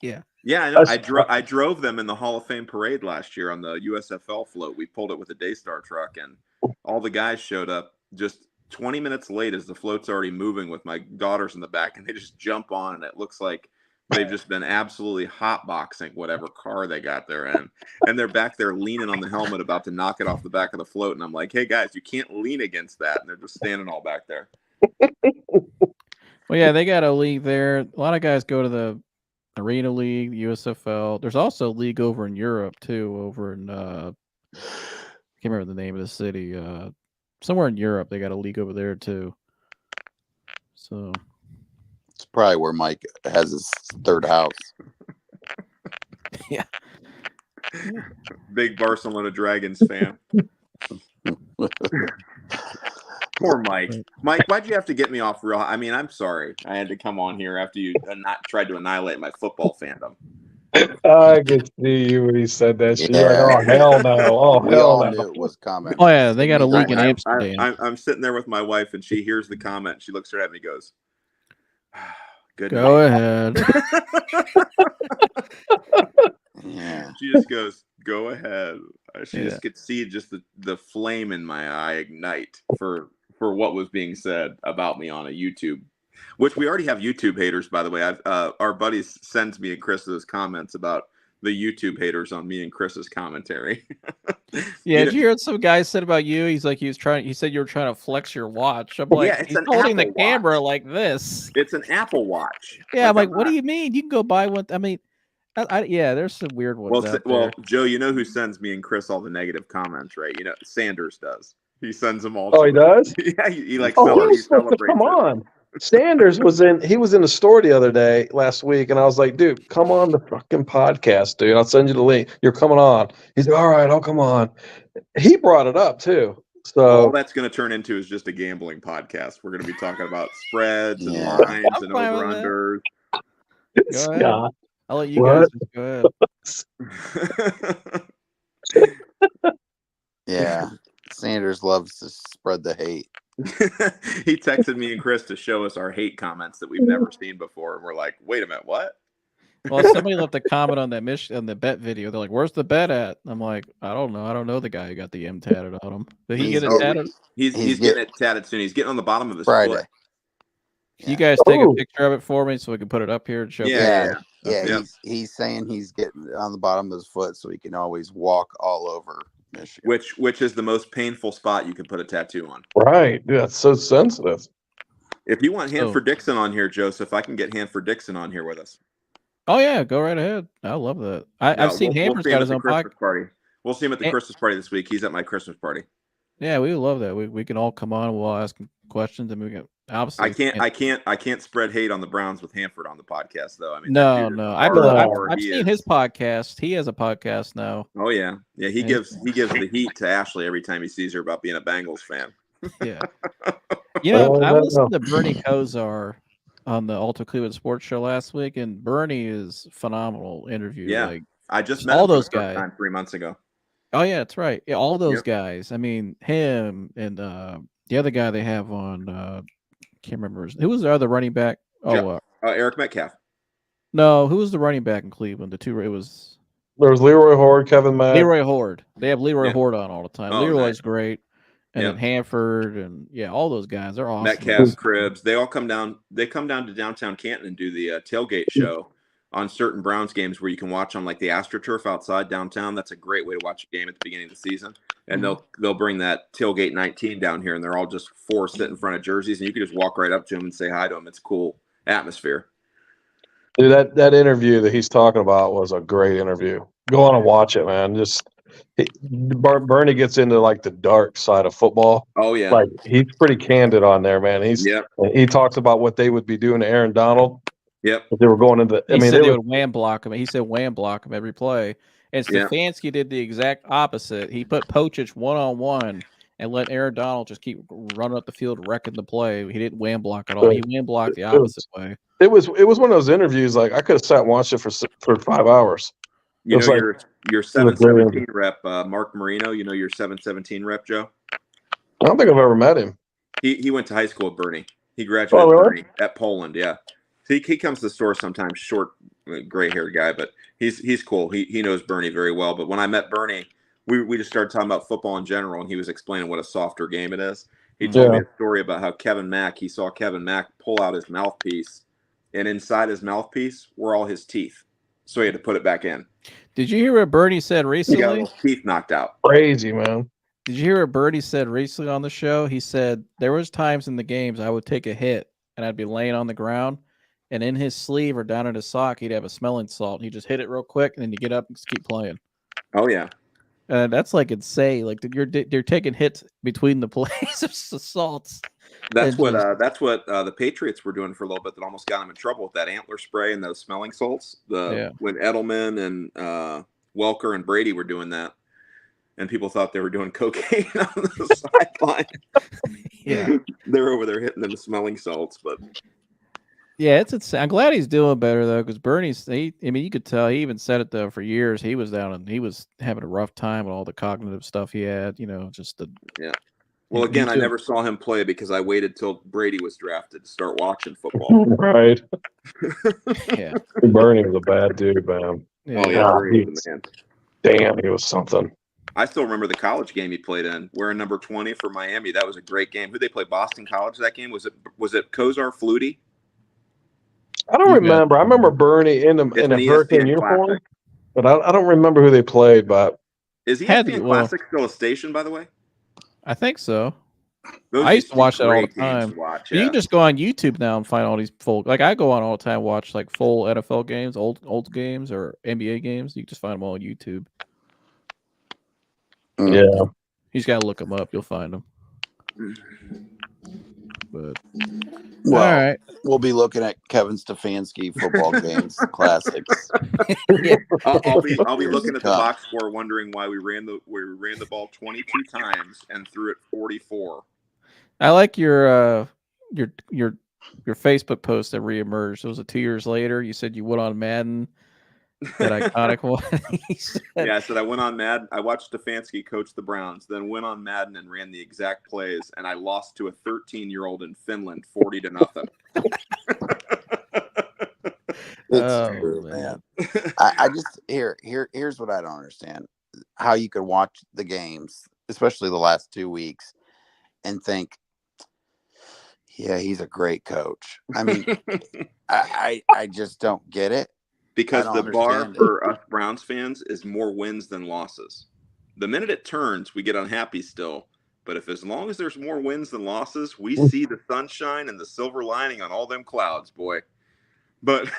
Yeah. Yeah, I know. That's- I drove them in the Hall of Fame parade last year on the USFL float. We pulled it with a Daystar truck, and all the guys showed up just 20 minutes late as the float's already moving with my daughters in the back, and they just jump on, and it looks like they've just been absolutely hotboxing whatever car they got there in. And they're back there leaning on the helmet about to knock it off the back of the float, and I'm like, hey, guys, you can't lean against that. And they're just standing all back there. Well, yeah, they got a league there. A lot of guys go to the Arena League, USFL. There's also a league over in Europe too, over in I can't remember the name of the city. Somewhere in Europe, they got a league over there too. So it's probably where Mike has his third house. yeah. Big Barcelona Dragons fan. Poor Mike. Mike, why'd you have to get me off real? I mean, I'm sorry. I had to come on here after you tried to annihilate my football fandom. I could see you when he said that shit. You're Yeah. like, oh, hell no. Oh, We hell all no. knew it was coming. Oh yeah, they got a league in I- Amsterdam. I'm sitting there with my wife, and she hears the comment. She looks right at me, and goes, "Good Go night." ahead. Yeah. She just goes, "Go ahead." She Yeah. just could see just the flame in my eye ignite for what was being said about me on a YouTube, which we already have YouTube haters, by the way. Our buddies sends me and Chris those comments about the YouTube haters on me and Chris's commentary. Yeah, did you hear what some guy said about you? He's like, he said you were trying to flex your watch. I'm like, Yeah, it's he's an holding the Apple camera Watch. like this. It's an Apple Watch. Yeah, I'm like, I'm what do not- you mean? You can go buy one. I mean, yeah, there's some weird ones out there. Well, Joe, you know who sends me and Chris all the negative comments, right? You know, Sanders does. He sends them all. Oh, he does? Yeah, he like Oh, he was he supposed to celebrates come it. on. Sanders was in the store the other day last week, and I was like, dude, come on the fucking podcast, dude. I'll send you the link. You're coming on. He's like, all right, I'll come on. He brought it up too. All So that's going to turn into is just a gambling podcast. We're going to be talking about spreads and Yeah. lines I'm and fine with over-unders. Go ahead. Scott, I'll let you What? guys go ahead. Yeah. Sanders loves to spread the hate. He texted me and Chris to show us our hate comments that we've never seen before, and we're like, "Wait a minute, what?" Well, somebody left a comment on that on the bet video. They're like, "Where's the bet at?" I'm like, "I don't know. I don't know the guy who got the M tatted on him. Did he get it Oh, tatted?" He's getting it tatted soon. He's getting on the bottom of his Friday. foot. Can you guys take a Oh. picture of it for me so we can put it up here and show? Yeah. Yeah. Yeah. He's saying he's getting on the bottom of his foot so he can always walk all over Michigan. Which is the most painful spot you can put a tattoo on. right. Dude, that's so sensitive. If you want So- Hanford Dixon on here, Joseph, I can get Hanford Dixon on here with us. Oh yeah, go right ahead. I love that. I've seen Hammer's see him got at his the own Christmas podcast. party. We'll see him at the And- Christmas party this week. He's at my Christmas party. Yeah, we would love that. We can all come on. We'll ask him questions, and we can obviously. I can't spread hate on the Browns with Hanford on the podcast though. I mean, No, that dude is no. a I've hardcore. seen his podcast. He has a podcast now. Oh yeah. He Yeah. gives the heat to Ashley every time he sees her about being a Bengals fan. Yeah. You know, Oh, I no, listened no. to Bernie Kosar on the Alto Cleveland Sports Show last week, and Bernie is phenomenal interview. Yeah. Like, I just met all him for those the first guys. time 3 months ago. oh yeah, that's right. Yeah, all those Yep. guys. I mean, him and the other guy they have on. Can't remember who was the other running back. Oh, Yeah. Eric Metcalf. no, who was the running back in Cleveland? The two. It was There was Leroy Horde, Kevin Mack. Leroy Horde. They have Leroy Yeah. Horde on all the time. Oh, Leroy's nice. great. And Yeah. then Hanford and all those guys. They're awesome. Metcalf, Cribbs, they all come down. They come down to downtown Canton and do the tailgate show on certain Browns games where you can watch on like the AstroTurf outside downtown. That's a great way to watch a game at the beginning of the season. And they'll bring that tailgate 19 down here, and they're all just four sit in front of jerseys, and you can just walk right up to them and say hi to them. It's a cool atmosphere. Dude, that interview that he's talking about was a great interview. Go on and watch it, man. Bernie gets into like the dark side of football. Oh yeah, Like he's pretty candid on there, man. He talks about what they would be doing to Aaron Donald. Yep. If they were going into. He said they would wham block him. He said wham block him every play. And Yeah. Stefanski did the exact opposite. He put Pochich 1-on-1, and let Aaron Donald just keep running up the field, wrecking the play. He didn't wham block at all. He wham blocked the opposite way. It was one of those interviews like I could have sat and watched it for 5 hours. You know like, your 717 rep, Mark Marino. You know your 717 rep, Joe. I don't think I've ever met him. He went to high school at Bernie. He graduated Bernie at Poland. Yeah, he comes to the store sometimes. Short, gray-haired guy, but he's cool. He knows Bernie very well. But when I met Bernie, we just started talking about football in general, and he was explaining what a softer game it is. He told me a story about how he saw Kevin Mack pull out his mouthpiece, and inside his mouthpiece were all his teeth, so he had to put it back in. Did you hear what Bernie said recently? He got his teeth knocked out. Crazy, man. Did you hear what Bernie said recently on the show? He said there was times in the games I would take a hit and I'd be laying on the ground, and in his sleeve or down in his sock he'd have a smelling salt. He just hit it real quick, and then you get up and just keep playing. Oh yeah, that's like insane. Like you're taking hits between the plays of salts. That's what the Patriots were doing for a little bit that almost got them in trouble with that antler spray and those smelling salts. When Edelman and Welker and Brady were doing that, and people thought they were doing cocaine on the sideline. Yeah, they're over there hitting them with smelling salts, but yeah, it's insane. I'm glad he's doing better though, because Bernie's. You could tell he even said it though for years. He was down and he was having a rough time with all the cognitive stuff he had. Well, again, I never saw him play because I waited till Brady was drafted to start watching football. Right. Yeah. Bernie was a bad dude, man. Yeah. Oh, yeah. Brady was the man. Damn, he was something. I still remember the college game he played in, wearing number 20 for Miami. That was a great game. Who'd they play? Boston College that game? Was it Kozar Flutie? I don't remember. I remember Bernie in a Hurricane uniform, but I don't remember who they played. But is ESPN Classic still a station, by the way? I think so. I used to watch that all the time. You can just go on YouTube now and find all these full. Like I go on all the time, watch like full NFL games, old games or NBA games. You can just find them all on YouTube. Yeah, you just gotta look them up. You'll find them. But all right, we'll be looking at Kevin Stefanski football games classics. I'll be looking at the box score, wondering why we ran the ball 22 times and threw it 44. I like your Facebook post that reemerged. It was 2 years later. You said you went on Madden. That iconic one. Yeah, I said I went on Madden. I watched Stefanski coach the Browns, then went on Madden and ran the exact plays, and I lost to a 13-year-old in Finland 40-0. It's true, man. I just here's what I don't understand: how you could watch the games, especially the last 2 weeks, and think, yeah, he's a great coach. I mean, I just don't get it. Because the bar for us Browns fans is more wins than losses. The minute it turns, we get unhappy still. But as long as there's more wins than losses, we see the sunshine and the silver lining on all them clouds, boy. But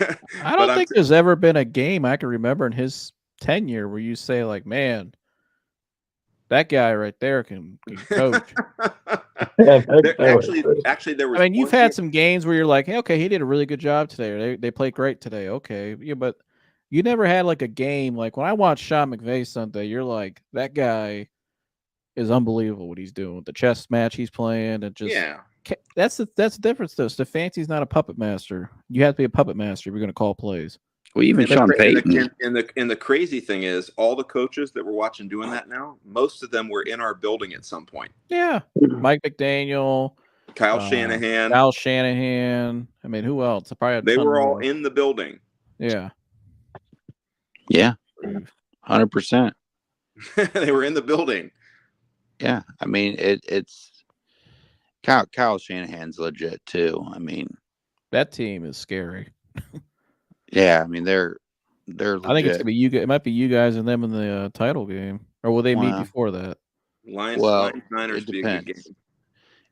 I don't think there's ever been a game I can remember in his tenure where you say, like, man, that guy right there can coach. Actually, there was. I mean, you've had some games where you're like, hey, okay, he did a really good job today. Or they played great today. Okay, yeah, but you never had like a game like when I watched Sean McVay Sunday. You're like, that guy is unbelievable what he's doing. The chess match he's playing, and just that's the difference though. Stefanski's not a puppet master. You have to be a puppet master if you're going to call plays. Well, even Sean Payton. And the crazy thing is, all the coaches that we're watching doing that now, most of them were in our building at some point. Yeah, Mike McDaniel, Kyle Shanahan. I mean, who else? They were all in the building. Yeah. Yeah. 100%. They were in the building. Yeah, I mean, it's Kyle Shanahan's legit too. I mean, that team is scary. Yeah, I mean they're. Legit. I think it's gonna be you. It might be you guys and them in the title game, or will they meet before that? Lions Niners be a good game.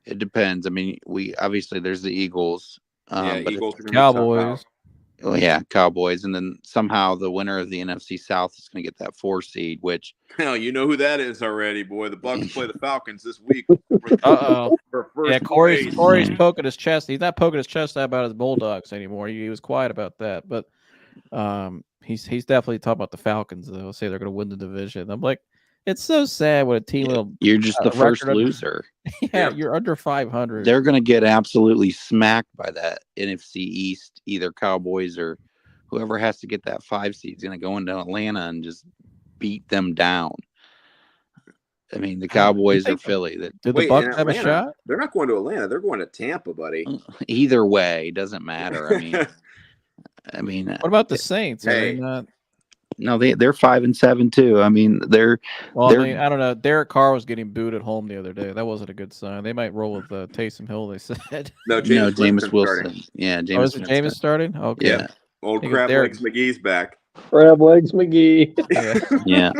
It depends. I mean, we obviously there's the Eagles. But Eagles, Cowboys. Oh yeah, Cowboys, and then somehow the winner of the NFC South is going to get that 4 seed. Which hell, you know who that is already, boy. The Bucs play the Falcons this week. Yeah, Corey's poking his chest. He's not poking his chest out about his Bulldogs anymore. He was quiet about that, but he's definitely talking about the Falcons. Though, say they're going to win the division. I'm like, It's so sad when a team will. You're just the first record under- loser. Yeah, you're under 500. They're going to get absolutely smacked by that NFC East, either Cowboys or whoever has to get that 5 seed is going to go into Atlanta and just beat them down. I mean, the Cowboys or Philly. Did the Wait, Bucs in have a Atlanta, shot? They're not going to Atlanta. They're going to Tampa, buddy. Either way, doesn't matter. I mean, What about the Saints? Are they Hey. not? no, they're 5-7 too. I mean, they're Well, they're I don't know. Derek Carr was getting booed at home the other day. That wasn't a good sign. They might roll with Taysom Hill. They said. No, Jameis Wilson. starting. Yeah, Oh, is it Jameis starting? Okay. Yeah, Old Think Crab Derek- Legs McGee's back. Crab Legs McGee. Yeah. yeah,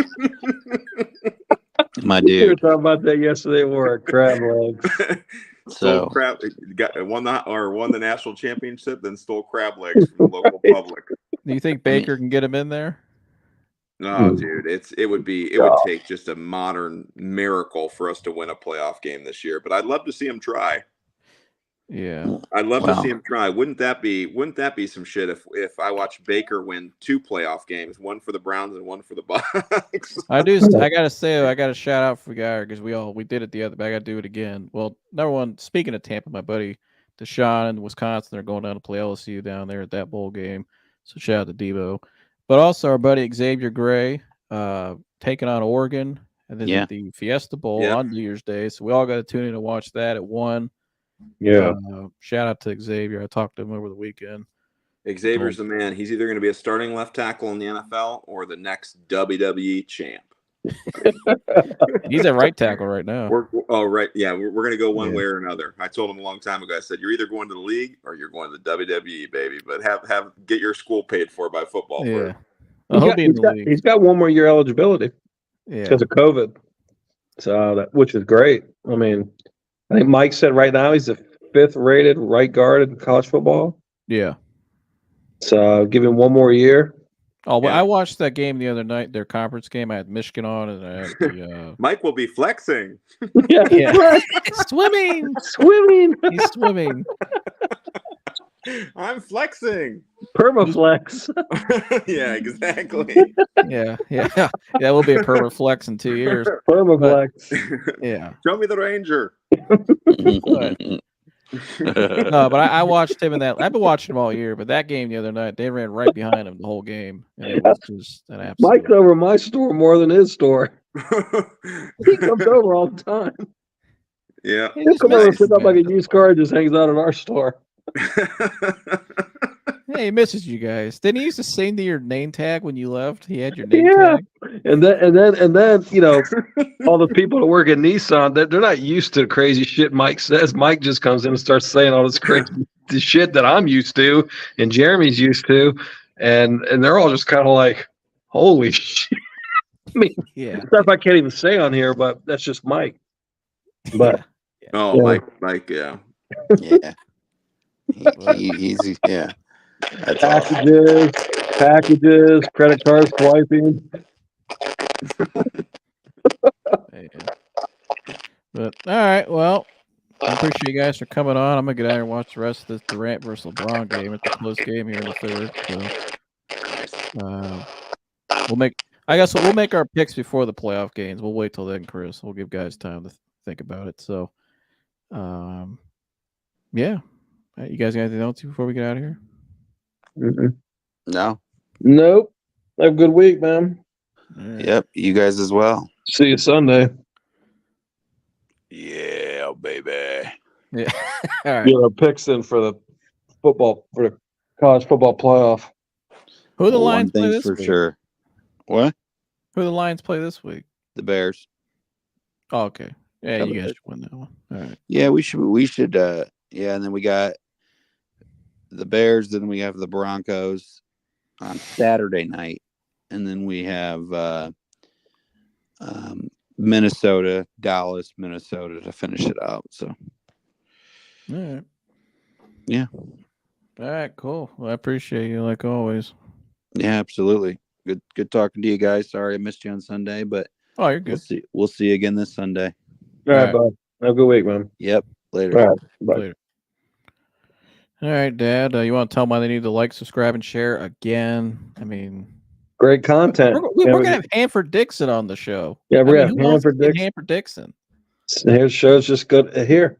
my We were dude. talking about that yesterday at work. Crab Legs. Stole So crab, won the national championship, then stole crab legs from the local public. Do you think Baker can get him in there? No, dude, it would take just a modern miracle for us to win a playoff game this year. But I'd love to see him try. Yeah. I'd love to Wow. see him try. Wouldn't that be some shit if I watched Baker win 2 playoff games, one for the Browns and one for the Bucs? I gotta say, I got to shout out for Guy because we did it the other, but I got to do it again. Well, number one, speaking of Tampa, my buddy Deshaun in Wisconsin, they're going down to play LSU down there at that bowl game. So shout out to Debo, but also our buddy Xavier Gray, taking on Oregon, and then the Fiesta Bowl on New Year's Day. So we all got to tune in to watch that at 1. Yeah. Shout out to Xavier. I talked to him over the weekend. Xavier's the man. He's either going to be a starting left tackle in the NFL or the next WWE champ. He's at right tackle right now. We're going to go one way or another. I told him a long time ago. I said, you're either going to the league or you're going to the WWE, baby. But get your school paid for by football. Yeah, He's got 1 more year eligibility because of COVID. So which is great. I mean, I think Mike said right now he's the 5th rated right guard in college football. Yeah. So give him 1 more year. Oh, well, I watched that game the other night, their conference game. I had Michigan on, and I had the Mike will be flexing. Yeah. Swimming. He's swimming. I'm flexing. Permaflex. Yeah, exactly. Yeah. That will be a permanent flex in 2 years. Permaflex. Yeah. Show me the Ranger. No, but I watched him in that. I've been watching him all year, but that game the other night, they ran right behind him the whole game. And it was just an absolute. Mike's over my store more than his store. He comes over all the time. Yeah. He'll come over and sit up like a used car and just hangs out at our store. Hey, he misses you guys. Didn't he used to sing to your name tag when you left? He had your name tag. And then you know, all the people that work at Nissan, they're not used to the crazy shit Mike says. Mike just comes in and starts saying all this crazy shit that I'm used to and Jeremy's used to, and they're all just kind of like, holy shit. I mean, stuff I can't even say on here, but that's just Mike. But Mike, yeah. Yeah. He's That's packages, credit card swiping. But all right, well, I appreciate you guys for coming on. I'm gonna get out here and watch the rest of this Durant versus LeBron game. It's a close game here in the 3rd. So we'll make our picks before the playoff games. We'll wait till then, Chris. We'll give guys time to think about it. So, yeah. You guys got anything else before we get out of here? No. Nope. Have a good week, man. Right. Yep. You guys as well. See you Sunday. Yeah, baby. Yeah. All right. Get our picks in for the college football playoff. Who the Lions play this for week? sure. What? Who the Lions play this week? The Bears. Oh, okay. Yeah, you guys should win that one. All right. Yeah, we should. Yeah, and then we got the Bears. Then we have the Broncos on Saturday night, and then we have Minnesota, Dallas, Minnesota to finish it out. So, All right. Yeah. All right. Cool. Well, I appreciate you like always. Yeah, absolutely. Good talking to you guys. Sorry I missed you on Sunday, but oh, you're good. We'll see you again this Sunday. All right, bud. Have a good week, man. Yep. Later. All right. Bye. Later. All right, Dad. You want to tell them why they need to like, subscribe, and share again? I mean, Great content. We're gonna have Hanford Dixon on the show. Yeah, we have who wants to Hanford get Dixon. Hanford Dixon. Here's show's just good here.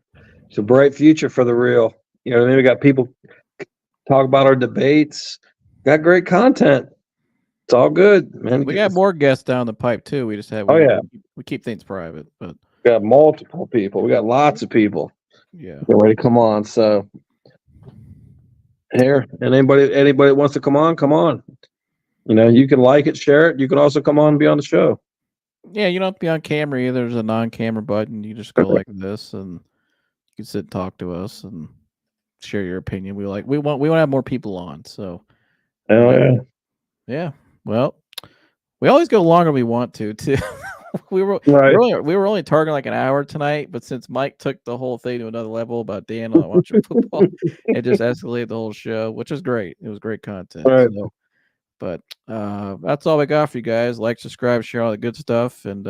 It's a bright future for the real. You know what I mean? We got people talk about our debates. Got great content. It's all good, man. We got more guests down the pipe too. We just have. We keep things private, but we got multiple people. We got lots of people. Yeah, get ready to come on. So here, and anybody that wants to come on. You know, you can like it, share it. You can also come on and be on the show. Yeah, you don't have to be on camera either. There's a non-camera button. You just go like this, and you can sit and talk to us and share your opinion. We want to have more people on. So, yeah. Well, we always go longer than we want to too. we were only targeting like an hour tonight, but since Mike took the whole thing to another level about Dan not watching football, it just escalated the whole show, which is great. It was great content. Right. So, but that's all we got for you guys. Like, subscribe, share all the good stuff, and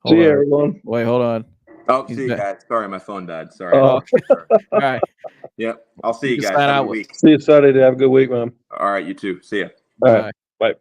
see you, everyone. Wait, hold on. Oh, see you guys. Sorry, my phone died. Sorry. All right. Yep. I'll see you guys. Sign Have a out good week. See you Saturday. Have a good week, man. All right, you too. See ya. All right. Bye.